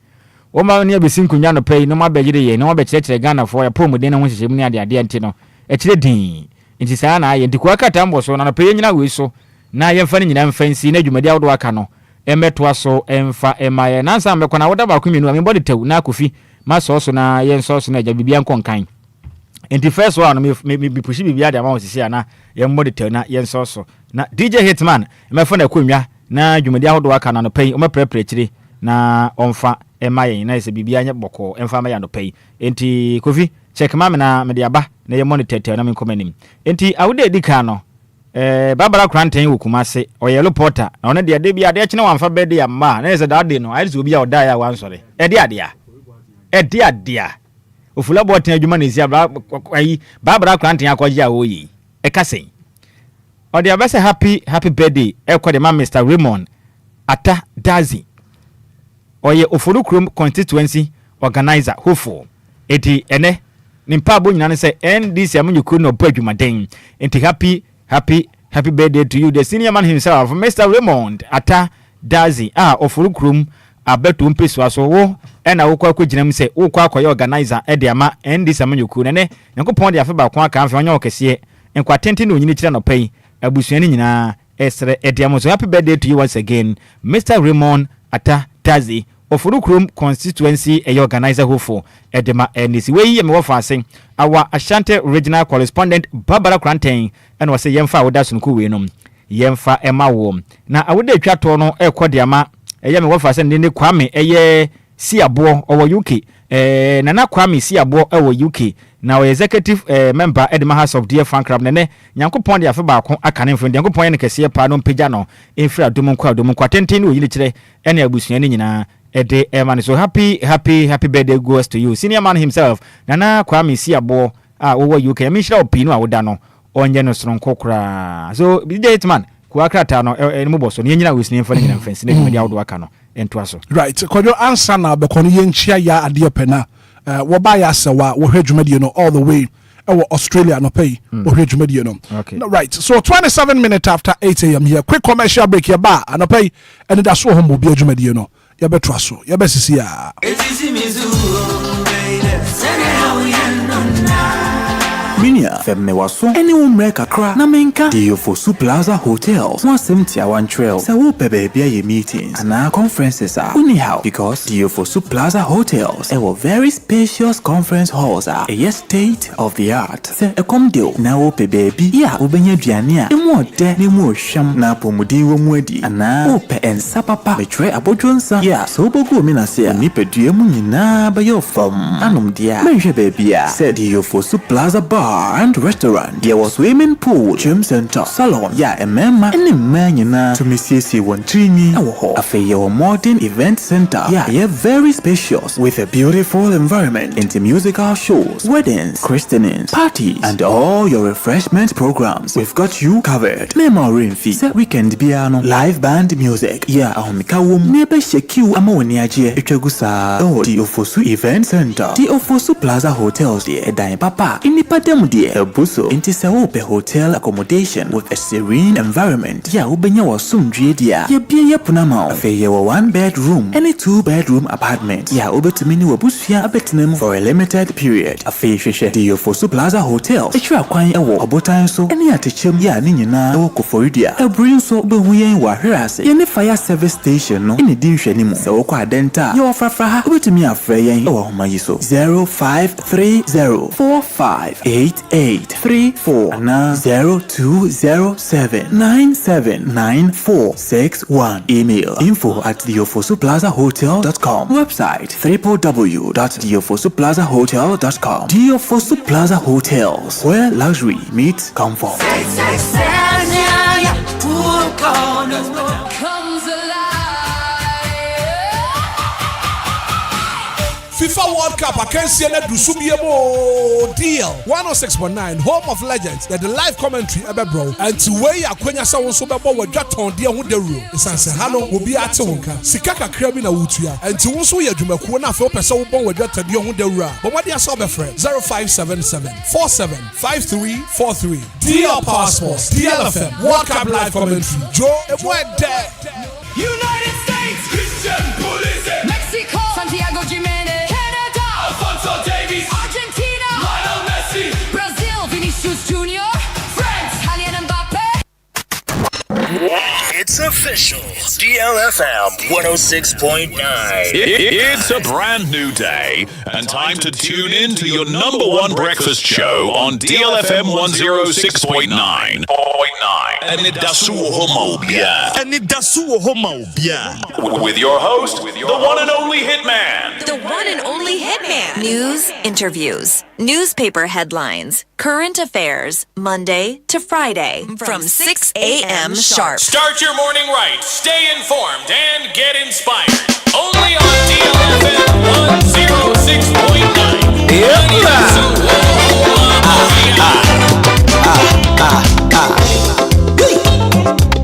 o ma ne abesin kunya no pay no ma begire ye no ma be kire Ghana for ya pomuden ho hyehyem ni ade enti no e kire din enti saa na aye enti ko aka tambo so na pay nyina we so na ye mfa ni nyina mfansi na adwumadi awodo aka no emeto so emfa emaye na nsa mekona woda ba kwemi no amebode tew na kofi ma so na ye nso so na ja bibia nkonkan enti first one me pushi bibia de ma osisi ana ye mbode tew na ye nso so na DJ Hitman emefo na kwemwa na adwumadi awodo aka na no pay o me prepare kire na omfa emaye na ise bibia nya boko emfa ma ya no pay enti kofi check ma me na me de aba na ye monitor tew na me komanim enti awode edika no Barbara Cranton wokumase oyelo porter na one de bia de kine wamfa bede ya ma na ese dade no ayise obi a oda ya wansore ede adea ofula boten adwuma na esi ayi Barbara Cranton akoje a oyi ekase ode abese happy birthday ekode ma Mr Raymond Ata Dazi oye ofulu krom constituency organizer hofo eti ene nimpa bo nyina ne se NDC amunyuku no bo adwumaden enti happy birthday to you, the senior man himself, Mr. Raymond Ata Dazi. Ofurukrum abetu mpeswa so wo ena wo kwa kwegyinam se wo kwa akoye organizer e de ama endi samanyuku ne yankopon de afeba kwa aka afanya okese enkwa tenti no nyini kira no pai abusuani nyina esre e de am. So happy birthday to you once again, Mr. Raymond Ata Dazi. Ofurukrum constituency e organizer hofo edema enisi we yi me wo faase our Ashanti regional correspondent Barbara Cranton and was say yemfa woda sunku we nom yemfa ema wo na awode atwato no ekode ama eye me wo faase ne Kwame eye siabo owo UK nana Kwame siabo owo UK na o executive member edema House of Dear Fan Club ne Nyankopon de afa ba ko akane mfo Nyankopon ne kese pa no mpagya no enfira domon kwa tenten no yini kire ene abusuani nyina ede man. So happy birthday goes to you, senior man himself Nana Kwame siabo owo UK amishira opinu awoda no onye no sonko kra. So DJ Hitman ku akrata no ene moboso ne nyina wesni mfa nyina mfansi ne dwumadi awodo aka no ento aso right kojo answer na be kono yenchia ya ade pena wo ba ya sewa wo hwedwumadi no all the way Australia no pay okay. No, right, so 27 minutes after 8 a.m. here, quick commercial break here ba and pay and that's what home be adwumadi no ya beto aso ya besisi ya Minia femme waso any umre kakra na menka Dio for Plaza Hotels 171 Trail se wo baby ye meetings and conferences are anyhow because Dio for Plaza Hotels a very spacious conference halls are a state of the art se e come deal na wo baby ya obenya duane a emu ode ne mu ohwam na pomudi wo mu adi ana ope ensa papa betwe abodwonsa ya so bogu mi na se ni pedue mu nyina ba yo fam anom dia menhwe baby a se Dio for Plaza Bar grand restaurant. There was swimming pool, gym center, salon. Yeah, a man, any man, you know, to me see one trini. A modern event center. Yeah, very spacious with a beautiful environment into musical shows, weddings, christenings, parties, and all your refreshment programs. We've got you covered. Memory fee, weekend piano, live band music. Yeah, Mikawum, neighbor shake you amoniaje, Echegusa, oh, the Ofosu Event Center, the Ofosu Plaza Hotels, the Edine Papa, in the Padem, the Ebuso, into Saope Hotel accommodation with a serene environment. Yeah, Ubenya was soon dia. Yeah, be punama. Affair 1 bedroom, any 2 bedroom apartment. Yeah, over to mini Wabusia Abetnum for a limited period. Affair the Ofosu Plaza Hotel. It's your quine a walk about so any at chim ya nina or Koforidia. A bring so be we wa herase. Any fire service station no in the dish anymore. So qua denta. Your fraha over to me a frey or my so 0530458834 na 0207979461. Email info@theofosuplazahotel.com. Website www.theofosuplazahotel.com. Theofosu Plaza Hotels, where luxury meets comfort. FIFA World Cup, I can't see any Dusubiemo deal. 106.9, home of legends. The live commentary, bro. And to where Aquenya Sound Sobabo were just on dear with the room. The Sansehano will be at Tonka. Sikaka Krabina Wutia. And to also hear Jumakuna for Peso Bon with just a dear with the room. But what they are so friend 0577 475343. DL Passports, DLFM, World Cup live commentary. Joe, it went there. United States, Christian Police, Mexico, Santiago Jimenez. Argentina, Lionel Messi, Brazil, Vinicius Jr., France, Kylian Mbappe. It's official. DLFM 106.9. It's a brand new day and time to tune in to your number one breakfast show on DLFM 106.9. Anidaso Wɔhɔ. Anidaso Wɔhɔ. With your host, the one and only Hitman. The one and only Hitman. News, interviews, newspaper headlines, current affairs, Monday to Friday from 6 a.m. sharp. Start your morning right, stay informed, and get inspired. Only on DLFM 106.9.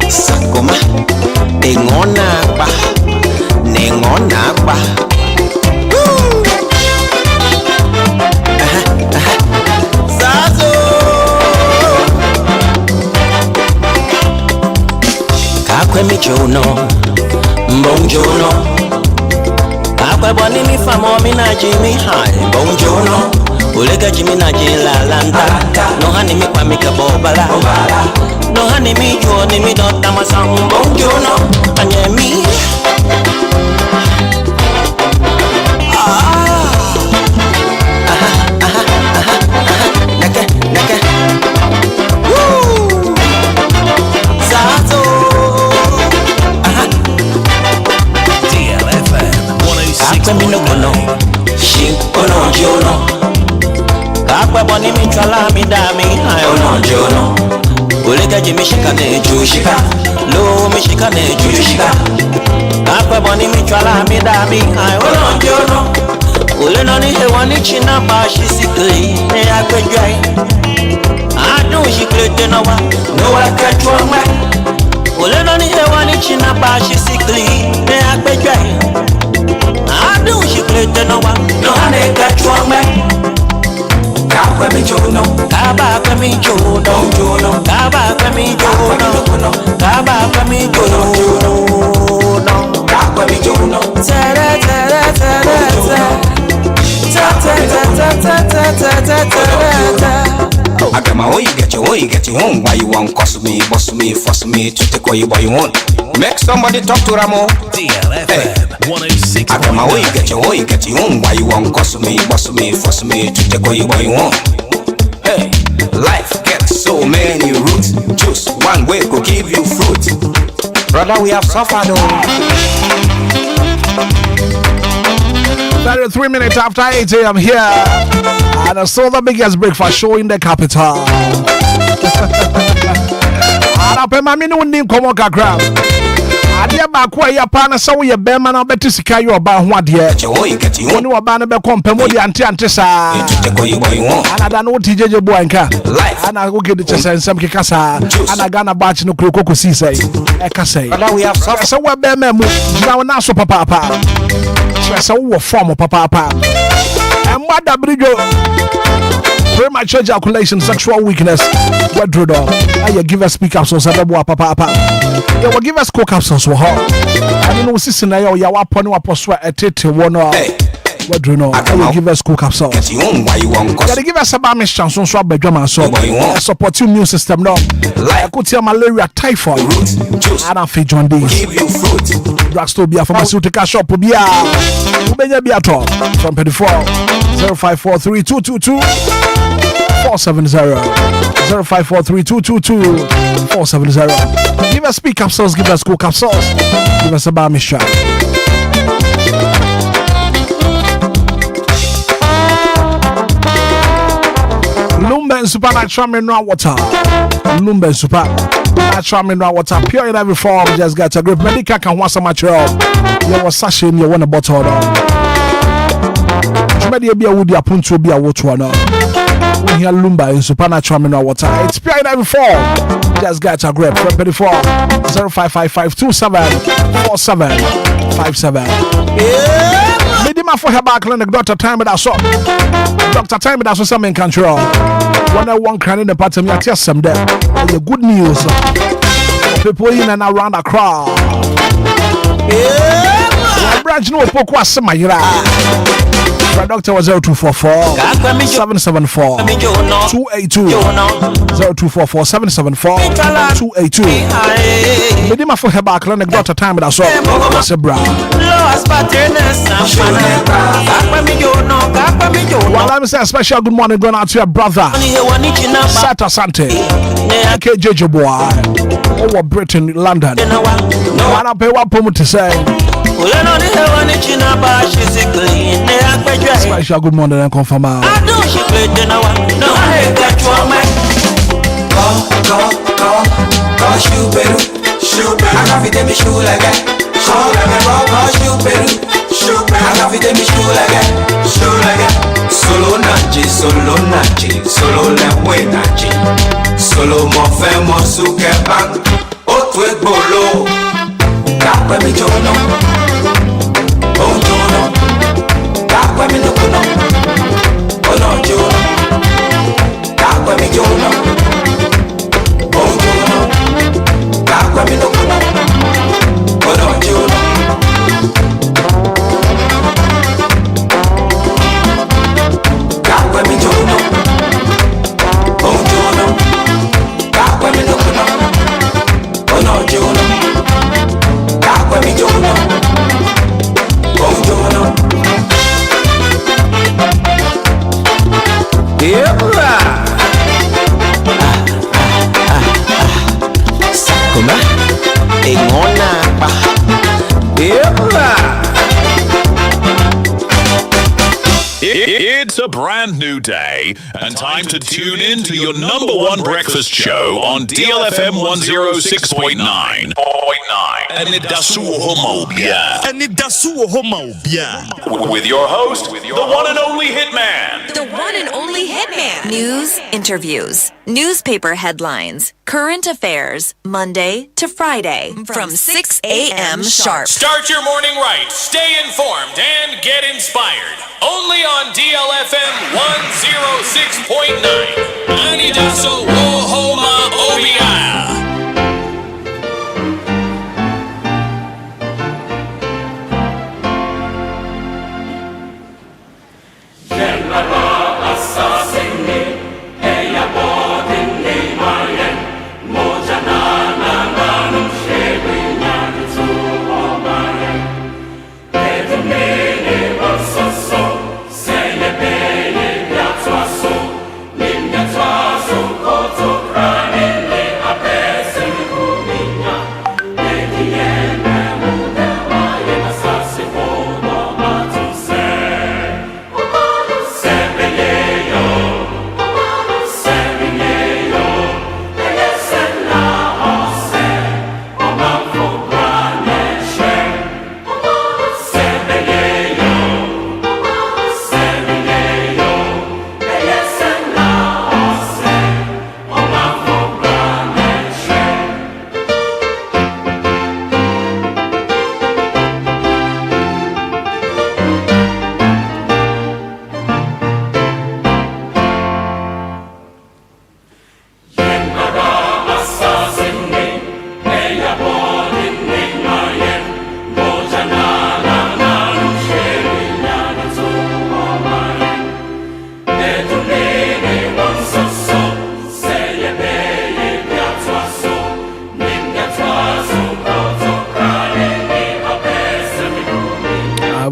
Sakoma, nengona ba. Zazo, kakwe michono, mbonjono. Kakwe boni mi famo mi na Jimmy high, mbonjono. Ulega Jimmy na jilalanda, no hani mi kwa mikabobala. No honey me you ni me don't tama sambo you know anye me nake woo zato DLFM 106 no shi ono jono kakwa boni mi twala mi da mi ayo no jono Ulega jimishika ne jushika Lo mishika ne jushika Akwe boni michwala midami Ayo no jono Ule noni hewani china bashi sikli Ne akwe jai Adu shiklete na wa No waka chwangwe Ule noni hewani china bashi sikli Ne akwe jai Adu shiklete na wa No hane kachwangwe Kaba mi jono, kaba mi jono, kaba mi jono, kaba mi jono, kaba mi jono. Ta ta ta I got my way, get your own. Why you want cost me, boss me, force me to take what you want. Make somebody talk to Ramo. DLFM 106. I got my way, get your own. Why you want cost me, boss me, force me to take what you want. Hey, life gets so many roots. Choose one way could give you fruit. Brother, we have suffered. 33 minutes after 8 a.m. here. And I saw the biggest breakfast show in the capital. And I pay my minimum come on, grab. Adia bakwa ya pana sawo ye bema na obeti sika yo ba ho ade. Woni oba na be kompemo di ante sa. Ana no tijeje bo anka. Ana go gede chesensem keka sa. Ana Ghana batch no kroko si sai. E ka sai. So we bema mu jina na so papa papa. So wo form papa papa. And mother bridge premature ejaculation, sexual weakness. What drew down? I give us speak up so Sadabo papa. You will give us coke capsules for her. I don't know, sister, you are upon a post a tete one. What do you know? I will give us coke capsules. You give us a bamish chance on swab bedroom so support your immune system. No, I could tell malaria, typhoid, and I feed John D. Drugstore Obia pharmaceutical shop Obia. Ubenya Biato from 24 054322 470 054322 470. Give us speak capsules, give us cool capsules, give us a bar mission. Lumba and supernatural mineral water. Lumba and supernatural mineral water, pure in every form. Just get a grip. Medica can want some material. You was sachet, you want a bottle. Maybe be a woody upon to be a water. We hear Lumba in supernatural mineral water. It's pure in every form. Just get a grip. 24 055527 4757. Medima for her back clinic, Dr. Time with us. Dr. Time with us, some in control. When I want crying in the part of me, I tell some there. The good news. People in and around the crowd. Branch no poco Samayra. Doctor was 0244 774 282 0244 774 282. Medima for her back clinic, Dr. Time with us. What's a brown? Well, let me say a special good morning going out to your brother Sata Sante KJJ boy over Britain, London. Wanna pay what promo to say? Special good morning and confirm out. Solo nachi, solo le buenachi, solo mo femo suke bang, otwe bolo, kakwe mi jono, oh jono, kakwe mi no kuno, oh no jono, kakwe mi jono, oh jono, kakwe mi no kuno, oh no jono. It's a brand new day and time to tune in to your number one breakfast show on DLFM 106.9. Anidaso Wɔhɔ with your host, the one and only Hitman. The one and only Hitman. News, interviews, newspaper headlines, current affairs, Monday to Friday from 6 a.m. sharp. Start your morning right, stay informed, and get inspired. Only on DLFM 106.9. Anidaso Wɔhɔ Obia. So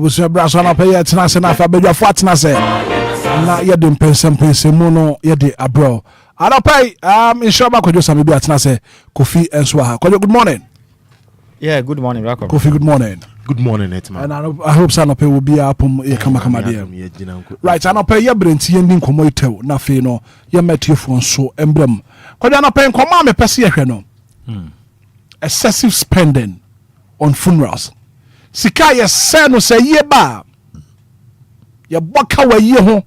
abusu braso na pay tena se na fa bedwafo atena se na ye de pensem mu no ye de abro ana pay inshallah kojo sami bi atena se Kofi enso ha kojo good morning. Yeah, good morning, welcome. Kofi, good morning. Good morning, Hitman. And I hope Sanope will be up kama there. Right, Anope, ya brenti ending komo itew na fe no ya metie fon so emblem. Kojo Anope nkoma me pese ye no. Excessive spending on funerals. Sika ye se no se ye ba. Ya boka wa ye ho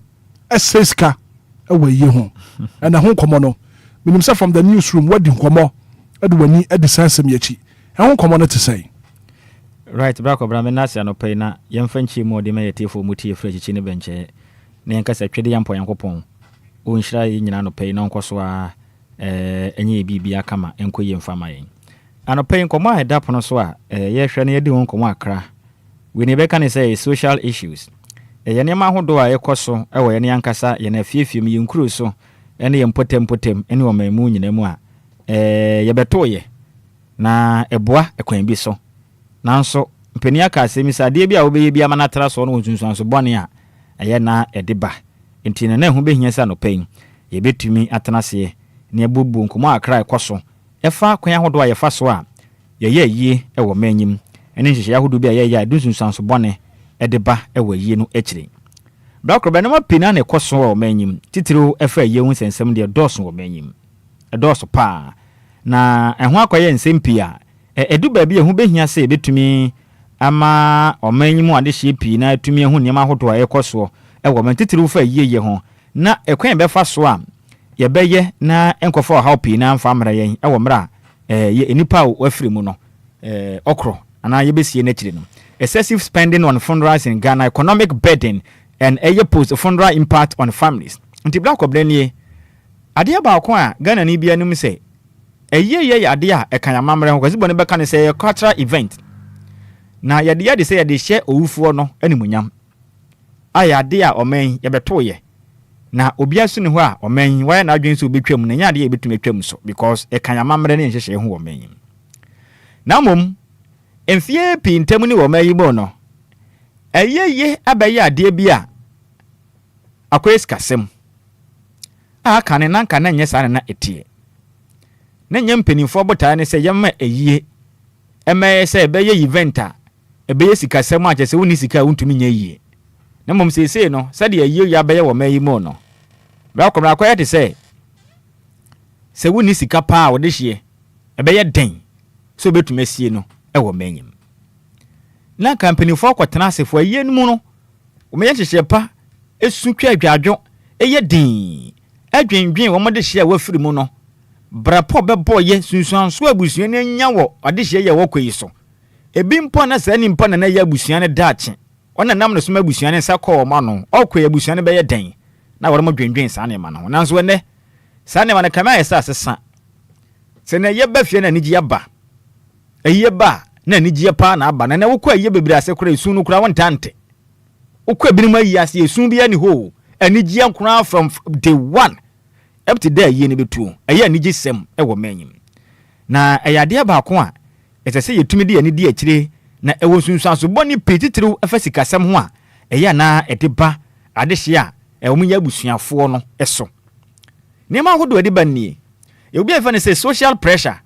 eseska e wa ye ho. And na ho komo no. Minim say from the newsroom wadi komo edwani edisensem yachi. I won't come on to say. Right, Brako Bramenasi and Opena, young Frenchy more de Mayati for Muti French in the bench. Nankas a pretty young point coupon. Unshra in an opay non coswa, any BB Akama, Enquiries and Famine. And opaying Coma at Daponoswa, yes, Shani do Coma cra. We never can say social issues. A Yanema who do a coso, or any Ancasa, and a few young cruiso, any potem, any one may moon in a moi. Yabetoye. Na eboa ekwan bi so nanso mpani aka asemisa de bia obeyi bia manatra so no nsunsun so bone a eye na edeba ntine na hu behia sa no pen ye betumi atenase ne abubu nkomo akra ekoso efa kwan ahodo a ye fa so a ye yie ewo manyim ene nhihye ahodo bia ye adunsunsun so bone edeba ewo yie no ekire blakro be no mapina na ekoso o manyim titiro efa ye hu sensem de doso o manyim edoso pa na ehun akoye nsempia edu ba bia hu behia se betumi ama omanyimu ade hye na atumi hu niam ahodo a ekoso ewo mentitiri fa yiye ho na ekwan be fa so a ye beye na enkofo ha pii na mfa mra yen ewo mra ye enipa wafiri mu no okro ana ye besie na kire no excessive spending on funerals in Ghana, economic burden and a post funeral impact on families. Nti black oblenie ade ba ko a Ghana ni bia nim se ye ade a e kan amamre ho kwasi bone be kan se cultural event na ye de se ye de hye owufuo no animunyam aya ade a omen ye beto ye na obia su ne ho a omen wa na adwen so obetwam na nya ade ye betumi twam so because e kan amamre ne nhyehyɛ ho omen na mom enfie pintam ni wo mayi bo no ye abaye ade bia akweskasem a kan na nka na nyesa na etie na nyam penifo botaa ne se yema eyie emaye se beye event a ebeye sikasem a chese woni sika wontumi nya yie na mom se no se de eyie ya beye wo mayi mo no bra kwamra te se woni sika pa wo de hye ebeye den so betumi asie no ewo manyim na company fo kwatena asefo ayie no mu no wo me hyehyɛ pa esu twa adwadwo eye din adwendwen wo mo de hye a wafiri mu no brapo bebo ye sunsuan so abusuan na nya wo ade hye ye wo kɔyi so ebi mpo na sa ni mpo na ya abusuan ne daache ona nam no so abusuan ne sa kɔ ma no ɔkɔ abusuan ne bɛyɛ den na wo mo dwendwen sa ne ma no nanso ne sa ne ma ne kama yesa asesa se ne ye ba fie na nigi aba eye ba na nigi pa na aba na wo kɔ eye bebiri ase kora esu no kora won tante wo kɔ ebinim ayi ase esu bia ni ho anigi ankora from day one up to there ye ne betu eye anigi sem ewo manyim na eyade ba ko a etese yetumi de ani di akire na ewo sunsuan so boni petitiru afasika sem ho a eye na edeba ade hye a ewo munya busuafo no eso ne ma hodo ade ba nie e obi afa ne say social pressure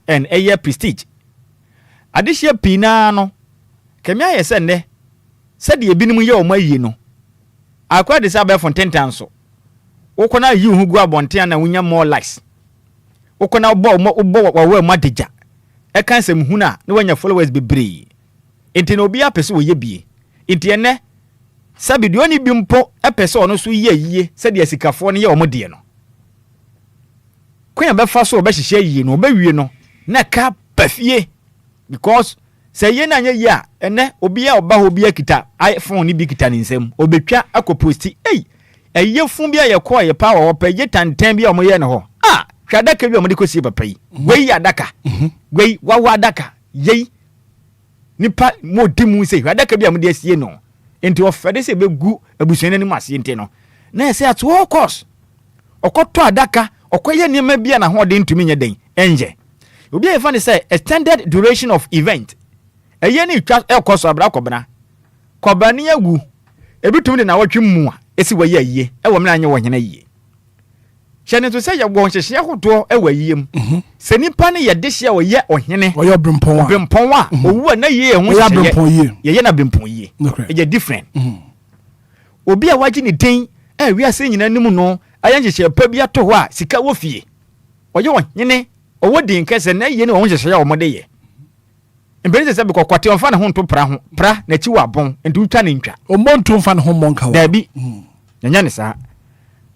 and eye prestige ade hye pina no kemia ye se ne se de ebinim ye o mayi no akwa de sa ba fontentan so wokona yi hu gu abonten na wunya more likes wokona bo wa madeja e kan sem hu na wanya followers bebre enti na obi apese wo ye bie enti ene sabi oni bi mpo epese ono so yie se de asikafo no ye omode no kwen be fa so be hihye yie no be wie no na ka pafie because se ye na nya yi a ene obi a oba obi akita iPhone ni bi kita ni nsem obetwa akoposti eye fun bia ye ko ye pa wo pa ye tantan bia mo ye ne ho hwadaka bia mo de kosi papa yi wei adaka wei wawa adaka yei nipa mo dimu se hwadaka bia mo de asie no enti ofede se begu abusuan ni masie enti no na se at all cost okoto adaka okoye niam bia na ho de ntumi nya den enje obi e fa ne say extended duration of event eye ni twa ekoso abra kobna kobna ni agu ebitum de na wotwe mu a esi waye aye e wo mna anye wo hena aye hyene to se ye wo hyehye hodo e wayiem se nipa ne ye de hye wo ye ohene wo ye brempon a owu na ye ho hye ye na brempon ye e different obi a waji ni den e wi ase nyina nim no ayan hyehye pa bi ato ho a sika wo fie wo ye ohene owo din kese na ye ne wo hyehye wo mode ye mbere se be kokwate onfa ne ho nto pra na chi wa bon ntu twa ne ntwa o monto onfa ne ho monka wo dabi nya ne sa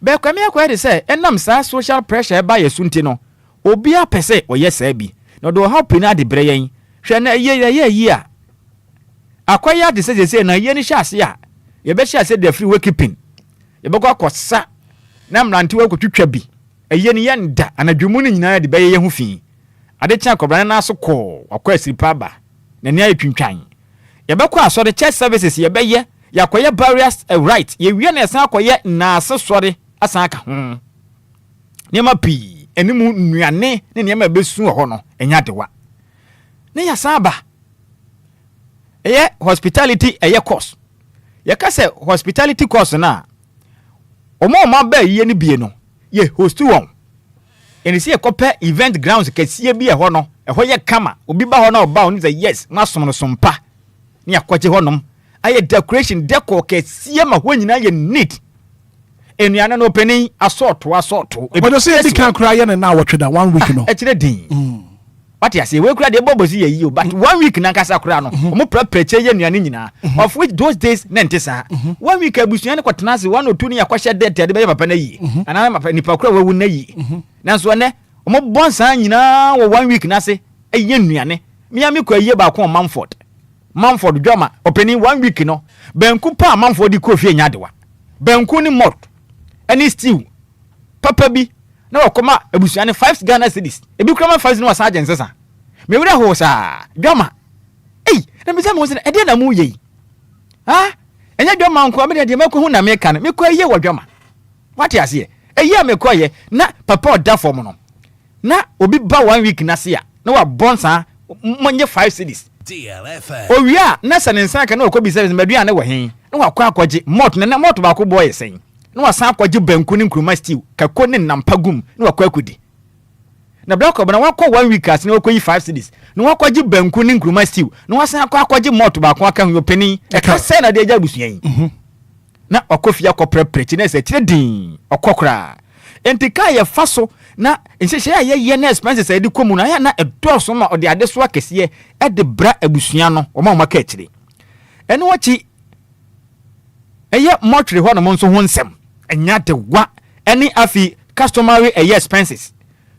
be kwame akwa de se enam sa social pressure ba yesu nti no obi a pese oye sa bi no do how pina de bre yen hwe na ye a akwaya de se na ye ni hya ase a ye be hya ase de free working ye be kwa kosa na mranti wa kotwitwa bi eye ni ye nda anadwumu ni nyina de be ye ho fi ade kya kobra na aso ko akwa asiripa ba na ni ayetwintwan ye be kwa asore church services ye be ye yakoye barriers right ye wie na esan akoye na asesore asan aka ho niema pi enimu nnuane ne niema besu ho no enya dewa ne ya san ba eye hospitality eye course ye ka se hospitality course na omo ba ye ni bie no ye host won eni se ekope event grounds kesiye bi ho no ho ye kama obi ba ho na oba oni say yes masom no sompa ne akoche ho nom aye decoration decor kesiye ma ho nyina ye neat enuane no opening assault but say the can cry na na watch that 1 week no e kire din what you say we kura de bobosi ye yi but 1 week na kasa kura no omo prepare ye nuane nyina of which those days na ntesa 1 week abusuane kwatena se 1 or 2 ne yakwahye de be papa na yi ana papa nipa kura wawu na yi nanso ne omo bonsa nyina wo 1 week na se eye nuane miami kwa ye ba ko Manford Joma opening 1 week no benku pa Manford di ko fie nyadewa benku ni mot any stew papa bi na wakoma abusuane 5 Ghana cedis ebi krama 5 no wasa agency sa me wura ho sa Joma na me say mo se e de na mu yi enya Joma nko me de mako hu na me kan me ko ye wo Joma what ase ye me ko ye na papa oda form no na obi ba 1 week na se ya na wa bonsa monye 5 cedis DLFM. Obia na sanensa ka na okobi service medua na wahin na wakwa akwaje mot na mot ba ko boy sen na wasan akwaje banku ni nkruma stew ka ko ne nampagum na wakwa akudi na black obana wakwa 1 week as na wakoyi 5 cedis na wakwaje banku ni nkruma stew na wasan akwaje mot ba ko aka hu openi e ka se na de aja busuan na okofia ko prepare na se tire din okokra entika ye faso na nhyehyɛ ye na expenses edi komu na ya na edoso ma ode ade so akese e de bra abusua no o ma ka akire ene wachi eye mortuary ho no mo nso ho nsem enya de wa ene afi customary expenses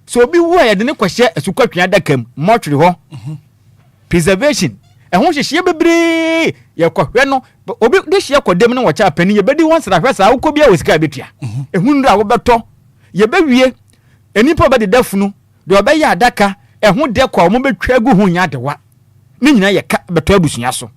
so obi wo ye de ne kwahye asukatwa dakam mortuary ho preservation ho hyehyɛ bebre ye kwahwe no obi de hye kodem no wacha pani ye bedi won sra hwesa wo kobia wosika betua ehunu a wo beto ye bewie enipa ba de dafunu de obeya adaka ehun de kwa mo betwa gu hu nya dewa ni nyina ye ka beto abusunya so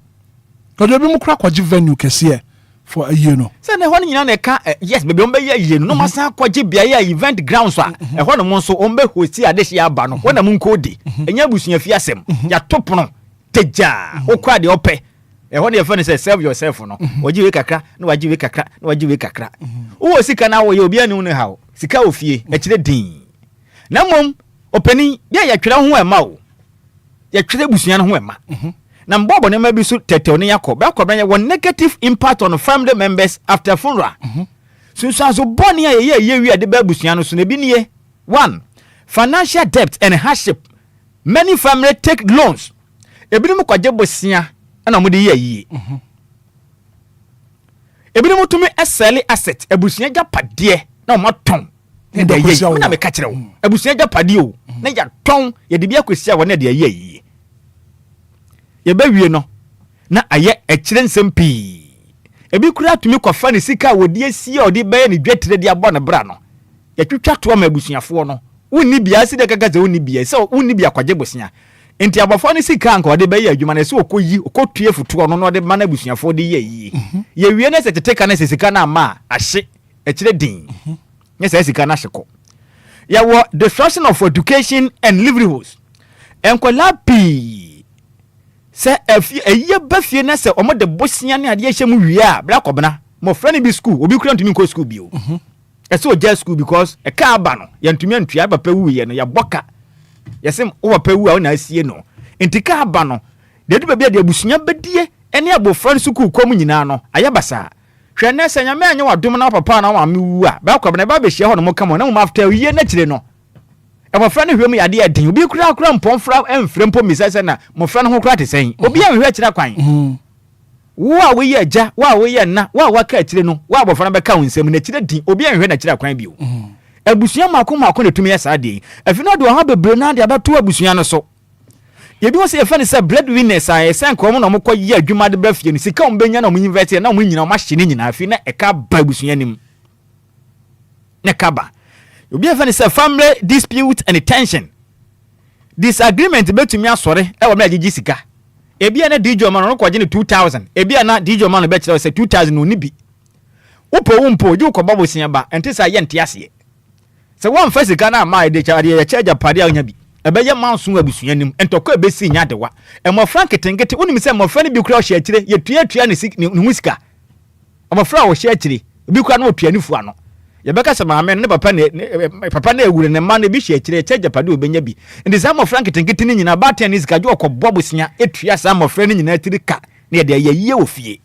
odo bi mu kura kwaji venue kese for a year no se ne ho nyina na ka yes bebe on be ye ye no masa kwaji bia ya event grounds a ehon no mo so on be hosti ade hia aba no wona mu nkodi enya abusunya fi asem ya topono teja okwa de ope ehon ye fane say serve yourself no waji we kakra na waji we kakra na waji we kakra wo sika na wo ye obi anu ne hawo sika ofie akire din na mom openi bia ya twere ho ema o ya twere busua no ho ema na mbobo ne ma bi so tetew ne yakọ ba kọ one negative impact on family members after funeral so boni ya ye wi ade ba busua no so na bi nie 1 financial debt and hardship many family take loans ebinum kwaje bosia na mo de ye ebinum tumi sell asset abusua japade na mo ton na me ka kire wo abusua japade o na ya ton ye de bia kwasia wo na de ye ye ba wie no na aye ekire nsem pi ebi kura tumi kwafa ne sika wodi asie odi ba ne dwetre de abo ne bra no ya twitwa to ma abusuafo no wonni bia si de kaka ze wonni bia so wonni bia kwaje bosia enti abafo ne sika anka odi ba ye adwuma na se okoyi okotue futuo no no de ma na abusuafo de ye ye wie na se teteka na se sika na ma ahye ekire din nya se sika na hyeko ya wo destruction of education and livelihoods enkola pi se afie eye ba fie na se omo de bosia ne ade ehye mu wie a bra kobna mo friend bi school obi kura ntumi nko school bi o ese o ja school because e ka aba no ya ntumi antua papa wu ye no ya boka yesem o papa wu a na asie no enti ka aba no de du bia de abusunya bedie ene abofra school kom nyina no ayabasa hwe na se nyame anya wadom na papa na wa me wu a bra kobna ba be hye ho no mo kama na mo after wie na kire no abofra no hwem yade adin obi kura mpomfra emfrempo misase na mofra no ho kura te sen obi anhwe kira kwan wa we ye aja wa we ye na wa ka kire no wa abofra no be ka wonsem na kire din obi anhwe na kira kwan bio abusua mako na tumi asa de afi no de ho bebre na de abato abusua no so ye bi wo se ye fa ne se breadwinners a ye sen ko mo no mo ye adwuma de bra fie ni sika mo benya na mo university na mo nyina mo ahye ni nyina afi na e ka ba abusua nim ne ka ba obi e fa ne se family dispute and tension disagreement betumi asore e wo me agigi sika ebia na DJ man no ko je ne 2000 ebia na DJ man no be kire se 2000 no ni bi wo ji ko babo sia ba ente sa ye ente ase se won fa sika na ma de cha de ya charge pade anya bi ebeye manso abusua nim entoko ebesi nya dewa emo frank tengete unim se mo fra ne bi kura hye akire ye tua ne hu sika emo fra wo hye akire bi kura na otua ni fu ano ye beka se maame ne papa na ewure ne ma ne bi hye akire charge pade obenya bi ndi sa mo frank tengete ni nyina ba ten ni sika jo okobbo bosia etua sa mo fra ne nyina atiri ka ne ye de ye ofie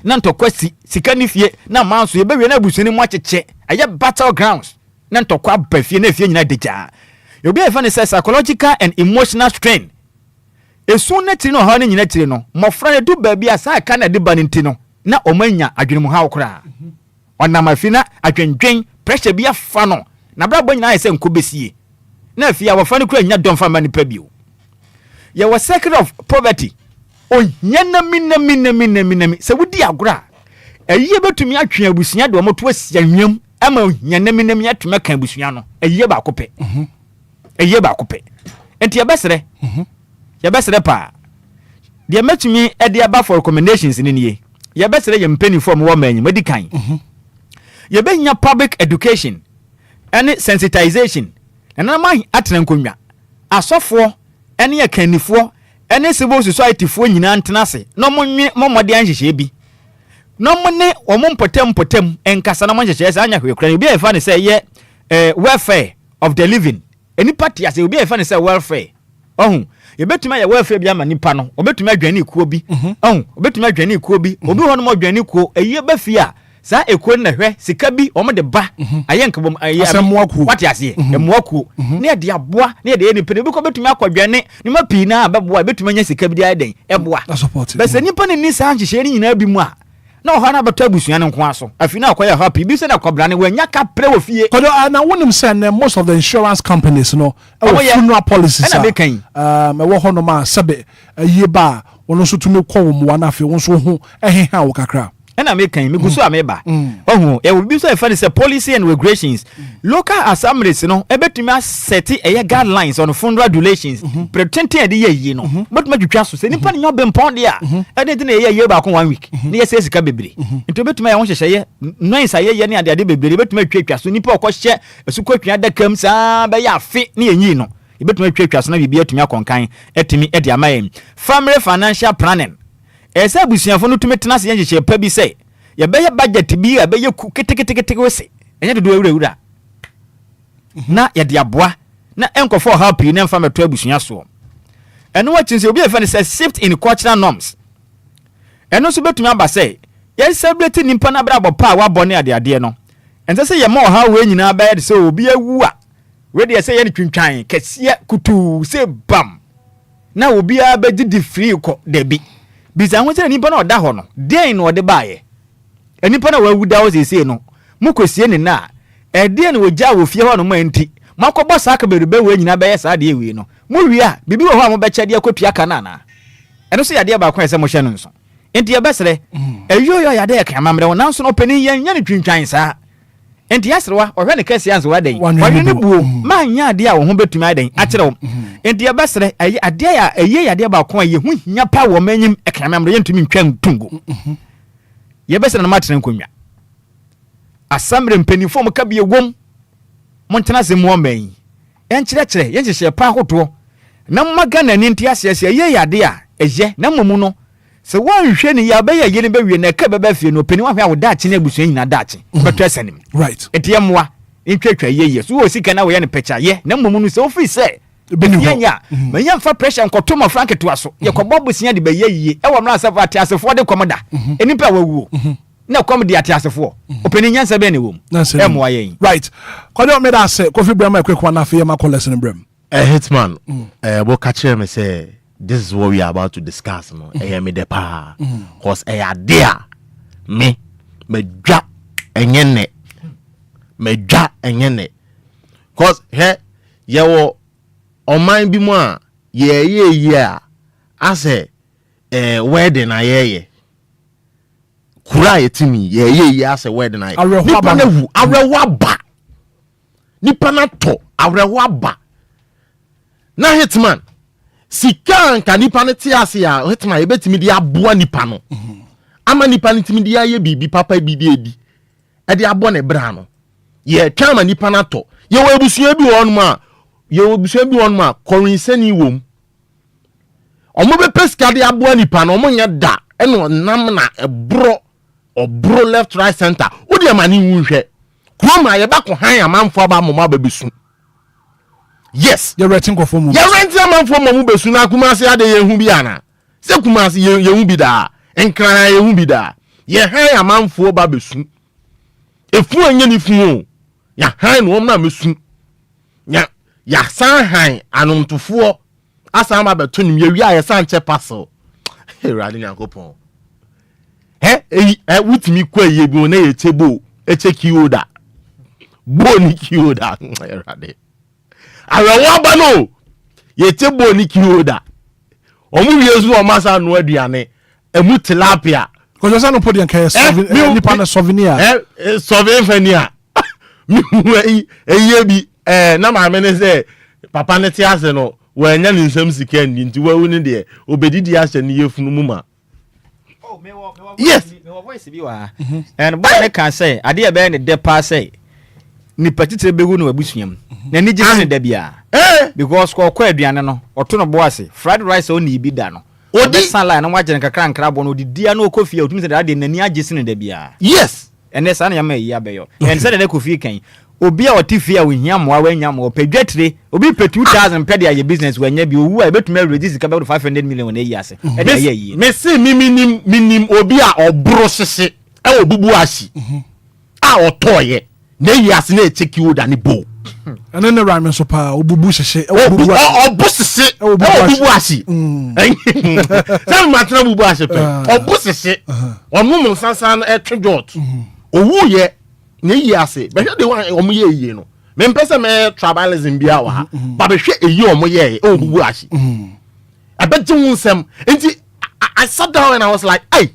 na ntoko sika ni fie na manso ye bewe na abusua ni mo acheche aye battlegrounds na ntokwa bafie na fie nyina deja obi e fa ne say psychological and emotional strain esu na tiri no ha ne nyina tiri no mofra ne du ba bia sa ka na de ba ne nti no na omanya adwenemu ha okra ona mafi na adwendwen pressure bia fa no na bra bo nyina ye se nkobesie na afia wofa ne kura nya don fa mani pa bio ye was secret of poverty o nyana minna se wudi agora ayiye betumi atwe abusunya de omoto asia nwam ama nyanam atuma kan busua no eyiye ba kope enti ya besere pa de matumi e de aba for recommendations ni niye ya besere ye mpeni form wo manyi medikan ye benya public education and sensitization na ma atena nkonwa asofo ene ye kanifo ene civil society fo nyina ntenase no monwe momode anhyehyɛ bi no monne omompotem enkasa na monhyehyɛ sa anya hwekran obi e fa ne say ye welfare of the living eni party ase obi e fa ne say welfare ohun ye betuma ye welfare bi ama nipa no obetuma adwane ikuo bi ohun obetuma adwane ikuo bi obi ho no mo adwane ikuo eyiye ba fia sa ekuo na hwe sika bi omode ba ayenkabom wati ase emoakuo ne de aboa ne de nipa bi ko betuma akwadwane ne ma pii na abeboa betuma nya sika bi de aden eboa bese nipa ne ni sa anhyehyɛ ni nyina bi mu a na ho na beto abusua ne nko aso afi na akoya happy bi se na kobra ne wanya ka pre wo fie kodo na wonim say most of the insurance companies no funeral policies na be kan me wo ho no ma sebe aye ba wono so tumi kɔ wo mu na afi wo so ho eheha wo kakra na me kan me gusu ameba ohun e will be so e say policy and regulations local assemblies no ebetumi set guidelines on funeral regulations pretending e dey yi no but ma twitwa so se nipa ne nyobe mpon de a e dey na ye ba ko 1 week ne ye sika bebre into betumi ya ho hyehyeye noise aye ne ade bebre betumi twatwa so nipa okɔhye asukotwa da kam saa be ya afe ne yenyi no ebetumi twatwa so na bibia tumi akonkan etumi e de amaye family financial planning esa busuafo no tumi tena se yenhyehyɛ pa bi sɛ ye bɛyɛ budget bi a bɛyɛ ketekete wese ɛnyɛ dodo awura na ye de aboa na enkofo happy na mfa meto abusua so ɛno wachin sɛ obi efa ne sɛ shift in cultural norms ɛno so betumi aba sɛ ye celebrate nimpa na bra bɔ pa wa bɔ ne ade no ɛnse sɛ ye ma ɔha we nyina bɛyɛ de sɛ obi awu a we de sɛ ye ne twintwan kɛseɛ kutu sɛ bam na obi a bɛgye di free kɔ de bi bisa ho sɛ nipa na ɔda hɔ no den na ɔde baaye nipa na wawu da wo sese no mukosie ne na ɛde na ogya wo fie hɔ no ma nti makɔbɔ saka berube we nyina bɛyɛ saa de ewi no mu wi a bibi wɔ hɔ a mo bɛkyɛ de akotua kana na ɛno so yade ba ko ɛsɛ mo hwɛ no nso enti yɛbɛsrɛ ɛyoyo yade ɛka mamrɛ wo nanso no pani yɛn nya ne twintwan saa enti yasrewa ɔhwɛ ne kɛse anso waden ɔhwɛ ne buo ma nya ade a wo ho betumi aden akyerɛ wo enti yɛbɛsrɛ ade a ɛyɛ yade ba ko a yɛ hu nya pa wɔ manyim ɛka mamrɛ yɛntumi ntwam tungo yɛbɛsrɛ no matena nkonwa asamre mpanifo mo ka bie wom mo ntena se mo man ɛnkyerɛkyerɛ yɛnhyehyɛ pa ahotoɔ na magana ni ntia sese ye yade a eye na momu no se won hwe ni ya be ye ni be wie na ka be fie no pani wa hwe awoda achi na ebusu nyina da achi beto asanim right etie moa ntwatwa ye so wo sika na wo ye ne pecha ye na momu no se ofi se yenya ma yemfa pressure nkoto ma frank to aso ye kobo busia de be ye e wo no asafo ate asefo de komoda enipa wawuo na komedi ate asefo opani nyansa be ne wom e moa ye right kodo me da se Kofi Brema kwekwa na fe ma collect ne brem Hitman bo catch me say this is what we are about to discuss no me de pa cause there me dwa enyene cause he ye wo oman bi mu a ye a ase wedding na ye kura yetimi ye ase wedding na nipa na wu awrewa ba nipa na to awrewa ba na Hitman sika nka nipa ne te ase a Hitman ebetimi di aboa nipa no ama nipa ne timi di aye bibi papa bibi edi e di abo ne bra no ye twama nipa na to ye wo ebusua bi won ma korinsani wom omo be peska di aboa nipa no omo nya da eno nam na obro left right center wo di amani nwuhwe kroma ye ba ko han amanfo aba moma ba besu yes you're renting for mu you're renting amanfo moma besu na kumase ade ye hu bi ana se kumase ye hu bi da enkran ye hu bi da ye han amanfo ba besu efu anya ni fu o ya han no na mesu ya san han anontofo asa ma beto nim ye wi a ye san che parcel erade nyankopon wutimi kwa ye bi na ye chebo eche kioda bo ni kioda erade arawa ba no ye chebo ni kioda omu yesu o masa no aduane emu tilapia ko jo sa no podi enka ni pa na souvenir souvenir mi ye bi na ma me ne say papa ne ti ase no wa nya ni nsam sika nti wa wu ni de obedidi ase ni yefunu mu ma yes me voice bi wa and boy ne can say ade e be ne de pa say ni patite begu no abusuam na ni gise ne da bia because ko aduane no oto no boase fried rice o ni bi da no odi salad na wagye nkakra nkra bo no odi dia no kofi otumi se da de nani agise ne da bia yes ene sa na ya ma yi abeyo en se de ne kofi kan Obia otifia we hiam wa nyam o pedwetire obi pe 2000 pe de aye business we nya bi owu a betumi register ka be 500 million na yi ase e de aye yi me se minim obi a obro sese e obubu ashi a otoye na yi ase na echeki oda ni bo ene ne rhyme so pa obubu sese e obu sese e obubu ashi say matra obubu ashi pe obu sese onum sansan e twedot owu ye ne yi ase be hwe de wan omo ye yi no me mpese me tribalism bia wa ha ba be hwe eyi omo ye e obubu ashi abeti wunsem enti I sat down and I was like hey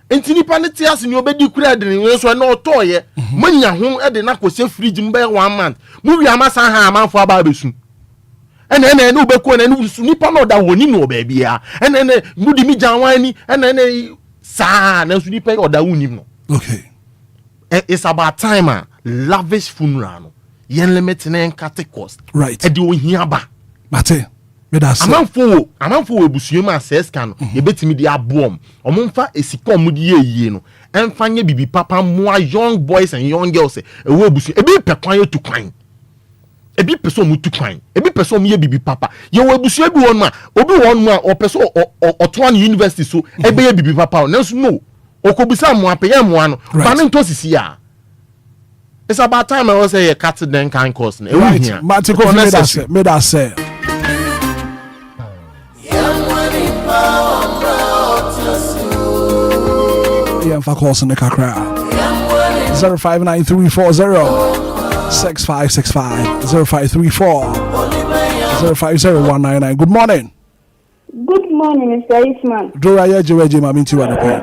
enti nipa ne ti ase ni obedi kura de ne so na otoye manya ho e de na kwose fridge mbe 1 month mu wi amasa ha amanfo aba besu ene no beku na no su nipa no da woni no ba bia ene mudi mi janwan ni ene sa na su nipa o da woni no okay. It's about time lavish funeral no yen limit na enkate cost right e de ohia ba mate me da say amanfo ebusuem access kan ye betimi di abom omomfa esika omudi ye no enfanye bibi papa moa young boys and young girls e wo ebusu e bi pekwan ye tukwan e bi person mu tukwan e bi person mu ye bibi papa ye wo ebusu bi won ma obi won ma o person otoan university so e be ye bibi papa no no okobisa mo apeye mo ano ba ne nto sisi ya it's about time I was say a cat den kan course na right matiko me da say for course in the kakra 0593406565 0534-050-199. Good morning. Good morning, Mr. Hitman. Dora Yeji Maminti Wadapo.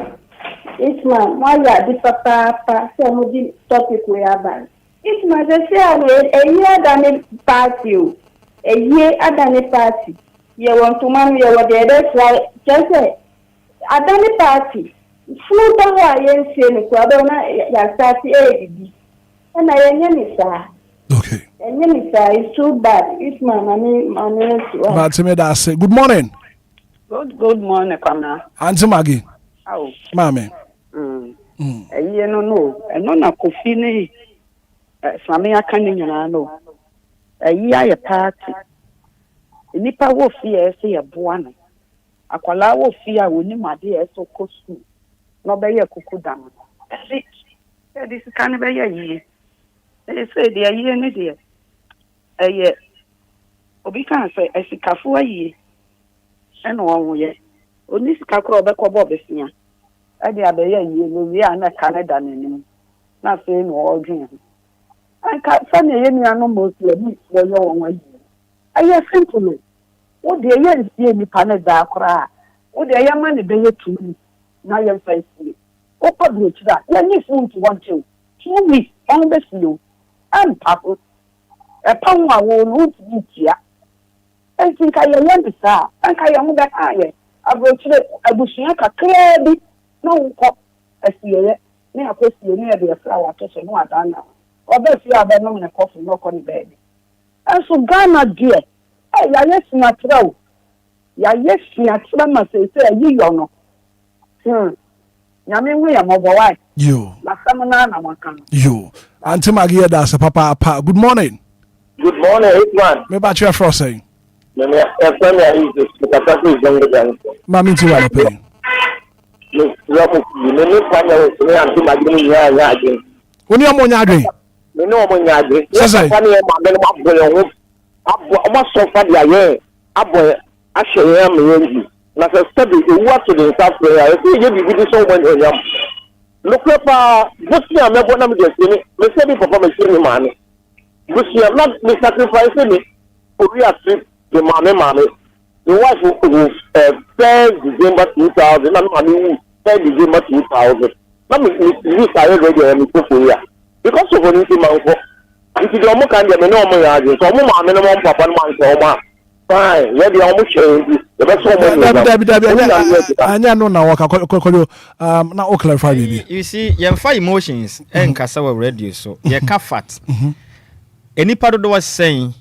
Hitman, why are the papa some topic we are by? Hitman, they say a year than a party. A year than a party. You want to man, you were there, that's right. Just say, a than a party. Food that I am saying, so I don't know, and I am, sir. Okay. It's too bad. Hitman, But to me, that's it. Good morning. Good morning, Kamna. Auntie Maggie. Oh, Mami. No. And no, na Kofini. Samia canning, and know. A year party. Nipa wo fear, say a buana. Aquala wo fear, we need my dear so costu. No be a cuckoo down. This is kind of a year. They say they are year and dear. A year. Obi can say, I see Kafu a year. And one way. Only Kakro Beko Bobbesia. I dare be a year, we are not Canada anymore. Not saying all dream. I can't send any animals to me for your own way. I hear simply. What the year is being Panada cry. What the young man be to me. Now you're facing. Open which that. Let me fool to want you. 2 weeks on the slew. And Papa. A pound I won't eat here. I think I am the star. And I am that I wrote a bushiaka clearly. No cop as the near question near the flower to say no Adana. Or best you have a nominal coffee knock on the bed. And so Ghana dear. Yes, not true. Yes, not true. Must say, you know. Yamin, we are mobile. You. Lasamana, You. Auntie Maggie, that's a papa. Good morning. Good morning, Hitman. Maybe about your frosting. Mammy, to what pay. When you're on your drink. Me know when you are drink. Yes, I. Almost so far, yeah. Abo, I share me. Na se study e what to the staff prayer. If you give me so when you am. Look up, Busia, me bona me just me say me performance me man. Busia not me sacrifice me. We are trip the mommy. The wife who 3rd December 2000, and mommy 3rd December 2000. Now me I already am for here. Because of anything man for. If you don't can get me no more yard, so mommy no more papa man so ma. Fine, yeah, they almost change. You see, you have 5 emotions and cassava radio, so you can't fat. Any part of the was saying,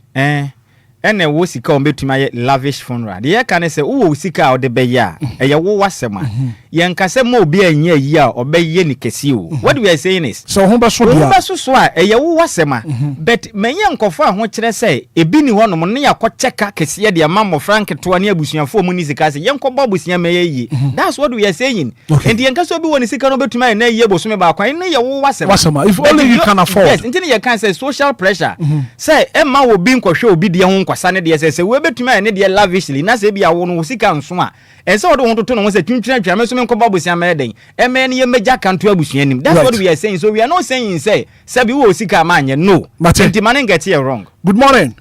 and a wussy come to my lavish funeral. The air can say, oh, seek out the beya, a ya wasema. Yan casemo be a year or be yenny casio. What we are saying is, so Humba Swa, a ya wasema. But may young confirm what I say, a bini one monia cocheca cassia, the mamma Frank to a near busian 4 municipalities, young Cobabusia may. That's what we are saying. And the Ancaso one is economic to my neighbor, Bosmeba, quite near wasema. If only you can afford. Yes, until you can say social pressure. Say, Emma will be in show be the own kwasane de say we betuma ene de lavishly na say bia wo no sika nso a ense wo do to no say twintwina twame so me nkoba bosia meden eme ne ye meja kanto abusua nim. That's what we are saying. So we are not saying say bi wo sika ma anye no. Enti man get here wrong. Good morning.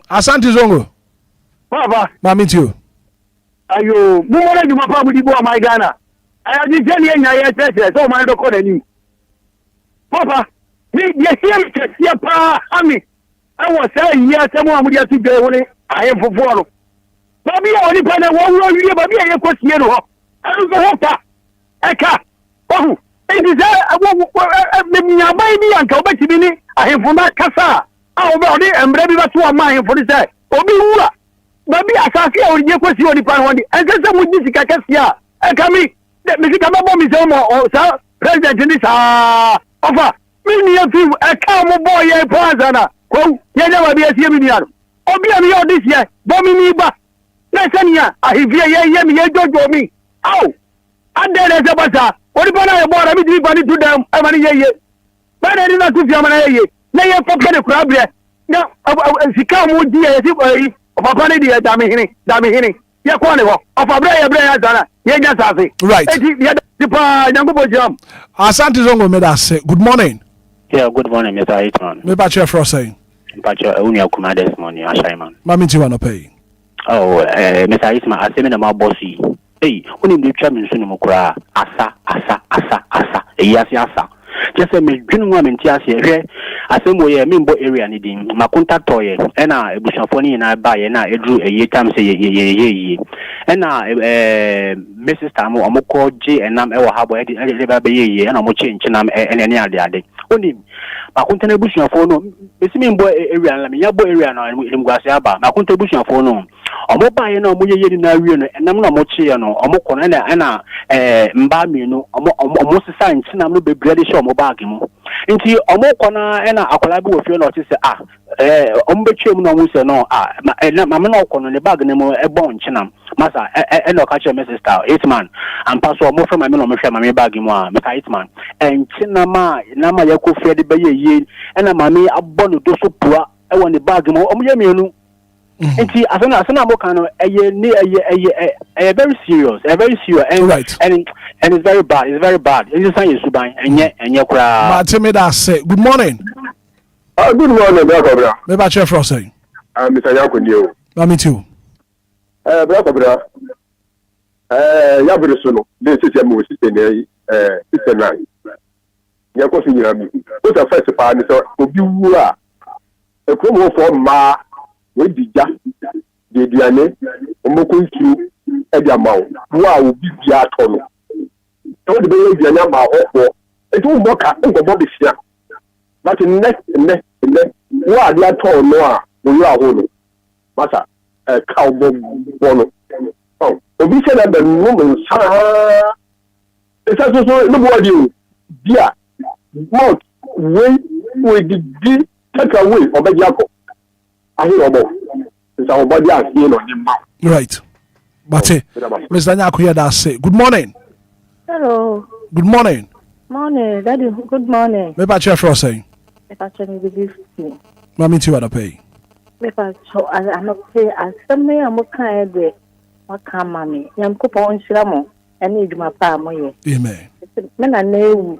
Asante Zongo. Baba. Mami to you. Ayo, mo wala di mapa mu di bo my Ghana. Aya di jeni enya ye tete so man do ko dani. Papa, me ye here tete pa ami. I was saying, yes, someone would have to go on. I am for follow. Baby, only panel 1 year, baby, I was here. I don't know what I can't. Oh, it is a baby and go back to me. I am from that Casa. I'll be and baby, that's what mine for the day. Obi, baby, I can't hear your question on the pan. And then some would be Cassia. And come in. Let me come up on me some more, sir. President in this offer. Me, a calm boy, a Pazana. Oh, you never be a Seminar. Obia me all this year, Bomini ba. Nesania, I hear me, don't me. Oh, and then as a bazaar, what about I bought everybody to them? I'm a year. But I did not do Yamana. Nay, a pocket of crab there. Now, she can't move dear as if of a funny dear, Dammy. Yaquanivo, of a brave Dana, Yagasasi. Right. The young jump. Asante Zongo made us say, good morning. Yeah, good morning, Mr. Hitman. Me about your frosting. But you're only a command this morning, Ashaiman. Mammy, you want to pay? Oh, Mr. Hitman, I say, my bossy. Hey, when you chairman Sunimukra, Asa, yes, just a million women, Tiasia, I say, we are Mimbo area needing Makunta Toy, and I, Bushafoni, and I buy, and I drew a year time, say, ye, and I, Mrs. Tamu, Amoko, J, and I'm ever have and I'm change, and I'm any other day. Only makunta busuafo no besimi mbo area na me yabo area no imguase aba makunta busuafo no omo baye na omo yeye na awie no enam na omo chie no omo kono na mba mienu omo sesa ntinam no bebre de show omo bag mu nti omo kono na akola bi wo fie no tse omo betwem no omo se no ma me no kono ne bag ne mu ebo ntinam masa no ka che me sister Hitman ampa so omo from me no me hwe ma me bag mu a me ka Hitman ntinam na ma yakofie de be ye na ma me abɔ no do so poa e wɔ ne bag mu omo ye mienu nti asana mo kan no very serious and it's very bad it's saying suban enye kura Matimi da say good morning. Good morning, brother. Me ba chef say. Mr. Yakuni o. Na me too. Brother. Ya bere so no. Dey say me we system system na. Ya ko sinyira mi. O ta first pa ni so obi wu a. E ko mo for ma we dija. De duane omoko nsu e dia ma wo a obi bia to no. So de be duane ma ho. E to mo ka ngo be sia. But next wa dia to no a wo you a ho no. Masa cow bono. Oh, obi se na be no mo sa. It's also no body dia. Mouth we di take away obejako. Ahi obo. It's our body as here on the mouth. Right. But Mr. Nyakuya da say good morning. Hello. Good morning. Morning, Daddy. Good morning. Me ba chef say. Me pa chemi be me. Mami ti wada pay. Me pa so I no say aseme amokan de waka mami. Yankopon nhyira mo ene eduma pa mo ye. Amen. Me na ewu.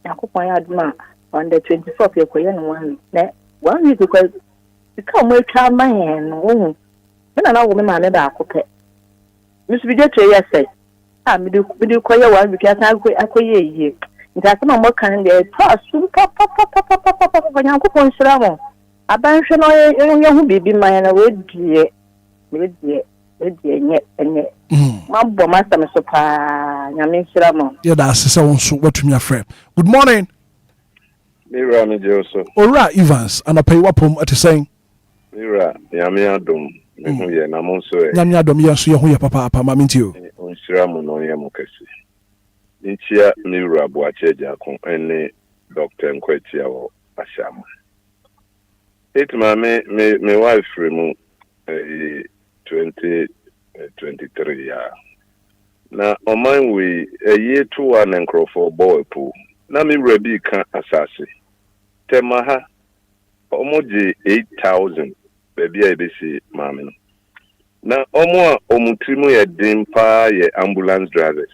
Yankopon ya aduma on the 24th ye koye no one. Na 1 week because because mo twa man no. Me na wo me ma ne ba akopɛ. Me so bi je twa yes say. Me do koye 1 week asa akoye ye. Nti mo kan de pass papa Yankopon nhyira mo. Abanhwe no ye hu bibi man na we die enye mabbo master me so pa nyame nhyira mo. Yeah, that's so won so watumi afrɛ. Good morning. Mira me Joseph. Ora Evans and pay wapom at saying. Mira nyame adom me hu ye na mo so e. Nyame adom ye so ye hu ye papa mami ntio. Nhyira mo no ye mo kase. Ntia Mira bo acheja kon ene Dr. Enquires wo ashama. Hitman me wife mu 2023 ya. Na oman we a year to one and for boy pool. Na mi rebi kan asase. Temaha omoje 8,000 baby ebesi mami no. Na omo omutrimu ye dimpa ye ambulance drivers.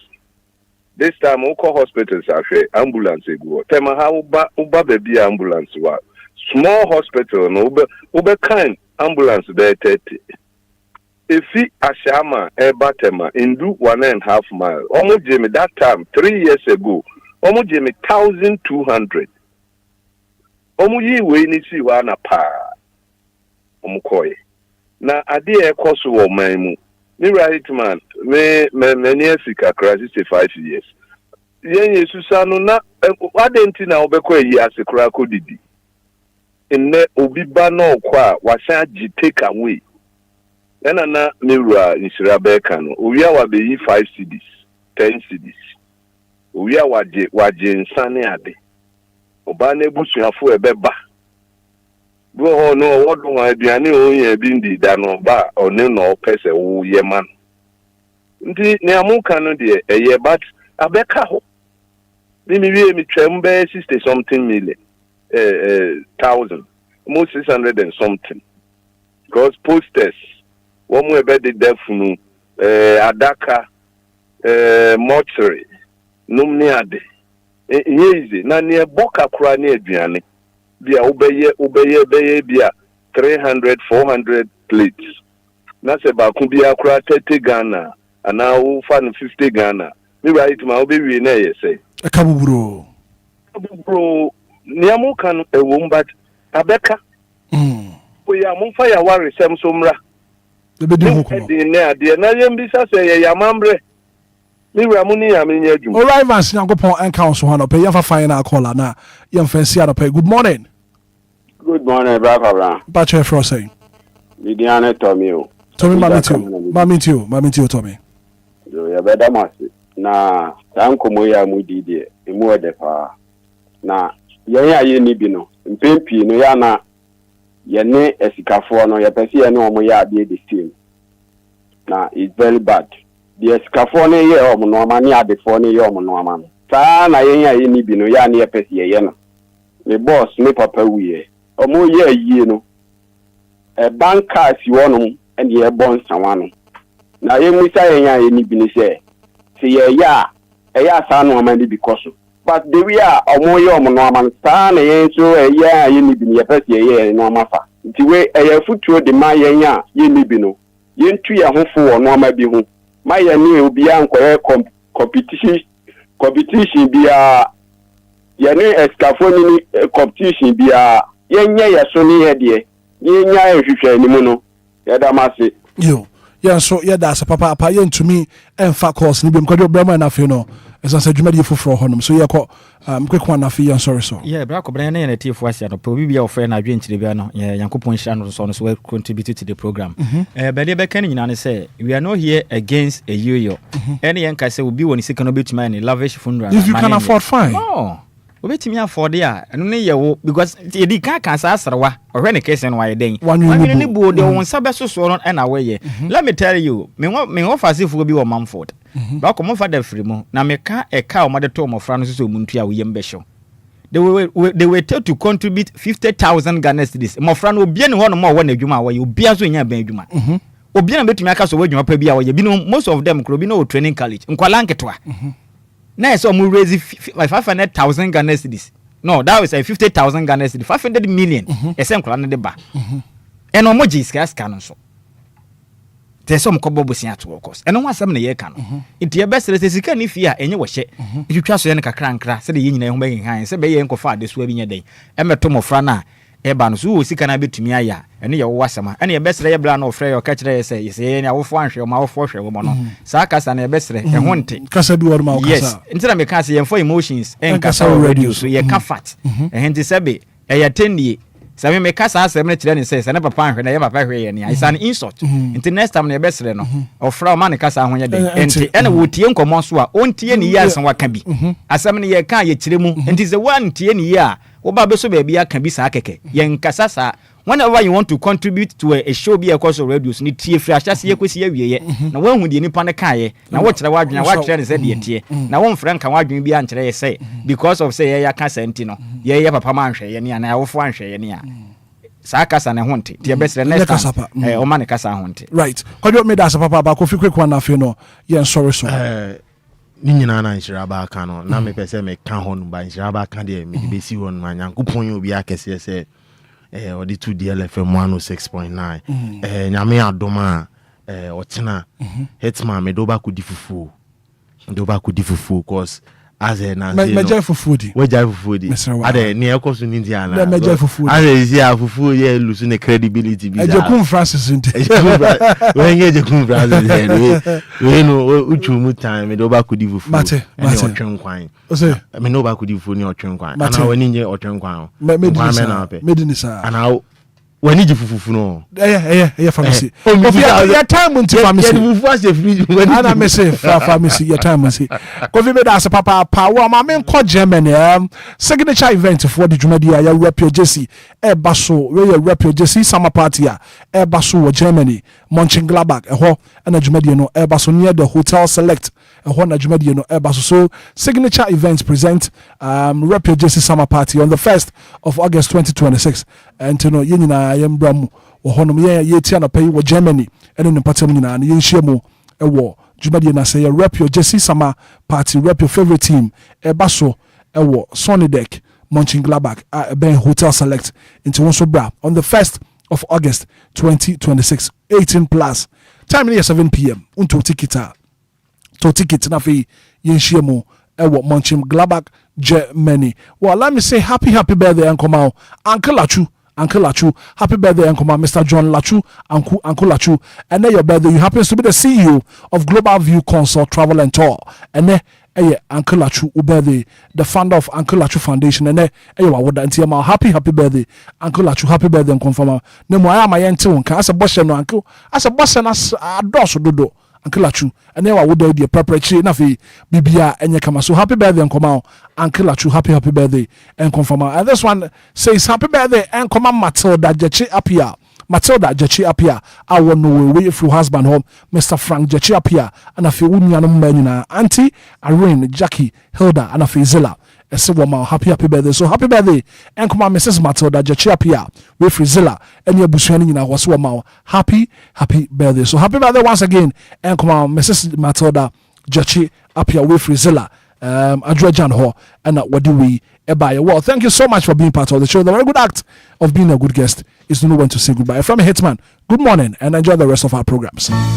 This time we call hospitals after ambulance egu. Temaha uba baby ambulance wa. Small hospital no ube kind ambulance be 30. If he ashama ebatema indu 1.5 miles. Almost Jimmy that time 3 years ago. Almost Jimmy 1,200. Almost ye we ni si wana pa. Omukoye. Na adi ekosu wo maimu. Me right man. Me near sika crash 65 years. Yenye susano na wadenti na obeko yi asekura kodidi. Inne obiba no kwa wasan ji take away. Ena na Mira nhyira beka no. Owia wa be yi 5 cedis, 10 cedis. Owia waje nsane ade. Oba na ebusuafo ebeba. Bro ho no wodo wa aduane o yen bi ndi da no ba one no pese wo ye man. Nti ne amuka no de eye but abeka ho. Mi wie mi twem be 60 something million. 1,000, almost 600 and something. Because posters, one more about the defunu, adaka, mortuary, numniade. Easy. Na near Boka Krani Adriani, Bia Ubeye Bia 300, 400 plates. Naseba Kubia Kra 30 Ghana, and now 50 Ghana. Maybe I my baby say. A kaburo. Bro. Niamu kan but abeka we are mun fire worry semsomra the bedin hukumo de na yembisa say ya mambre Me ramuni ya me nyejum. All right, Vance, Yankopon and Council Hano, pay for final caller now. Young fancy out of pay. Good morning. Good morning, Brother. Bachelor Frosting. Lidiane Tommy. Tommy, Mammy to Tommy. You better must. Na, Uncle Moya Mudi, a more defa. Na, ya ni bino. Mpempi no yana. Yene esikafoɔ no yɛpɛ sɛ yɛne ɔmo yɛ adeɛ the same. Na it's very bad. The esikafoɔ no yɛ ɔmo nɔɔma ne adefoɔ no yɛ ɔmo nɔɔma no. Saa na yɛn ni bi no yɛ ne yɛpɛ sɛ yɛyɛ no. Me boss me papa wuyɛ. Ɔmo yɛ yie no. Banka si hɔ no ɛne yɛbɔ nsawa no. Na yɛmmisa yɛn ni bi no sɛ yɛyɛ a ɛyɛ saa nɔɔma no bi kɔ so. But the way omo yo omo no aman sa na yen so ya ye ni bi ye pese ye no amafa nti we e futuo de ma yen a ye ni bi no yen tu ye ho fo no ama bi ho ma ye ni Obia nkoye competition bia ye ni escafo ni competition bia yen nye ye so ni ye de yen nya ehwehwe ni mu no ye da ma se yo yeah so yeah that's papa yen to me en fa course ni bi mkwadwo brama na fe no esa sa dwuma de foforo honum so ye ko quick one na fe yen sorry so yeah bra ko brana na tie fo asia no pe obi bia ofre na adwenkyire bia no Yankopon hira no so we contribute to the program but they be kan nyina ne say we are not here against a yo any yen ka say obi woni sika no betuma any lavish funeral if you can afford fine no obetimi afford ya eno ne ye wo because e di kan sa asrewa ohwe ne kese no waye den wani ne bu de won sa besoso no na waye let me tell you me ofasefo bi wo Manford ba ko mo fa da free mu na me ka eka o made to mo fra no so muntu a wo yem be show they were told to contribute 50,000 Ghana cedis mo fra no obia ne ho no mo wo na adwuma a waye obia so nya ban adwuma obia na betumi aka so wo adwuma pa bi a waye bi no most of them kro bi no training college nkwala nketwa na so mo raise 500,000 Ghana cedis no that was 50,000 Ghana cedis 500 million esen nkwala ne de ba eno mo ji ska no so te so mo kobo bosia to of course eno ho asem na ye ka no nti e besere se sika ni fi a enye wo hye twitwa so ye ne kakra nkra se de ye nyina ho be han se be ye nkofa ade so abi nya den emeto mo fra na eba no so wo sika na betumi aya ene ye wo wasema ene ye besere ye bra na ofre ye ka kire ye se ye ne awofo anhwe ma awofo hwe wo mo no saa kasa na ye besere e ho nte kasa bi wor ma o kasa yes ntina me ka se ye for emotions en kasa radio so ye ka fat e nti sebe e ya tendie Sami me kasa asem na kire ne say se ne papa anhwe na ye papa hwe ye ne is an insult nti next time na ye besere no ofra ma ne kasa ho ye den enti ene wo tie nkomo so a ontie ne ye asan waka bi asem ne ye ka ye kire mu enti ze wan tie ne ye a wo ba be so ba bi aka bi sa keke ye nkasa sa whenever you want to contribute to a show be a course of radios ni tie free ahyase ye kwesi ye wiye na wan hu de nipa ne ka ye na wo kire wadwena wa kire ne se de tie na wo mfra nka wadwen bi ankire ye say because of say ye ya ka senti no ye papa ma anhwe ye ne na awofo anhwe ye ne a saa kasa ne honte tie besere next time o ma ne kasa honte right kwadwo me da sa papa ba ko fi quick one na fe no ye sorry so ni nyina na nhyira ba aka no na me pese me ka ho no ba nhyira ba aka de me be si ho no Yankopon ye obi akese se odi to DLFM 106.9 nyame adoma otena Hitman me do ba kudi fufu cause as na meja fufudi weja fufudi ade ne ekoso ni ndia na meja fufudi ade isi afufu ye lose ne credibility bi Ejekun Francis nti when Ejekun Francis we no uchumu time me do ba kudi fufu mate otwenkwan me no ba kudi fufu ni otwenkwan ana wani nye otwenkwan medinisa ana wani ji fufu no pharmacy your time unto pharmacy fufu as free ana me say pharmacy your time unto kofi me da papa power ma me ko Germany signature event for the dwumadi ya rap your Jesse e baso we rap your Jesse summer party ya e baso wo Germany Mönchengladbach ho na dwumadi no e baso near the Hotel Select ho na dwumadi no e baso so signature events present rap your Jesse summer party on the 1st of August 2026 and to know yina yembramu wo honom ye tia na pay wo Germany ene ne patam nyina ne yenhia mu e wo dwumadi na say rap your Jesse summer party rap your favorite team e baso e wo Sonidek Mönchengladbach Ben Hotel Select into one so bra on the 1st of August 2026 18 plus time is 7 p.m. unto ticket na fe yenhia mu e wo Mönchengladbach Germany. Well, let me say happy birthday Uncle Mao Uncle Achu Uncle Lachu. Happy birthday, Uncle Mr. John Lachu, Uncle Lachu. And then your birthday, you happens to be the CEO of Global View Consult Travel and Tour. And then Uncle Lachu birthday, the founder of Uncle Lachu Foundation. And then happy birthday, Uncle Lachu, happy birthday, and confirm. Nemo I am my uncle, as a boss and uncle, as a boss and as a dorsal dodo. Uncle Lachu, and then I would do the preparatory nafi Bibia and Yakama. So happy birthday and come out, Uncle Lachu, happy birthday and confirm. And this one says happy birthday and come on, Matilda Jechi Apia. Matilda Jechi Apia, I want no way through husband home, Mr. Frank Jechi Apia, and a few women menina, Auntie, Irene, Jackie, Hilda, and a few Zilla. A civil man, happy birthday. So happy birthday, and come on, Mrs. Matilda Jechi Apia, with Zilla, and your bushing in our Swamau. Happy birthday. So happy birthday once again, and come on, Mrs. Matilda Jechi Apia, with Zilla. Adrejan Ho, and what do we buy? Well, thank you so much for being part of the show. The very good act of being a good guest is to know when to say goodbye. From Hitman, good morning and enjoy the rest of our programs.